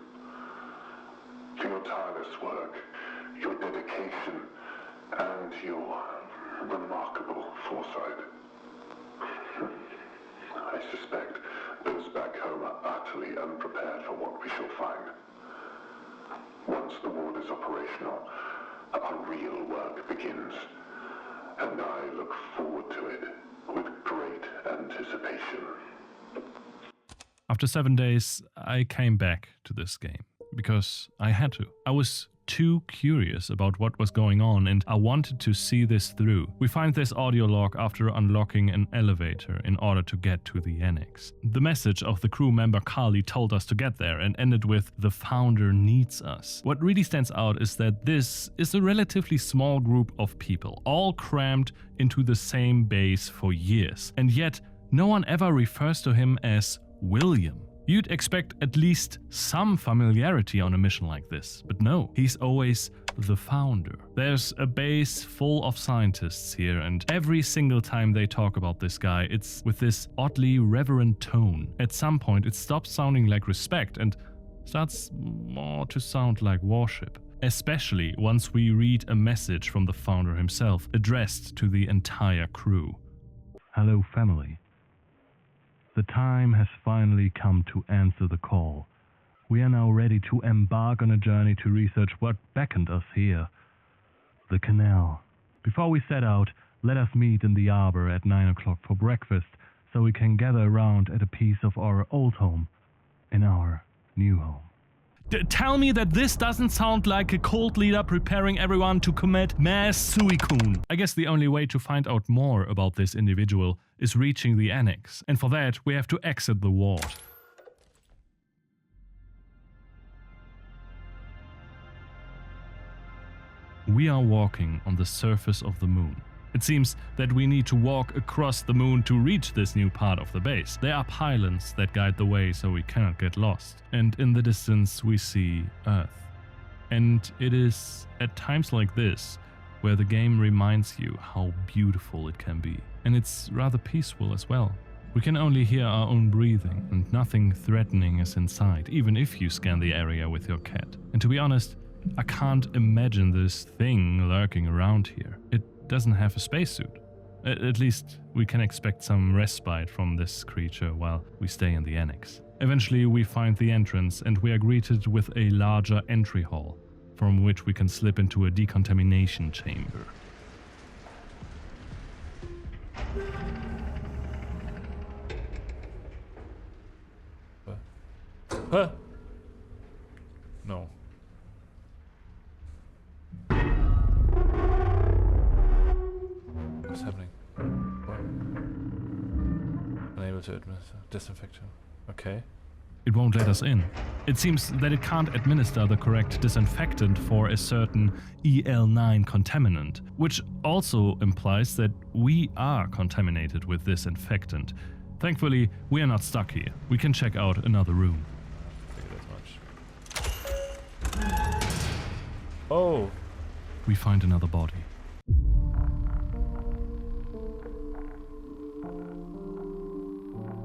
For your tireless work, your dedication, and your remarkable foresight. I suspect those back home are utterly unprepared for what we shall find. Once the ward is operational, our real work begins, and I look forward to it with great anticipation. After 7 days, I came back to this game because I had to. I was too curious about what was going on and I wanted to see this through. We find this audio log after unlocking an elevator in order to get to the Annex. The message of the crew member Carly told us to get there and ended with "the founder needs us." What really stands out is that this is a relatively small group of people, all crammed into the same base for years, and yet no one ever refers to him as William. You'd expect at least some familiarity on a mission like this, but no, he's always the founder. There's a base full of scientists here, and every single time they talk about this guy, it's with this oddly reverent tone. At some point, it stops sounding like respect and starts more to sound like worship. Especially once we read a message from the founder himself, addressed to the entire crew. Hello, family. The time has finally come to answer the call. We are now ready to embark on a journey to research what beckoned us here. the canal. Before we set out, let us meet in the arbor at 9 o'clock for breakfast, so we can gather around at a piece of our old home in our new home. Tell me that this doesn't sound like a cult leader preparing everyone to commit mass suicune. I guess the only way to find out more about this individual is reaching the Annex, and for that we have to exit the ward. We are walking on the surface of the moon. It seems that we need to walk across the moon to reach this new part of the base. There are pylons that guide the way so we cannot get lost. And in the distance we see Earth. And it is at times like this where the game reminds you how beautiful it can be. And it's rather peaceful as well. We can only hear our own breathing and nothing threatening is in sight, even if you scan the area with your cat. And to be honest, I can't imagine this thing lurking around here. It doesn't have a spacesuit. At least we can expect some respite from this creature while we stay in the Annex. Eventually we find the entrance and we are greeted with a larger entry hall, from which we can slip into a decontamination chamber. Huh? No. What's happening? What? Unable to administer disinfection. Okay. It won't let us in. It seems that it can't administer the correct disinfectant for a certain EL9 contaminant, which also implies that we are contaminated with this infectant. Thankfully, we are not stuck here. We can check out another room. Oh! We find another body.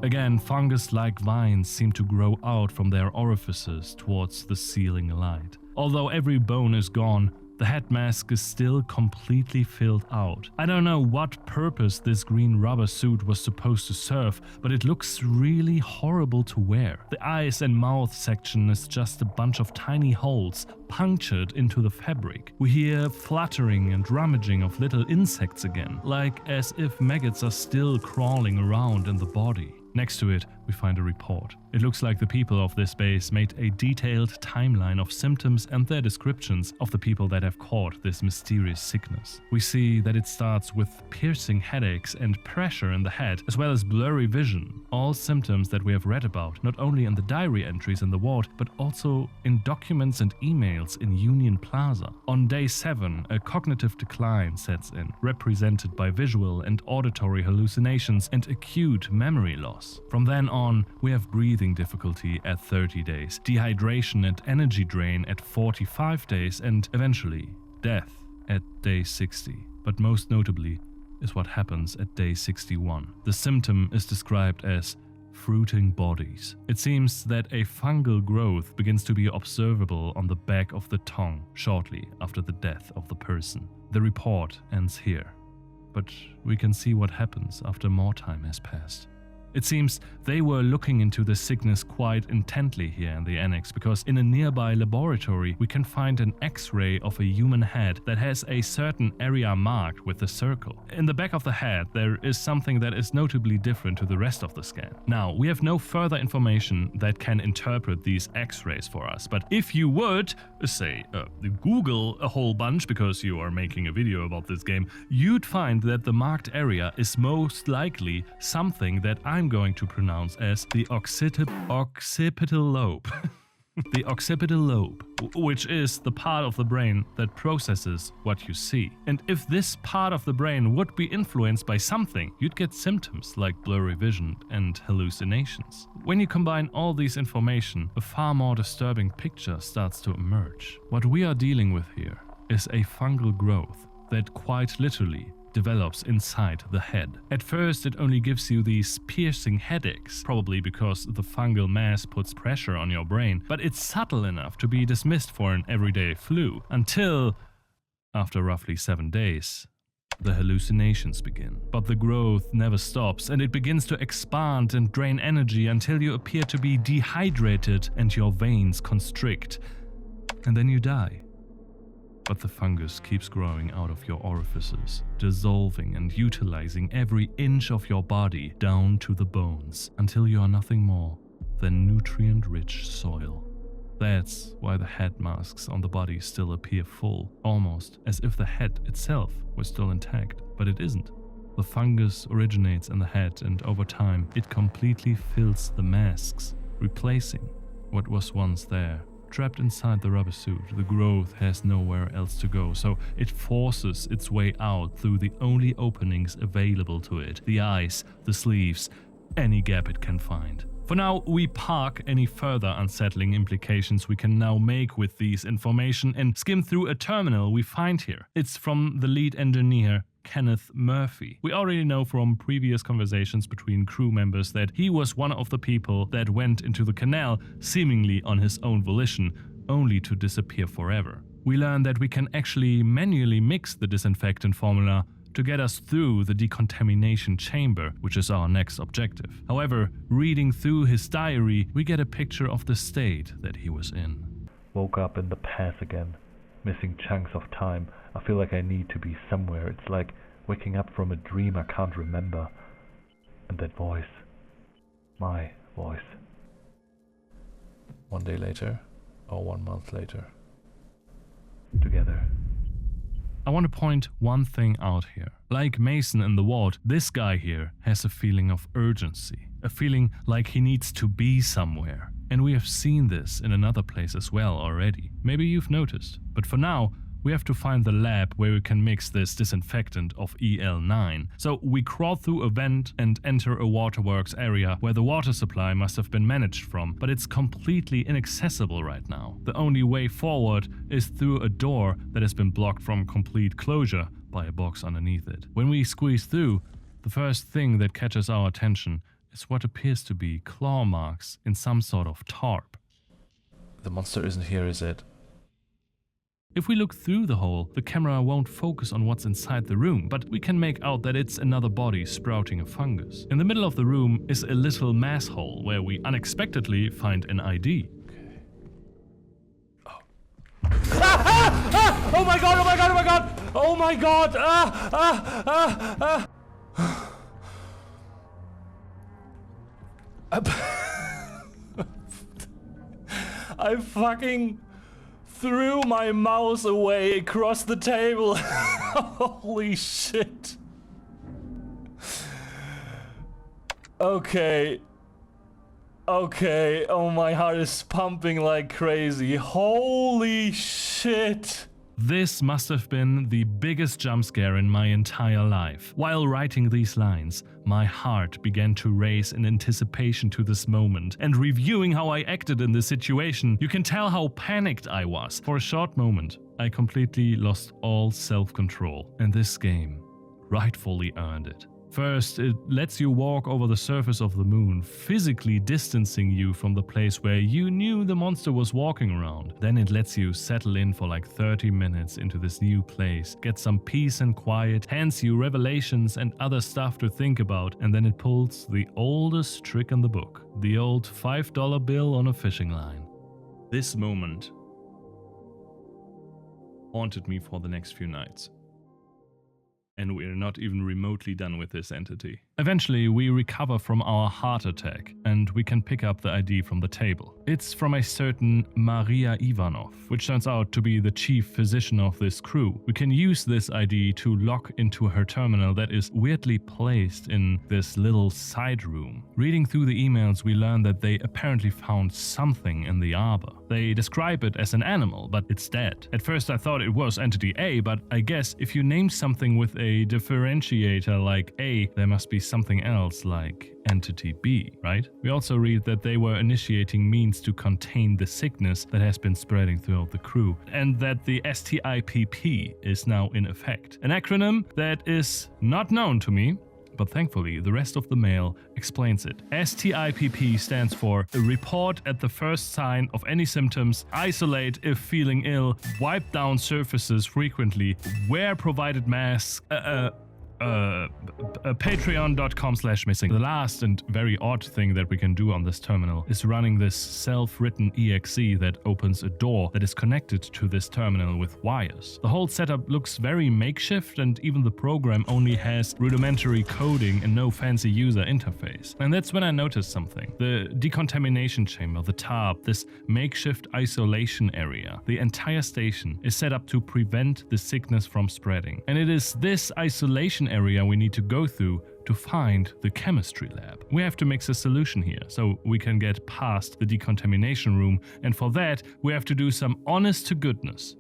Again, fungus-like vines seem to grow out from their orifices towards the ceiling light. Although every bone is gone, the head mask is still completely filled out. I don't know what purpose this green rubber suit was supposed to serve, but it looks really horrible to wear. The eyes and mouth section is just a bunch of tiny holes punctured into the fabric. We hear fluttering and rummaging of little insects again, like as if maggots are still crawling around in the body. Next to it, we find a report. It looks like the people of this base made a detailed timeline of symptoms and their descriptions of the people that have caught this mysterious sickness. We see that it starts with piercing headaches and pressure in the head, as well as blurry vision. All symptoms that we have read about, not only in the diary entries in the ward, but also in documents and emails in Union Plaza. On day 7, a cognitive decline sets in, represented by visual and auditory hallucinations and acute memory loss. From then on, we have breathing difficulty at 30 days, dehydration and energy drain at 45 days, and eventually death at day 60. But most notably is what happens at day 61. The symptom is described as fruiting bodies. It seems that a fungal growth begins to be observable on the back of the tongue shortly after the death of the person. The report ends here, but we can see what happens after more time has passed. It seems they were looking into the sickness quite intently here in the Annex, because in a nearby laboratory we can find an X-ray of a human head that has a certain area marked with a circle. In the back of the head there is something that is notably different to the rest of the scan. Now, we have no further information that can interpret these X-rays for us, but if you would, say, Google a whole bunch because you are making a video about this game, you'd find that the marked area is most likely something that I'm going to pronounce as the occipital lobe. The occipital lobe, which is the part of the brain that processes what you see. And if this part of the brain would be influenced by something, you'd get symptoms like blurry vision and hallucinations. When you combine all these information, a far more disturbing picture starts to emerge. What we are dealing with here is a fungal growth that quite literally develops inside the head. At first it only gives you these piercing headaches, probably because the fungal mass puts pressure on your brain, but it's subtle enough to be dismissed for an everyday flu, until, after roughly 7 days, the hallucinations begin. But the growth never stops, and it begins to expand and drain energy until you appear to be dehydrated and your veins constrict. And then you die. But the fungus keeps growing out of your orifices, dissolving and utilizing every inch of your body down to the bones, until you are nothing more than nutrient-rich soil. That's why the head masks on the body still appear full, almost as if the head itself was still intact, but it isn't. The fungus originates in the head, and over time it completely fills the masks, replacing what was once there. Trapped inside the rubber suit, the growth has nowhere else to go, so it forces its way out through the only openings available to it: the eyes, the sleeves, any gap it can find. For now, we park any further unsettling implications we can now make with these information and skim through a terminal we find here. It's from the lead engineer, Kenneth Murphy. We already know from previous conversations between crew members that he was one of the people that went into the canal seemingly on his own volition, only to disappear forever. We learn that we can actually manually mix the disinfectant formula to get us through the decontamination chamber, which is our next objective. However, reading through his diary, we get a picture of the state that he was in. Woke up in the past again, missing chunks of time. I feel like I need to be somewhere. It's like waking up from a dream I can't remember. And that voice, my voice. 1 day later, or 1 month later. Together. I want to point one thing out here. Like Mason in the ward, this guy here has a feeling of urgency, a feeling like he needs to be somewhere. And we have seen this in another place as well already. Maybe you've noticed. But for now, we have to find the lab where we can mix this disinfectant of EL9. So we crawl through a vent and enter a waterworks area where the water supply must have been managed from, but it's completely inaccessible right now. The only way forward is through a door that has been blocked from complete closure by a box underneath it. When we squeeze through, the first thing that catches our attention is what appears to be claw marks in some sort of tarp. The monster isn't here, is it? If we look through the hole, the camera won't focus on what's inside the room, but we can make out that it's another body sprouting a fungus. In the middle of the room is a little mass hole where we unexpectedly find an ID. Okay. Oh. Oh my god, oh my god, oh my god! Oh my god! I fucking threw my mouse away across the table. Holy shit. Okay. Okay, oh, my heart is pumping like crazy. Holy shit. This must have been the biggest jump scare in my entire life. While writing these lines, my heart began to race in anticipation to this moment, and reviewing how I acted in this situation, you can tell how panicked I was. For a short moment, I completely lost all self-control, and this game rightfully earned it. First, it lets you walk over the surface of the moon, physically distancing you from the place where you knew the monster was walking around. Then it lets you settle in for like 30 minutes into this new place, get some peace and quiet, hands you revelations and other stuff to think about, and then it pulls the oldest trick in the book, the old $5 bill on a fishing line. This moment haunted me for the next few nights. And we're not even remotely done with this entity. Eventually, we recover from our heart attack, and we can pick up the ID from the table. It's from a certain Maria Ivanov, which turns out to be the chief physician of this crew. We can use this ID to lock into her terminal that is weirdly placed in this little side room. Reading through the emails, we learn that they apparently found something in the arbor. They describe it as an animal, but it's dead. At first I thought it was Entity A, but I guess if you name something with a differentiator like A, there must be something else like Entity B, right? We also read that they were initiating means to contain the sickness that has been spreading throughout the crew, and that the STIPP is now in effect. An acronym that is not known to me, but thankfully the rest of the mail explains it. STIPP stands for report at the first sign of any symptoms, isolate if feeling ill, wipe down surfaces frequently, wear provided masks. Patreon.com/missing. The last and very odd thing that we can do on this terminal is running this self-written exe that opens a door that is connected to this terminal with wires. The whole setup looks very makeshift, and even the program only has rudimentary coding and no fancy user interface. And that's when I noticed something. The decontamination chamber, the tarp, this makeshift isolation area, the entire station is set up to prevent the sickness from spreading. And it is this isolation area we need to go through to find the chemistry lab. We have to mix a solution here so we can get past the decontamination room, and for that we have to do some honest to goodness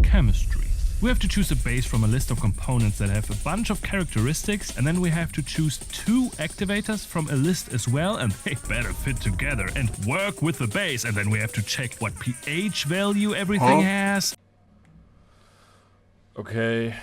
chemistry. We have to choose a base from a list of components that have a bunch of characteristics, and then we have to choose 2 activators from a list as well, and they better fit together and work with the base, and then we have to check what pH value everything has. Okay.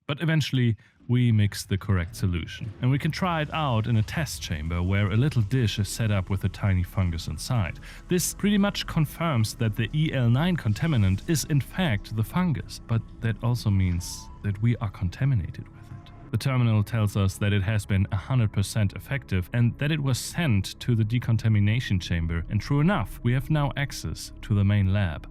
But eventually we mix the correct solution, and we can try it out in a test chamber where a little dish is set up with a tiny fungus inside. This pretty much confirms that the EL9 contaminant is in fact the fungus, but that also means that we are contaminated with it. The terminal tells us that it has been 100% effective and that it was sent to the decontamination chamber, and true enough, we have now access to the main lab.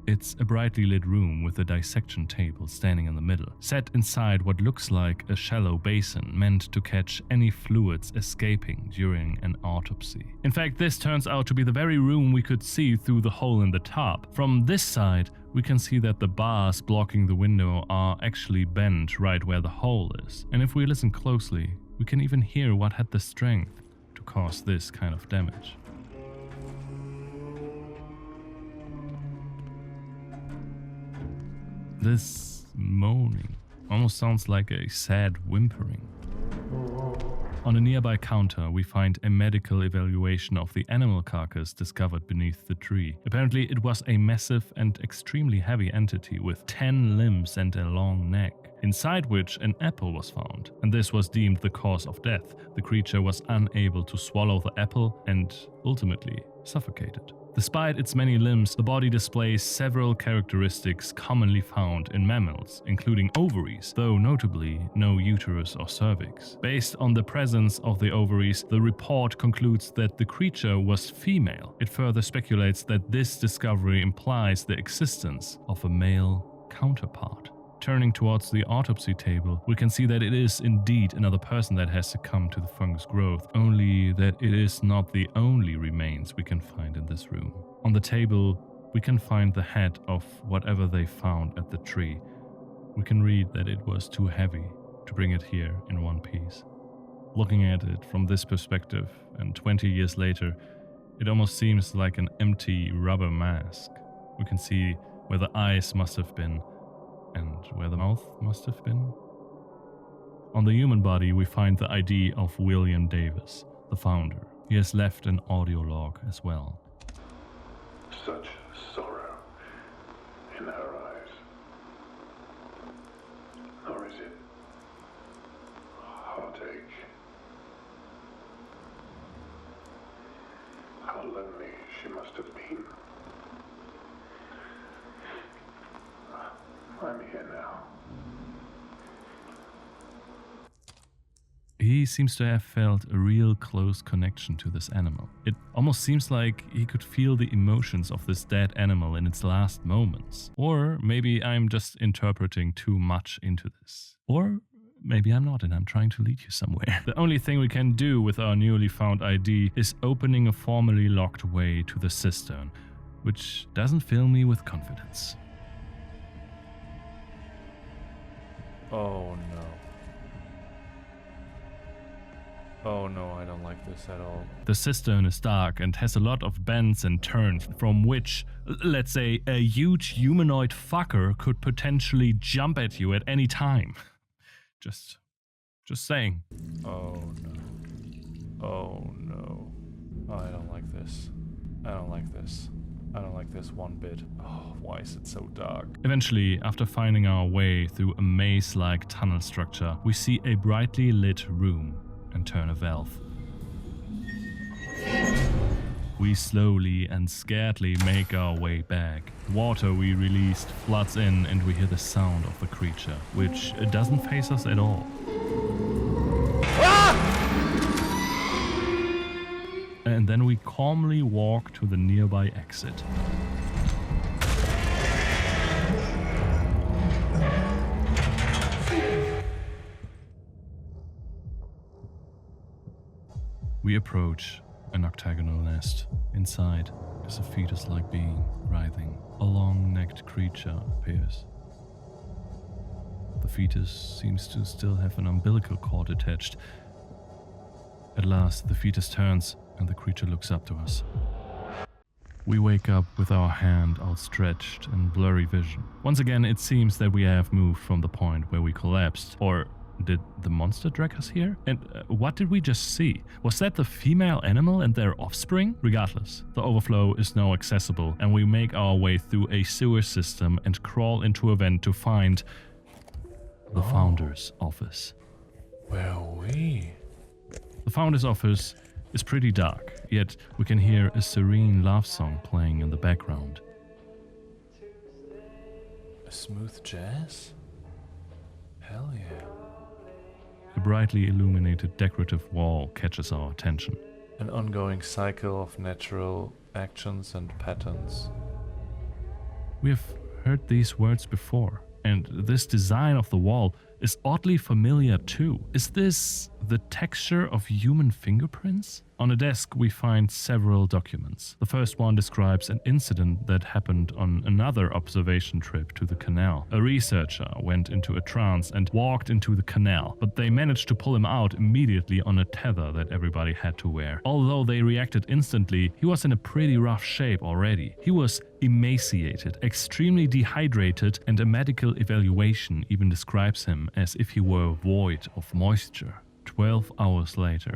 It's a brightly lit room with a dissection table standing in the middle, set inside what looks like a shallow basin meant to catch any fluids escaping during an autopsy. In fact, this turns out to be the very room we could see through the hole in the tarp. From this side, we can see that the bars blocking the window are actually bent right where the hole is. And if we listen closely, we can even hear what had the strength to cause this kind of damage. This moaning almost sounds like a sad whimpering. On a nearby counter, we find a medical evaluation of the animal carcass discovered beneath the tree. Apparently, it was a massive and extremely heavy entity with 10 limbs and a long neck, inside which an apple was found, and this was deemed the cause of death. The creature was unable to swallow the apple and ultimately suffocated. Despite its many limbs, the body displays several characteristics commonly found in mammals, including ovaries, though notably no uterus or cervix. Based on the presence of the ovaries, the report concludes that the creature was female. It further speculates that this discovery implies the existence of a male counterpart. Turning towards the autopsy table, we can see that it is indeed another person that has succumbed to the fungus growth, only that it is not the only remains we can find in this room. On the table, we can find the head of whatever they found at the tree. We can read that it was too heavy to bring it here in one piece. Looking at it from this perspective, and 20 years later, it almost seems like an empty rubber mask. We can see where the eyes must have been, and where the mouth must have been. On the human body, we find the ID of William Davis, the founder. He has left an audio log as well. Such sorrow in her eyes. Or is it heartache? How lonely she must have been. I'm here now. He seems to have felt a real close connection to this animal. It almost seems like he could feel the emotions of this dead animal in its last moments. Or maybe I'm just interpreting too much into this. Or maybe I'm not, and I'm trying to lead you somewhere. The only thing we can do with our newly found ID is opening a formerly locked way to the cistern, which doesn't fill me with confidence. Oh no. Oh no, I don't like this at all. The cistern is dark and has a lot of bends and turns from which, let's say, a huge humanoid fucker could potentially jump at you at any time. Just saying. Oh no. Oh no. I don't like this. I don't like this. I don't like this one bit. Oh, why is it so dark? Eventually, after finding our way through a maze-like tunnel structure, we see a brightly lit room and turn a valve. We slowly and scaredly make our way back. Water we released floods in and we hear the sound of the creature, which doesn't faze us at all. And then we calmly walk to the nearby exit. We approach an octagonal nest. Inside is a fetus-like being writhing. A long-necked creature appears. The fetus seems to still have an umbilical cord attached. At last, the fetus turns and the creature looks up to us. We wake up with our hand outstretched in blurry vision. Once again, it seems that we have moved from the point where we collapsed. Or did the monster drag us here? And what did we just see? Was that the female animal and their offspring? Regardless, the overflow is now accessible and we make our way through a sewer system and crawl into a vent to find the founder's office. Where are we? The founder's office is pretty dark, yet we can hear a serene love song playing in the background. A smooth jazz? Hell yeah. A brightly illuminated decorative wall catches our attention. An ongoing cycle of natural actions and patterns. We have heard these words before, and this design of the wall is oddly familiar too. Is this the texture of human fingerprints? On a desk we find several documents. The first one describes an incident that happened on another observation trip to the canal. A researcher went into a trance and walked into the canal, but they managed to pull him out immediately on a tether that everybody had to wear. Although they reacted instantly, he was in a pretty rough shape already. He was emaciated, extremely dehydrated, and a medical evaluation even describes him as if he were void of moisture. 12 hours later,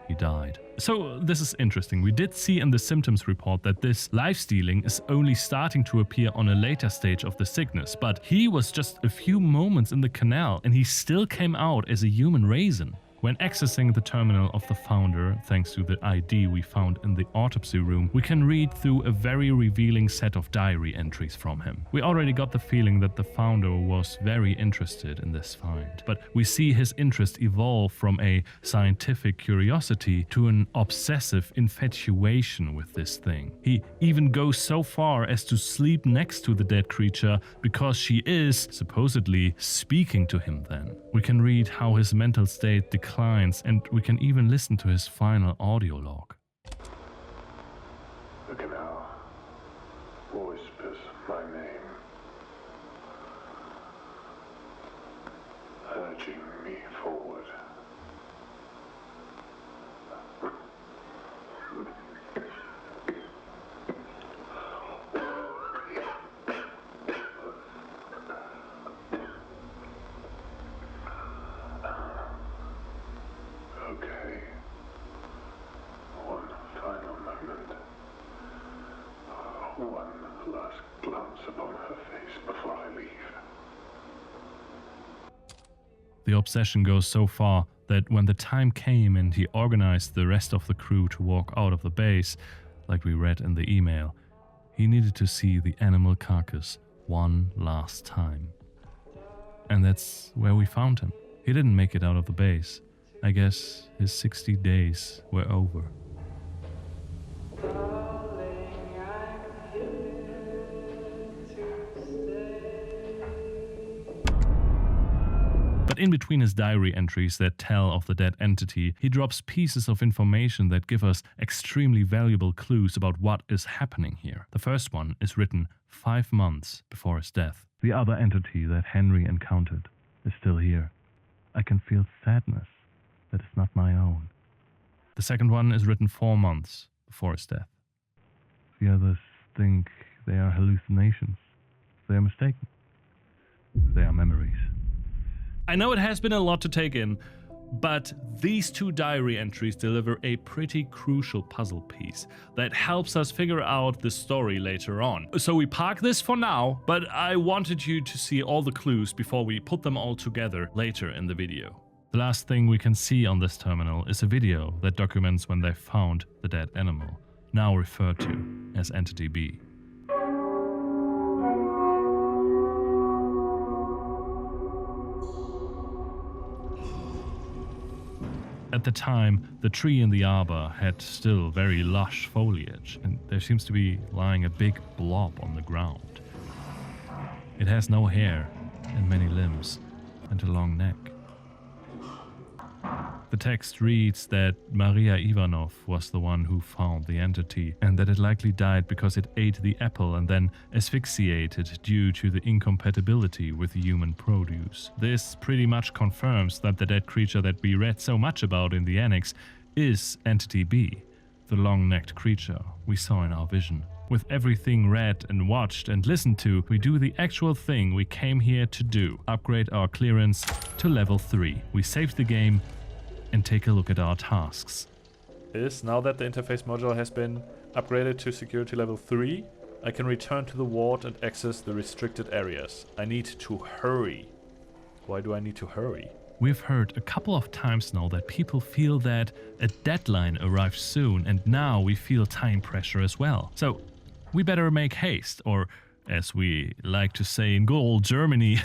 he died. So this is interesting. We did see in the symptoms report that this life-stealing is only starting to appear on a later stage of the sickness, but he was just a few moments in the canal and he still came out as a human raisin. When accessing the terminal of the founder, thanks to the ID we found in the autopsy room, we can read through a very revealing set of diary entries from him. We already got the feeling that the founder was very interested in this find, but we see his interest evolve from a scientific curiosity to an obsessive infatuation with this thing. He even goes so far as to sleep next to the dead creature because she is, supposedly, speaking to him then. We can read how his mental state declines, and we can even listen to his final audio log. The canal whispers my name, urging me forward. Okay. One final moment. One last glance upon her face before I leave. The obsession goes so far that when the time came and he organized the rest of the crew to walk out of the base, like we read in the email, he needed to see the animal carcass one last time. And that's where we found him. He didn't make it out of the base. I guess his 60 days were over. But in between his diary entries that tell of the dead entity, he drops pieces of information that give us extremely valuable clues about what is happening here. The first one is written 5 months before his death. The other entity that Henry encountered is still here. I can feel sadness that is not my own. The second one is written 4 months before his death. The others think they are hallucinations. They are mistaken. They are memories. I know it has been a lot to take in, but these 2 diary entries deliver a pretty crucial puzzle piece that helps us figure out the story later on. So we park this for now, but I wanted you to see all the clues before we put them all together later in the video. The last thing we can see on this terminal is a video that documents when they found the dead animal. now referred to as Entity B. At the time, the tree in the arbor had still very lush foliage, and there seems to be lying a big blob on the ground. It has no hair and many limbs and a long neck. The text reads that Maria Ivanov was the one who found the entity, and that it likely died because it ate the apple and then asphyxiated due to the incompatibility with human produce. This pretty much confirms that the dead creature that we read so much about in the Annex is Entity B, the long-necked creature we saw in our vision. With everything read and watched and listened to, we do the actual thing we came here to do: upgrade our clearance to level 3. We save the game and take a look at our tasks. Now that the interface module has been upgraded to security level 3, I can return to the ward and access the restricted areas. I need to hurry. Why do I need to hurry? We've heard a couple of times now that people feel that a deadline arrives soon, and now we feel time pressure as well. So we better make haste, or as we like to say in good old Germany,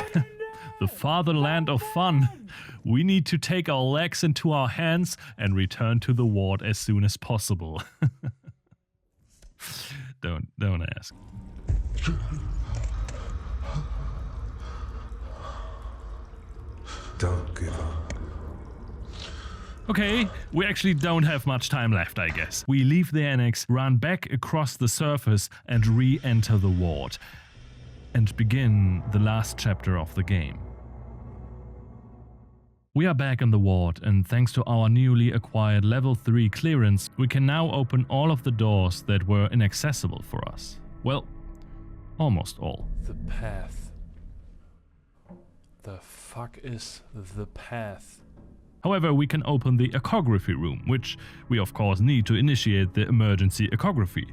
the fatherland of fun. We need to take our legs into our hands and return to the ward as soon as possible. Don't ask. Don't give up. Okay, we actually don't have much time left, I guess. We leave the Annex, run back across the surface and re-enter the ward, and begin the last chapter of the game. We are back in the ward, and thanks to our newly acquired level 3 clearance, we can now open all of the doors that were inaccessible for us. Well, almost all. The path. The fuck is the path? However, we can open the echography room, which we of course need to initiate the emergency echography.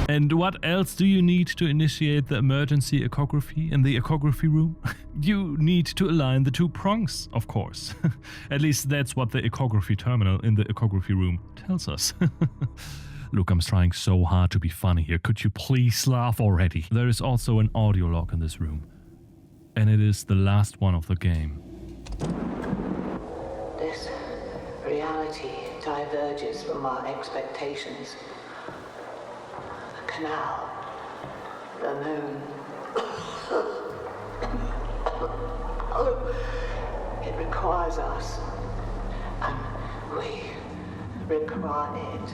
And what else do you need to initiate the emergency echography in the echography room? You need to align the two prongs, of course. At least that's what the echography terminal in the echography room tells us. Look, I'm trying so hard to be funny here. Could you please laugh already? There is also an audio log in this room, and it is the last one of the game. This reality diverges from our expectations. The canal, the moon. It requires us, and we require it.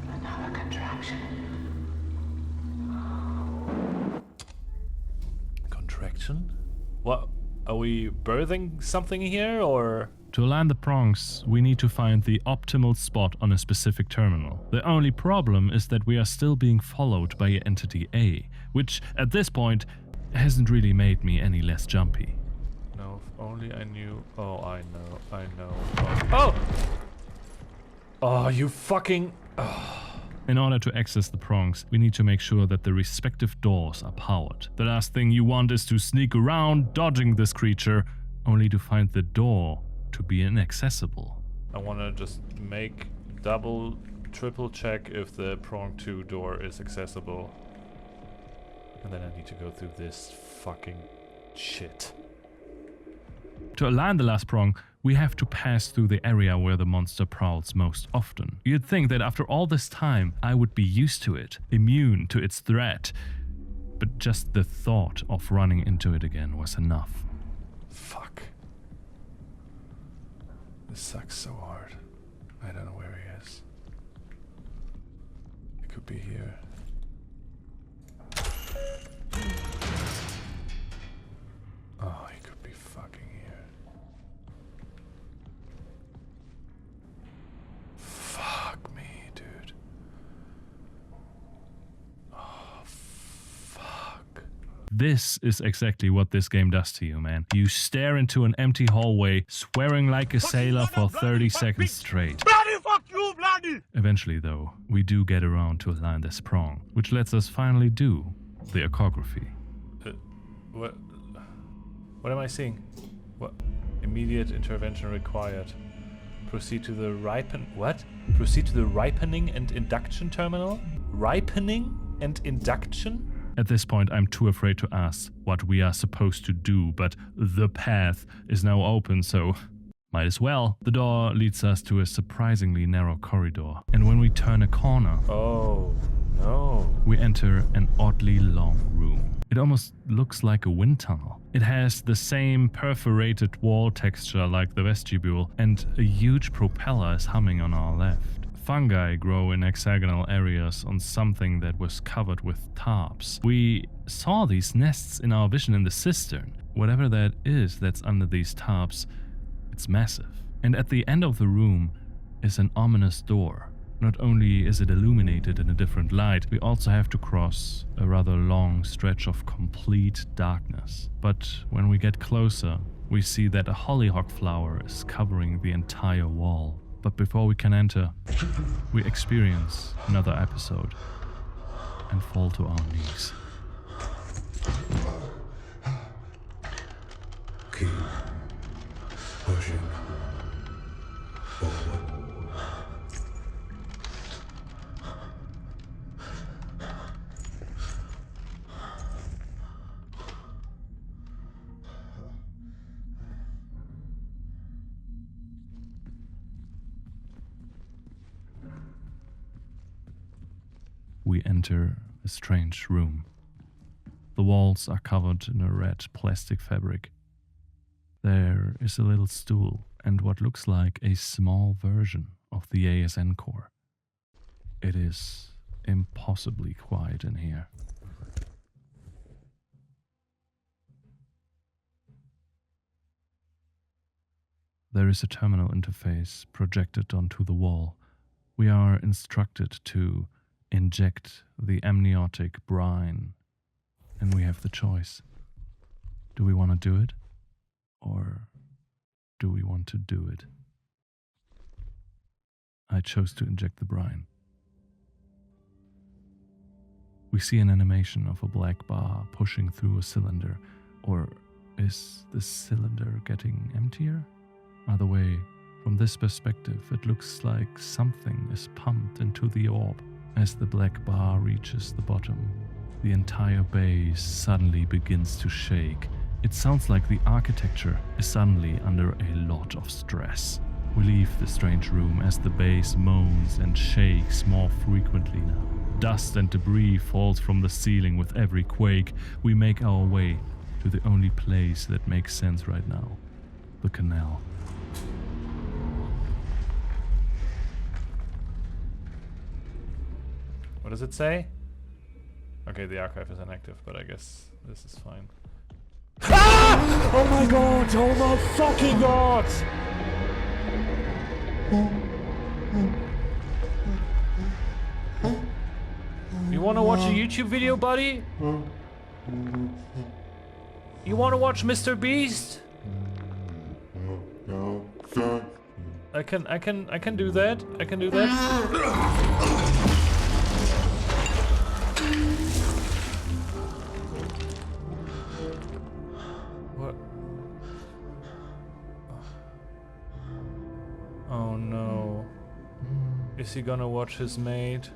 Another contraction. Contraction? What? Are we birthing something here, or...? To align the prongs, we need to find the optimal spot on a specific terminal. The only problem is that we are still being followed by Entity A, which, at this point, hasn't really made me any less jumpy. No, if only I knew... Oh, I know. Oh! Oh, you fucking... Oh. In order to access the prongs, we need to make sure that the respective doors are powered. The last thing you want is to sneak around, dodging this creature, only to find the door to be inaccessible. I want to just make double, triple check if the prong 2 door is accessible. And then I need to go through this fucking shit. To align the last prong, we have to pass through the area where the monster prowls most often. You'd think that after all this time, I would be used to it, immune to its threat. But just the thought of running into it again was enough. Fuck. This sucks so hard. I don't know where he is. It could be here. Oh, he could be fucking here. Fuck me, dude. Oh, fuck. This is exactly what this game does to you, man. You stare into an empty hallway, swearing like a sailor for 30 seconds straight. Bloody fuck you, bloody! Eventually, though, we do get around to align this prong, which lets us finally do the echography. What? What am I seeing? What? Immediate intervention required. Proceed to the What? Proceed to the ripening and induction terminal? Ripening and induction? At this point, I'm too afraid to ask what we are supposed to do, but the path is now open, so might as well. The door leads us to a surprisingly narrow corridor, and when we turn a corner, oh no, we enter an oddly long room. It almost looks like a wind tunnel. It has the same perforated wall texture like the vestibule, and a huge propeller is humming on our left. Fungi grow in hexagonal areas on something that was covered with tarps. We saw these nests in our vision in the cistern. Whatever that is that's under these tarps, it's massive. And at the end of the room is an ominous door. Not only is it illuminated in a different light, we also have to cross a rather long stretch of complete darkness. But when we get closer, we see that a hollyhock flower is covering the entire wall. But before we can enter, we experience another episode and fall to our knees. Keep pushing forward. We enter a strange room. The walls are covered in a red plastic fabric. There is a little stool and what looks like a small version of the ASN core. It is impossibly quiet in here. There is a terminal interface projected onto the wall. We are instructed to inject the amniotic brine, and we have the choice. Do we want to do it, or do we want to do it? I chose to inject the brine. We see an animation of a black bar pushing through a cylinder, or is the cylinder getting emptier? Either way, from this perspective, it looks like something is pumped into the orb. As the black bar reaches the bottom, the entire base suddenly begins to shake. It sounds like the architecture is suddenly under a lot of stress. We leave the strange room as the base moans and shakes more frequently now. Dust and debris falls from the ceiling with every quake. We make our way to the only place that makes sense right now, the canal. What does it say? Okay, the archive is inactive, but I guess this is fine. Ah! Oh my god! Oh my fucking god! You wanna watch a YouTube video, buddy? You wanna watch Mr. Beast? I can do that. I can do that. What? Oh no. Is he gonna watch his maid?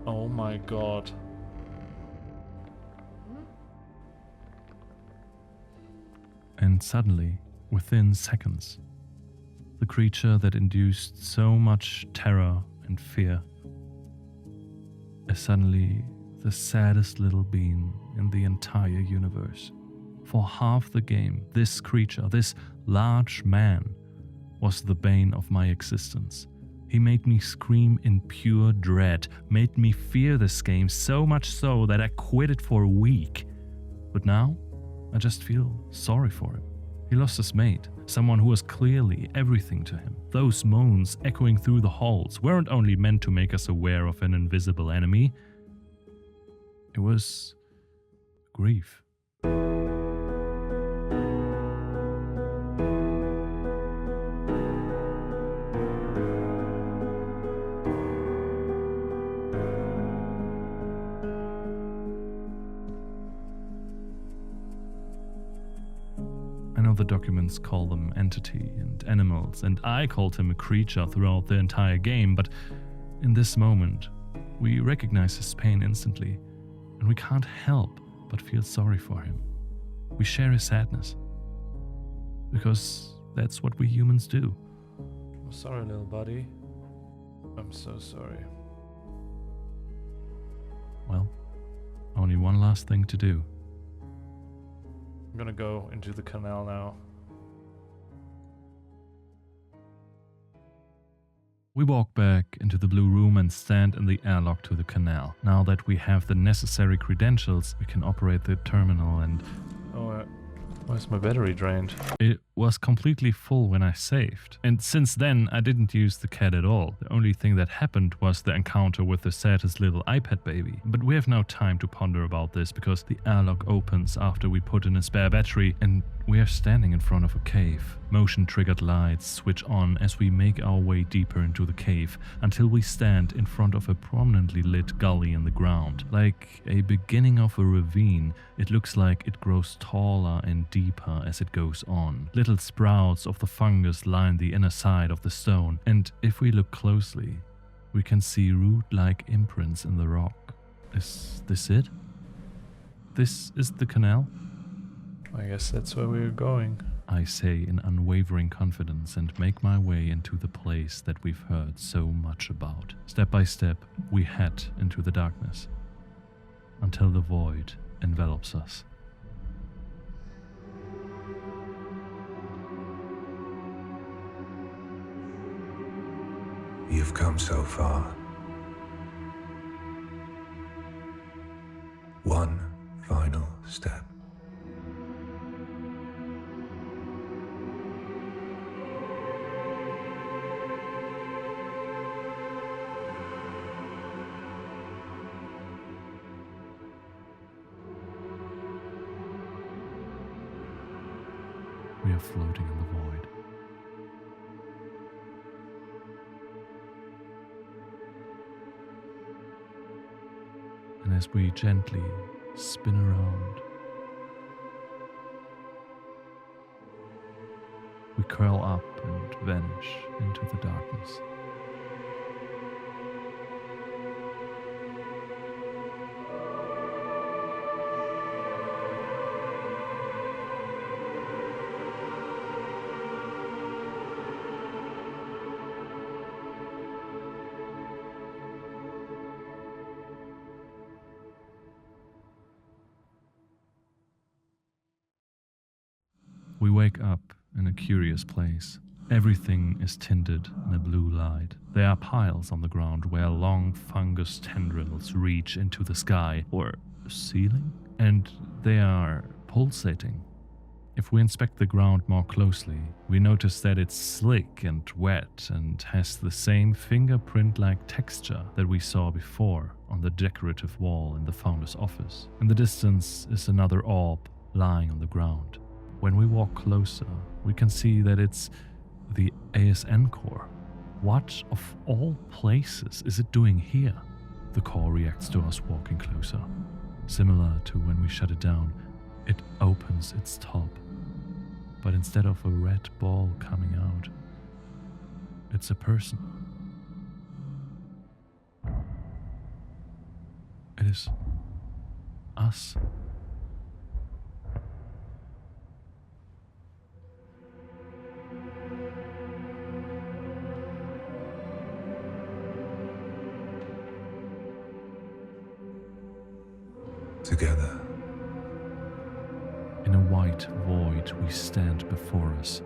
Oh my god. And suddenly, within seconds, the creature that induced so much terror and fear is suddenly the saddest little being in the entire universe. For half the game, this creature, this large man, was the bane of my existence. He made me scream in pure dread, made me fear this game so much so that I quit it for a week. But now, I just feel sorry for him. He lost his mate, someone who was clearly everything to him. Those moans echoing through the halls weren't only meant to make us aware of an invisible enemy. It was grief. know the documents call them entity and animals, and I called him a creature throughout the entire game, but in this moment, we recognize his pain instantly, and we can't help but feel sorry for him. We share his sadness, because that's what we humans do. I'm sorry, little buddy. I'm so sorry. Well, only one last thing to do. I'm gonna go into the canal now. We walk back into the blue room and stand in the airlock to the canal. Now that we have the necessary credentials, we can operate the terminal and... Oh, where's my battery drained? It was completely full when I saved. And since then, I didn't use the cat at all. The only thing that happened was the encounter with the saddest little iPad baby. But we have no time to ponder about this because the airlock opens after we put in a spare battery and we are standing in front of a cave. Motion-triggered lights switch on as we make our way deeper into the cave until we stand in front of a prominently lit gully in the ground. Like a beginning of a ravine, it looks like it grows taller and deeper as it goes on. Little sprouts of the fungus line the inner side of the stone, and if we look closely, we can see root-like imprints in the rock. Is this it? This is the canal? I guess that's where we're going. I say in unwavering confidence and make my way into the place that we've heard so much about. Step by step, we head into the darkness until the void envelops us. You've come so far. One final step. We are floating in the void. And as we gently spin around, we curl up and vanish into the darkness. We wake up in a curious place. Everything is tinted in a blue light. There are piles on the ground where long fungus tendrils reach into the sky or ceiling, and they are pulsating. If we inspect the ground more closely, we notice that it's slick and wet and has the same fingerprint-like texture that we saw before on the decorative wall in the founder's office. In the distance is another orb lying on the ground. When we walk closer, we can see that it's the ASN core. What of all places is it doing here? The core reacts to us walking closer. Similar to when we shut it down, it opens its top. But instead of a red ball coming out, it's a person. It is us. Together. In a white void, we stand before us,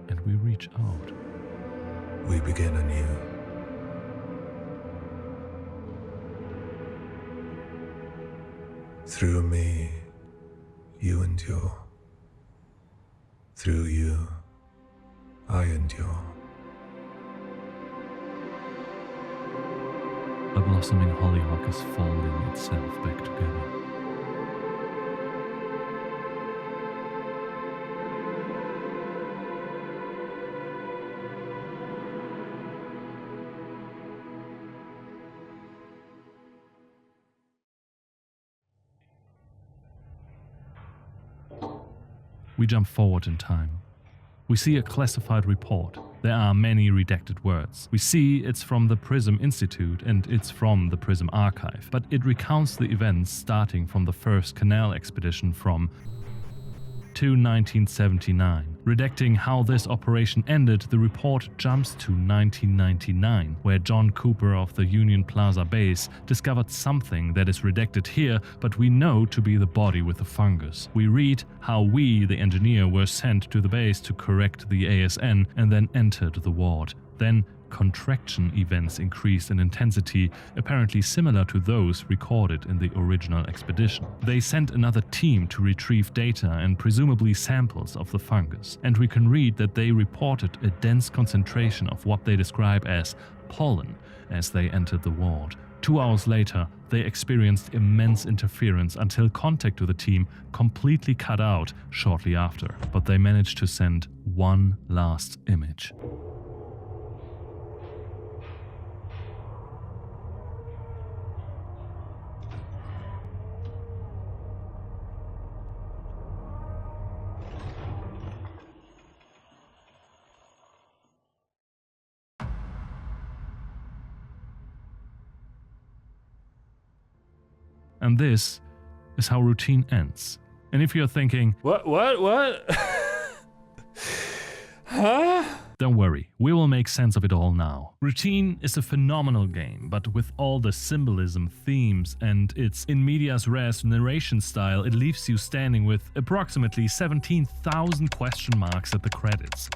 and we reach out. We begin anew. Through me, you endure. Through you, I endure. A blossoming hollyhock is folding itself back together. We jump forward in time. We see a classified report. There are many redacted words. We see it's from the Prism Institute and it's from the Prism Archive, but it recounts the events starting from the first canal expedition from to 1979. Redacting how this operation ended, the report jumps to 1999, where John Cooper of the Union Plaza base discovered something that is redacted here, but we know to be the body with the fungus. We read how we, the engineer, were sent to the base to correct the ASN and then entered the ward. Then contraction events increased in intensity, apparently similar to those recorded in the original expedition. They sent another team to retrieve data and presumably samples of the fungus, and we can read that they reported a dense concentration of what they describe as pollen as they entered the ward. 2 hours later, they experienced immense interference until contact to the team completely cut out shortly after, but they managed to send one last image. And this is how routine ends. And if you're thinking, What? Huh? don't worry, we will make sense of it all now. Routine is a phenomenal game, but with all the symbolism, themes, and its in medias res narration style, it leaves you standing with approximately 17,000 question marks at the credits.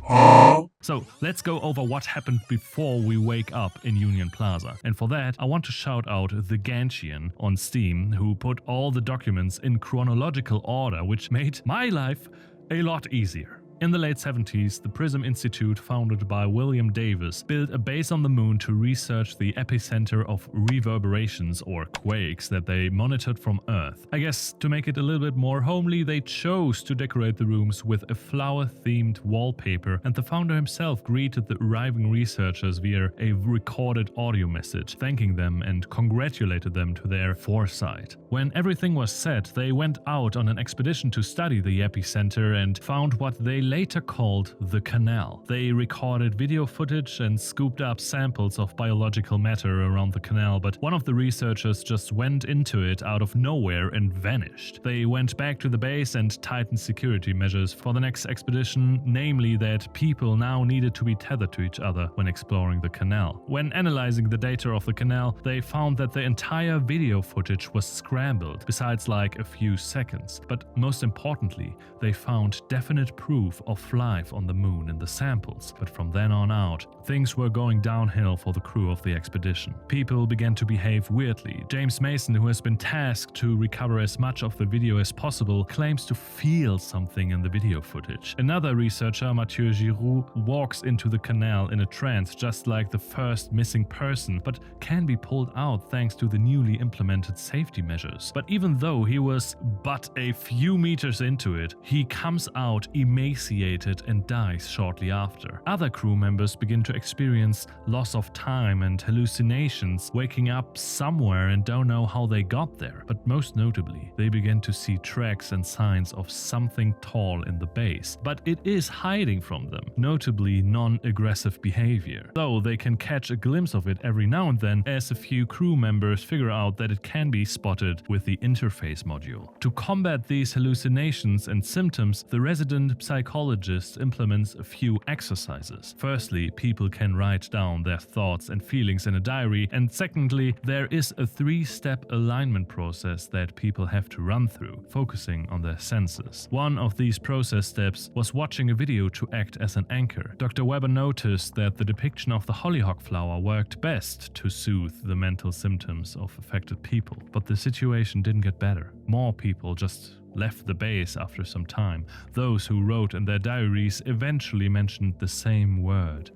So let's go over what happened before we wake up in Union Plaza. And for that, I want to shout out The Ganchian on Steam, who put all the documents in chronological order, which made my life a lot easier. In the late 70s, the Prism Institute, founded by William Davis, built a base on the moon to research the epicenter of reverberations or quakes that they monitored from Earth. I guess to make it a little bit more homely, they chose to decorate the rooms with a flower-themed wallpaper, and the founder himself greeted the arriving researchers via a recorded audio message, thanking them and congratulated them to their foresight. When everything was set, they went out on an expedition to study the epicenter and found what they later called the canal. They recorded video footage and scooped up samples of biological matter around the canal, but one of the researchers just went into it out of nowhere and vanished. They went back to the base and tightened security measures for the next expedition, namely that people now needed to be tethered to each other when exploring the canal. When analyzing the data of the canal, they found that the entire video footage was scrambled, besides like a few seconds. But most importantly, they found definite proof of life on the moon in the samples, but from then on out, things were going downhill for the crew of the expedition. People began to behave weirdly. James Mason, who has been tasked to recover as much of the video as possible, claims to feel something in the video footage. Another researcher, Mathieu Giroux, walks into the canal in a trance just like the first missing person, but can be pulled out thanks to the newly implemented safety measures. But even though he was but a few meters into it, he comes out emaciated and dies shortly after. Other crew members begin to experience loss of time and hallucinations, waking up somewhere and don't know how they got there. But most notably, they begin to see tracks and signs of something tall in the base, but it is hiding from them, notably non-aggressive behavior, though they can catch a glimpse of it every now and then as a few crew members figure out that it can be spotted with the interface module. To combat these hallucinations and symptoms, the resident psychologist implements a few exercises. Firstly, people can write down their thoughts and feelings in a diary, and secondly, there is a 3-step alignment process that people have to run through, focusing on their senses. One of these process steps was watching a video to act as an anchor. Dr. Weber noticed that the depiction of the hollyhock flower worked best to soothe the mental symptoms of affected people, but the situation didn't get better. More people just left the base after some time. Those who wrote in their diaries eventually mentioned the same word: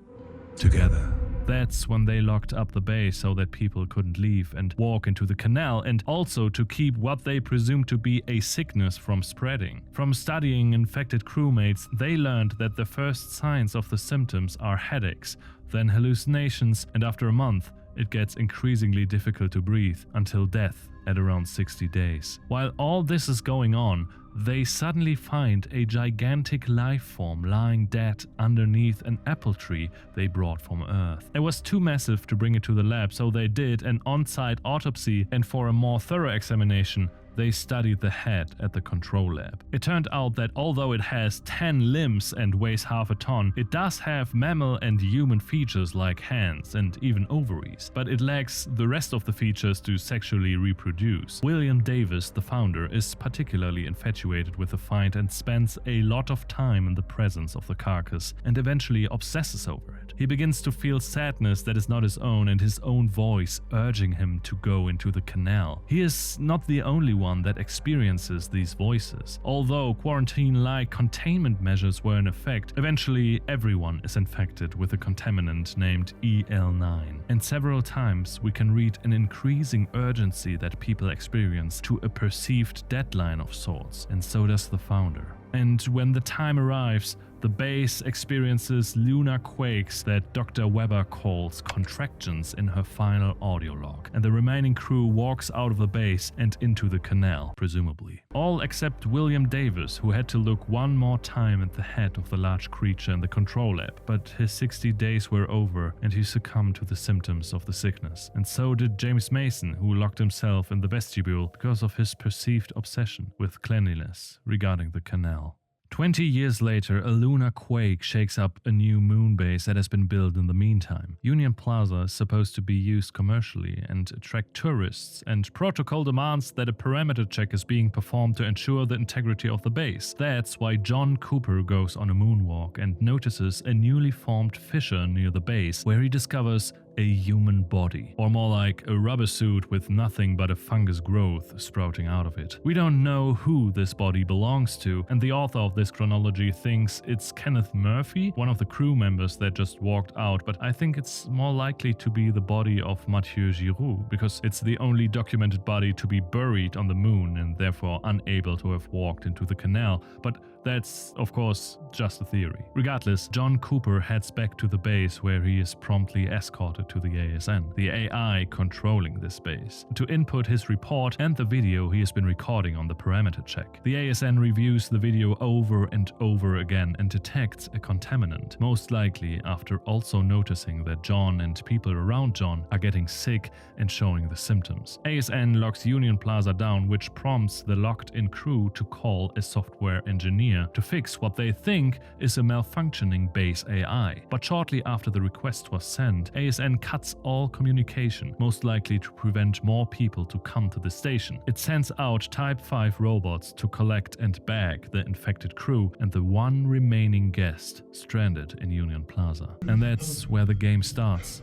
Together. That's when they locked up the base so that people couldn't leave and walk into the canal, and also to keep what they presumed to be a sickness from spreading. From studying infected crewmates, they learned that the first signs of the symptoms are headaches, then hallucinations, and after a month, it gets increasingly difficult to breathe until death at around 60 days. While all this is going on, they suddenly find a gigantic life form lying dead underneath an apple tree they brought from Earth. It was too massive to bring it to the lab, so they did an on-site autopsy, and for a more thorough examination, they studied the head at the control lab. It turned out that although it has 10 limbs and weighs half a ton, it does have mammal and human features like hands and even ovaries, but it lacks the rest of the features to sexually reproduce. William Davis, the founder, is particularly infatuated with the find and spends a lot of time in the presence of the carcass and eventually obsesses over it. He begins to feel sadness that is not his own and his own voice urging him to go into the canal. He is not the only one that experiences these voices. Although quarantine-like containment measures were in effect, eventually everyone is infected with a contaminant named EL9. And several times we can read an increasing urgency that people experience to a perceived deadline of sorts, and so does the founder. And when the time arrives, the base experiences lunar quakes that Dr. Weber calls contractions in her final audio log, and the remaining crew walks out of the base and into the canal, presumably. All except William Davis, who had to look one more time at the head of the large creature in the control lab, but his 60 days were over and he succumbed to the symptoms of the sickness. And so did James Mason, who locked himself in the vestibule because of his perceived obsession with cleanliness regarding the canal. 20 years later, a lunar quake shakes up a new moon base that has been built in the meantime. Union Plaza is supposed to be used commercially and attract tourists, and protocol demands that a perimeter check is being performed to ensure the integrity of the base. That's why John Cooper goes on a moonwalk and notices a newly formed fissure near the base, where he discovers a human body, or more like a rubber suit with nothing but a fungus growth sprouting out of it. We don't know who this body belongs to, and the author of this chronology thinks it's Kenneth Murphy, one of the crew members that just walked out, but I think it's more likely to be the body of Mathieu Giroux, because it's the only documented body to be buried on the moon and therefore unable to have walked into the canal, but that's, of course, just a theory. Regardless, John Cooper heads back to the base where he is promptly escorted to the ASN, the AI controlling this base, to input his report and the video he has been recording on the parameter check. The ASN reviews the video over and over again and detects a contaminant, most likely after also noticing that John and people around John are getting sick and showing the symptoms. ASN locks Union Plaza down, which prompts the locked-in crew to call a software engineer to fix what they think is a malfunctioning base AI. But shortly after the request was sent, ASN cuts all communication, most likely to prevent more people to come to the station. It sends out Type 5 robots to collect and bag the infected crew and the one remaining guest stranded in Union Plaza. And that's where the game starts.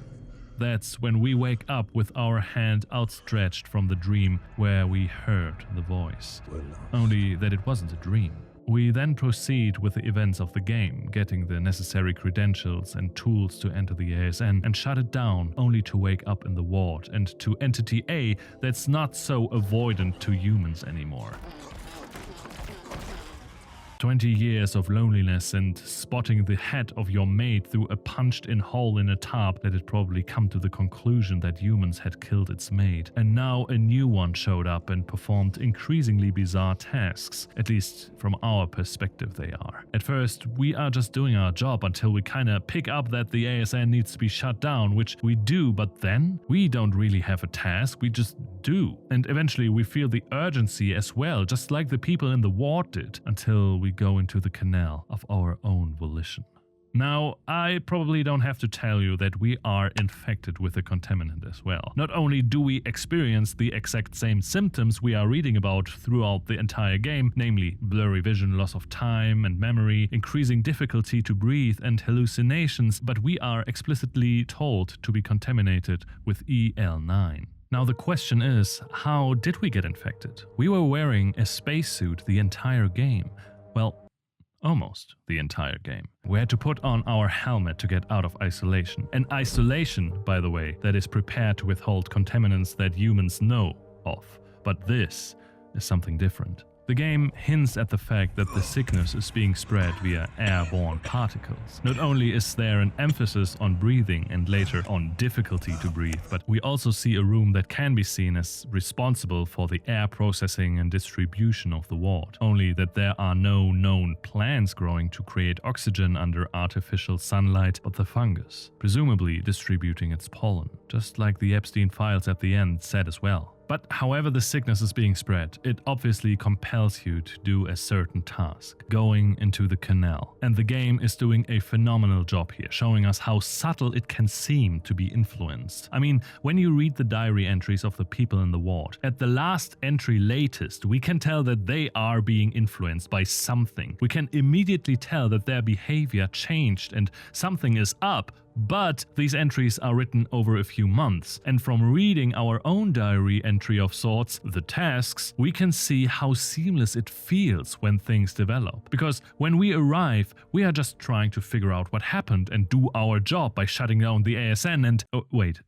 That's when we wake up with our hand outstretched from the dream where we heard the voice. Only that it wasn't a dream. We then proceed with the events of the game, getting the necessary credentials and tools to enter the ASN and shut it down, only to wake up in the ward and to Entity A that's not so avoidant to humans anymore. 20 years of loneliness and spotting the head of your mate through a punched-in hole in a tarp that had probably come to the conclusion that humans had killed its mate. And now a new one showed up and performed increasingly bizarre tasks, at least from our perspective they are. At first, we are just doing our job until we kinda pick up that the ASN needs to be shut down, which we do, but then we don't really have a task, we just do. And eventually we feel the urgency as well, just like the people in the ward did, until we go into the canal of our own volition. Now, I probably don't have to tell you that we are infected with a contaminant as well. Not only do we experience the exact same symptoms we are reading about throughout the entire game, namely blurry vision, loss of time and memory, increasing difficulty to breathe and hallucinations, but we are explicitly told to be contaminated with EL9. Now the question is, how did we get infected? We were wearing a spacesuit the entire game. Well, almost the entire game. We had to put on our helmet to get out of isolation. An isolation, by the way, that is prepared to withhold contaminants that humans know of. But this is something different. The game hints at the fact that the sickness is being spread via airborne particles. Not only is there an emphasis on breathing and later on difficulty to breathe, but we also see a room that can be seen as responsible for the air processing and distribution of the ward. Only that there are no known plants growing to create oxygen under artificial sunlight, but the fungus, presumably distributing its pollen, just like the Epstein files at the end said as well. But however the sickness is being spread, it obviously compels you to do a certain task, going into the canal. And the game is doing a phenomenal job here, showing us how subtle it can seem to be influenced. I mean, when you read the diary entries of the people in the ward, at the last entry latest, we can tell that they are being influenced by something. We can immediately tell that their behavior changed and something is up. But these entries are written over a few months, and from reading our own diary entry of sorts, the tasks, we can see how seamless it feels when things develop. Because when we arrive, we are just trying to figure out what happened and do our job by shutting down the ASN and... Oh, wait,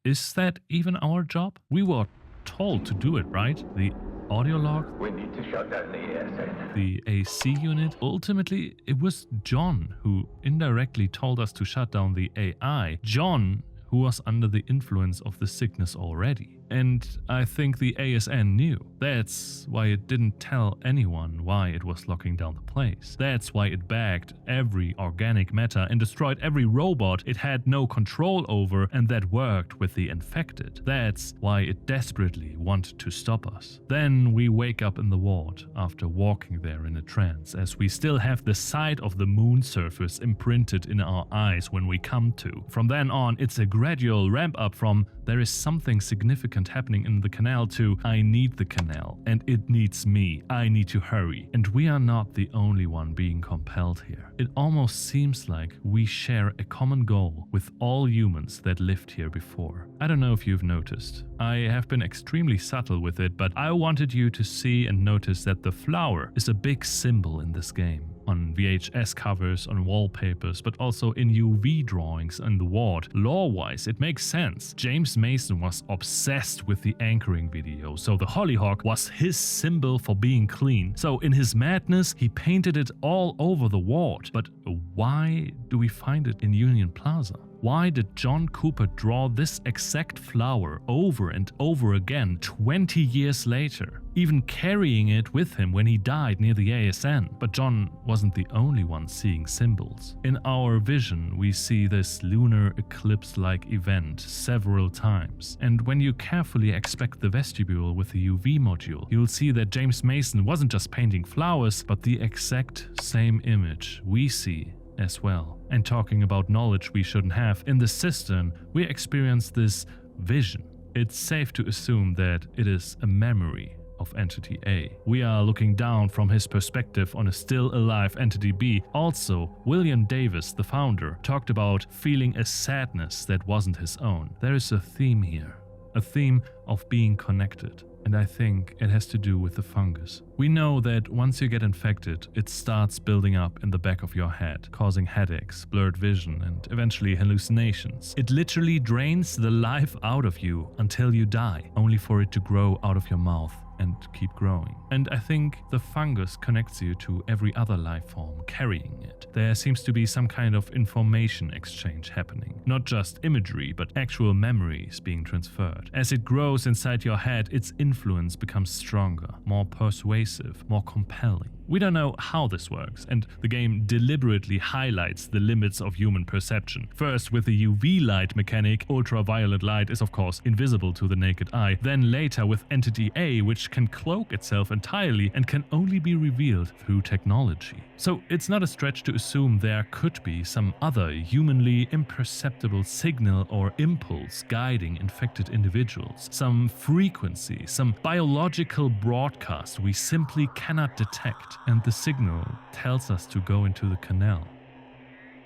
is that even our job? We were told to do it, right? The audio log? We need to shut down the ASN. The AC unit? Ultimately, it was John who indirectly told us to shut down the AI. John, who was under the influence of the sickness already. And I think the ASN knew. That's why it didn't tell anyone why it was locking down the place. That's why it bagged every organic matter and destroyed every robot it had no control over and that worked with the infected. That's why it desperately wanted to stop us. Then we wake up in the ward after walking there in a trance, as we still have the side of the moon surface imprinted in our eyes when we come to. From then on, it's a gradual ramp up from there is something significant happening in the canal to I need the canal and it needs me. I need to hurry. And we are not the only one being compelled here. It almost seems like we share a common goal with all humans that lived here before. I don't know if you've noticed. I have been extremely subtle with it, but I wanted you to see and notice that the flower is a big symbol in this game. On VHS covers, on wallpapers, but also in UV drawings in the ward. Lore-wise, it makes sense. James Mason was obsessed with the anchoring video, so the hollyhock was his symbol for being clean. So in his madness, he painted it all over the ward. But why do we find it in Union Plaza? Why did John Cooper draw this exact flower over and over again 20 years later, even carrying it with him when he died near the ASN? But John wasn't the only one seeing symbols. In our vision, we see this lunar eclipse-like event several times. And when you carefully inspect the vestibule with the UV module, you'll see that James Mason wasn't just painting flowers, but the exact same image we see as well. And talking about knowledge we shouldn't have, in the cistern we experience this vision. It's safe to assume that it is a memory of Entity A. We are looking down from his perspective on a still alive Entity B. Also, William Davis, the founder, talked about feeling a sadness that wasn't his own. There is a theme here, a theme of being connected. And I think it has to do with the fungus. We know that once you get infected, it starts building up in the back of your head, causing headaches, blurred vision, and eventually hallucinations. It literally drains the life out of you until you die, only for it to grow out of your mouth and keep growing. And I think the fungus connects you to every other life form carrying it. There seems to be some kind of information exchange happening. Not just imagery, but actual memories being transferred. As it grows inside your head, its influence becomes stronger, more persuasive, more compelling. We don't know how this works, and the game deliberately highlights the limits of human perception. First, with the UV light mechanic, ultraviolet light is of course invisible to the naked eye. Then later with Entity A, which can cloak itself entirely and can only be revealed through technology. So it's not a stretch to assume there could be some other humanly imperceptible signal or impulse guiding infected individuals. Some frequency, some biological broadcast we simply cannot detect. And the signal tells us to go into the canal.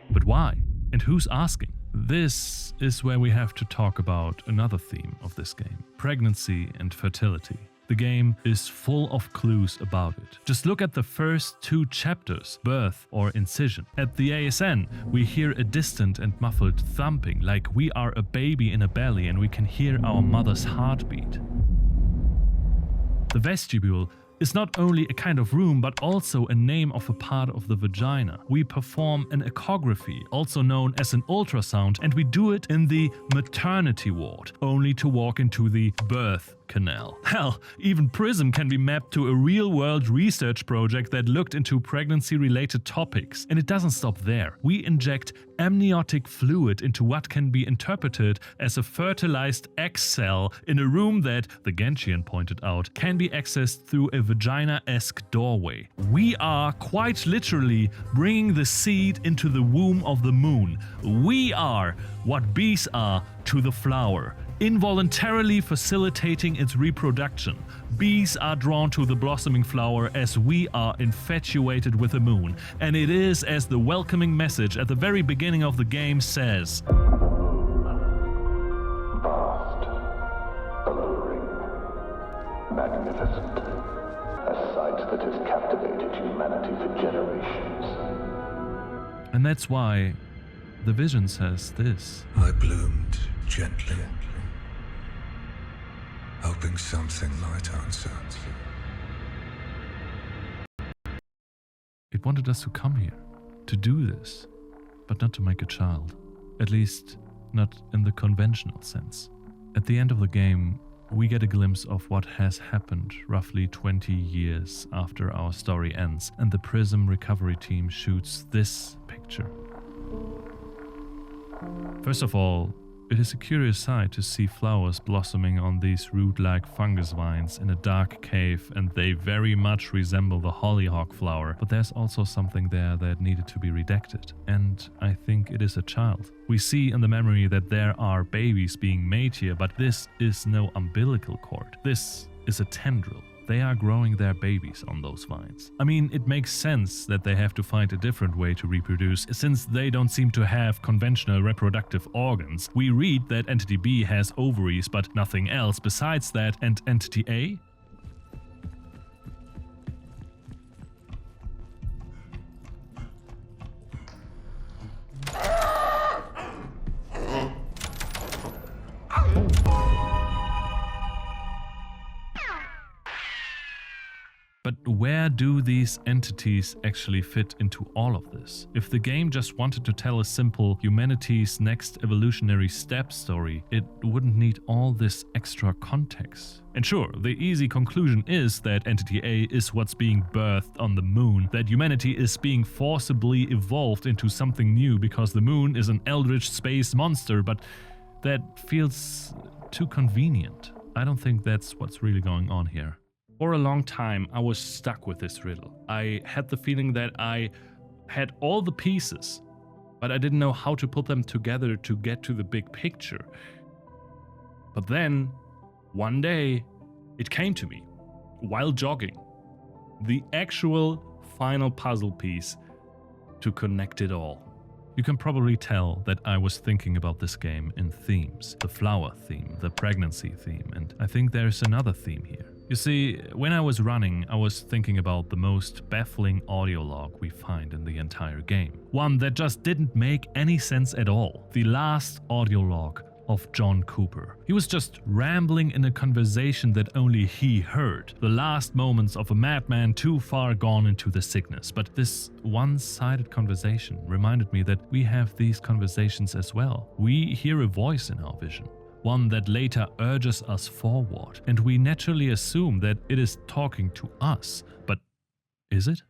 But why? And who's asking? This is where we have to talk about another theme of this game: pregnancy and fertility. The game is full of clues about it. Just look at the first 2 chapters, birth or incision. At the ASN, we hear a distant and muffled thumping, like we are a baby in a belly and we can hear our mother's heartbeat. The vestibule is not only a kind of room, but also a name of a part of the vagina. We perform an echography, also known as an ultrasound, and we do it in the maternity ward, only to walk into the birth canal. Hell, even PRISM can be mapped to a real-world research project that looked into pregnancy-related topics. And it doesn't stop there. We inject amniotic fluid into what can be interpreted as a fertilized egg cell in a room that, the Gentian pointed out, can be accessed through a vagina-esque doorway. We are, quite literally, bringing the seed into the womb of the moon. We are what bees are to the flower, involuntarily facilitating its reproduction. Bees are drawn to the blossoming flower as we are infatuated with the moon. And it is as the welcoming message at the very beginning of the game says. Vast, alluring, magnificent. A sight that has captivated humanity for generations. And that's why the vision says this. I bloomed gently, hoping something might answer. It wanted us to come here, to do this, but not to make a child. At least, not in the conventional sense. At the end of the game, we get a glimpse of what has happened roughly 20 years after our story ends, and the PRISM recovery team shoots this picture. First of all, it is a curious sight to see flowers blossoming on these root-like fungus vines in a dark cave, and they very much resemble the hollyhock flower, but there's also something there that needed to be redacted, and I think it is a child. We see in the memory that there are babies being made here, but this is no umbilical cord. This is a tendril. They are growing their babies on those vines. I mean, it makes sense that they have to find a different way to reproduce, since they don't seem to have conventional reproductive organs. We read that Entity B has ovaries, but nothing else besides that, and Entity A? But where do these entities actually fit into all of this? If the game just wanted to tell a simple humanity's next evolutionary step story, it wouldn't need all this extra context. And sure, the easy conclusion is that Entity A is what's being birthed on the moon, that humanity is being forcibly evolved into something new because the moon is an eldritch space monster, but that feels too convenient. I don't think that's what's really going on here. For a long time, I was stuck with this riddle. I had the feeling that I had all the pieces, but I didn't know how to put them together to get to the big picture. But then, one day, it came to me, while jogging. The actual final puzzle piece to connect it all. You can probably tell that I was thinking about this game in themes. The flower theme, the pregnancy theme, and I think there's another theme here. You see, when I was running, I was thinking about the most baffling audio log we find in the entire game. One that just didn't make any sense at all. The last audio log of John Cooper. He was just rambling in a conversation that only he heard. The last moments of a madman too far gone into the sickness. But this one-sided conversation reminded me that we have these conversations as well. We hear a voice in our vision. One that later urges us forward, and we naturally assume that it is talking to us. But is it?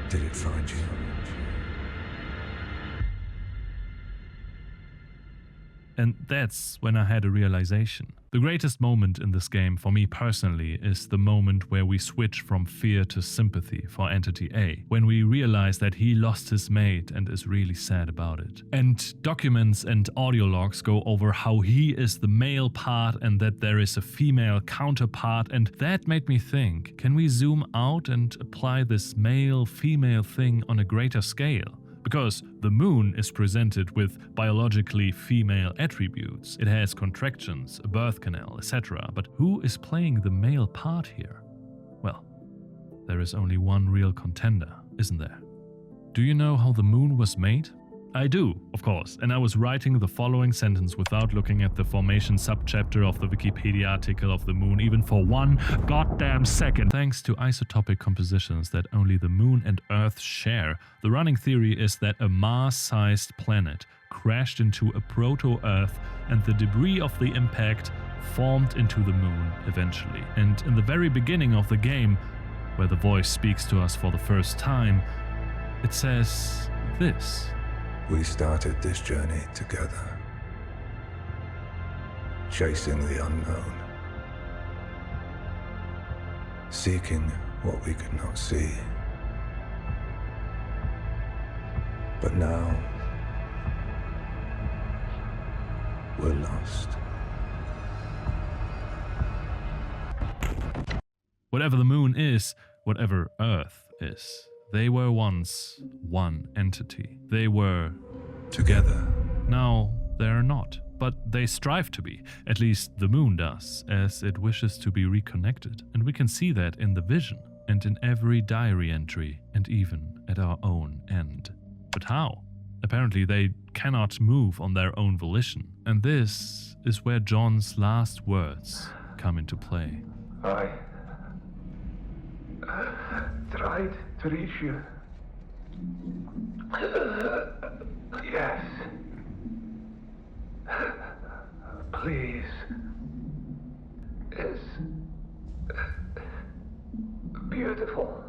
Did it find you? And that's when I had a realization. The greatest moment in this game for me personally is the moment where we switch from fear to sympathy for Entity A, when we realize that he lost his mate and is really sad about it. And documents and audio logs go over how he is the male part and that there is a female counterpart, and that made me think, can we zoom out and apply this male-female thing on a greater scale? Because the moon is presented with biologically female attributes. It has contractions, a birth canal, etc. But who is playing the male part here? Well, there is only one real contender, isn't there? Do you know how the moon was made? I do, of course, and I was writing the following sentence without looking at the formation subchapter of the Wikipedia article of the moon even for one goddamn second. Thanks to isotopic compositions that only the moon and Earth share, the running theory is that a Mars-sized planet crashed into a proto-Earth and the debris of the impact formed into the moon eventually. And in the very beginning of the game, where the voice speaks to us for the first time, it says this. We started this journey together, chasing the unknown, seeking what we could not see. But now, we're lost. Whatever the moon is, whatever Earth is, they were once one entity. They were Together. Now they are not, but they strive to be. At least the moon does, as it wishes to be reconnected. And we can see that in the vision, and in every diary entry, and even at our own end. But how? Apparently they cannot move on their own volition. And this is where John's last words come into play. I tried to reach you. Yes. Please. It's beautiful.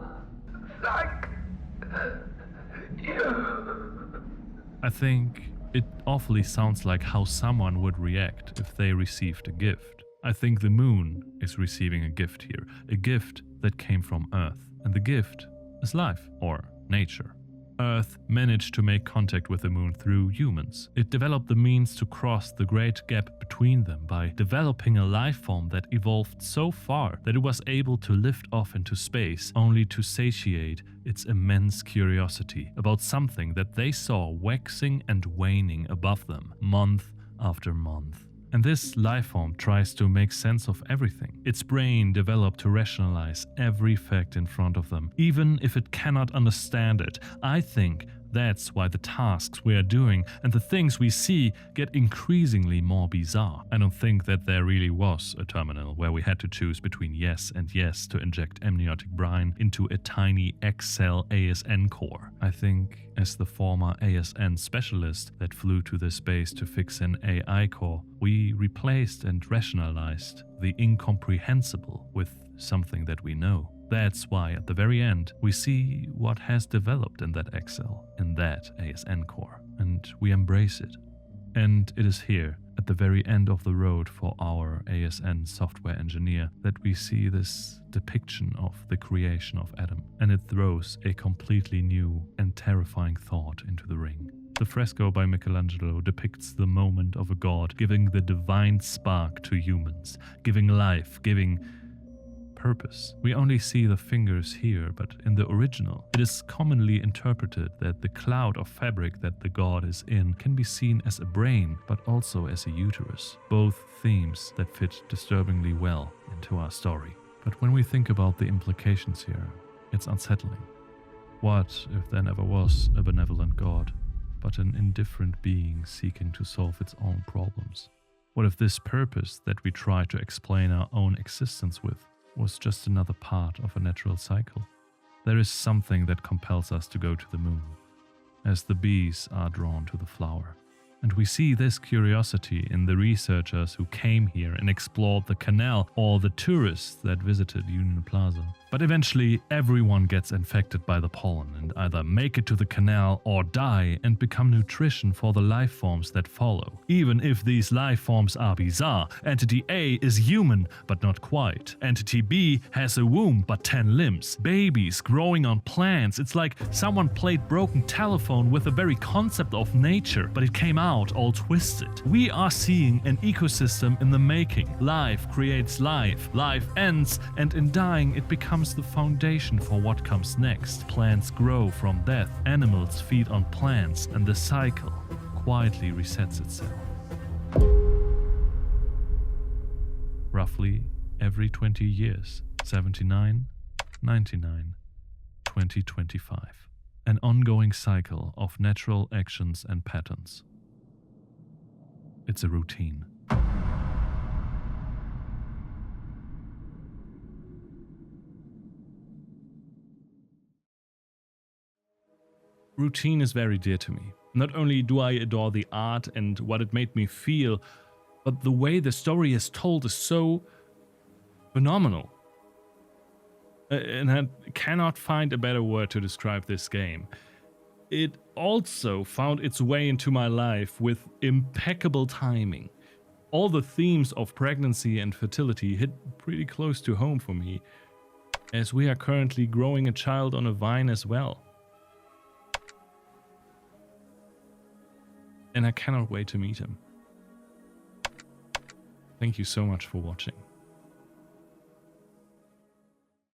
Thank you. I think it awfully sounds like how someone would react if they received a gift. I think the moon is receiving a gift here, a gift that came from Earth. And the gift is life, or nature. Earth managed to make contact with the moon through humans. It developed the means to cross the great gap between them by developing a life form that evolved so far that it was able to lift off into space, only to satiate its immense curiosity about something that they saw waxing and waning above them, month after month. And this life form tries to make sense of everything. Its brain developed to rationalize every fact in front of them, even if it cannot understand it. I think that's why the tasks we are doing and the things we see get increasingly more bizarre. I don't think that there really was a terminal where we had to choose between yes and yes to inject amniotic brine into a tiny X-cell ASN core. I think, as the former ASN specialist that flew to this base to fix an AI core, we replaced and rationalized the incomprehensible with something that we know. That's why at the very end we see what has developed in that X-cell, in that ASN core, and we embrace it. And it is here, at the very end of the road for our ASN software engineer, that we see this depiction of the creation of Adam, and it throws a completely new and terrifying thought into the ring. The fresco by Michelangelo depicts the moment of a god giving the divine spark to humans, giving life, giving purpose. We only see the fingers here, but in the original, it is commonly interpreted that the cloud of fabric that the god is in can be seen as a brain, but also as a uterus. Both themes that fit disturbingly well into our story. But when we think about the implications here, it's unsettling. What if there never was a benevolent god, but an indifferent being seeking to solve its own problems? What if this purpose that we try to explain our own existence with was just another part of a natural cycle? There is something that compels us to go to the moon, as the bees are drawn to the flower. And we see this curiosity in the researchers who came here and explored the canal, or the tourists that visited Union Plaza. But eventually everyone gets infected by the pollen and either make it to the canal or die and become nutrition for the life forms that follow. Even if these life forms are bizarre, Entity A is human, but not quite. Entity B has a womb, but 10 limbs. Babies growing on plants. It's like someone played broken telephone with the very concept of nature, but it came out all twisted. We are seeing an ecosystem in the making. Life creates life. Life ends, and in dying it becomes the foundation for what comes next. Plants grow from death, animals feed on plants, and the cycle quietly resets itself. Roughly every 20 years. 79, 99, 2025. An ongoing cycle of natural actions and patterns. It's a routine. Routine is very dear to me. Not only do I adore the art and what it made me feel, but the way the story is told is so phenomenal. And I cannot find a better word to describe this game. It also found its way into my life with impeccable timing. All the themes of pregnancy and fertility hit pretty close to home for me, as we are currently growing a child on a vine as well. And I cannot wait to meet him. Thank you so much for watching.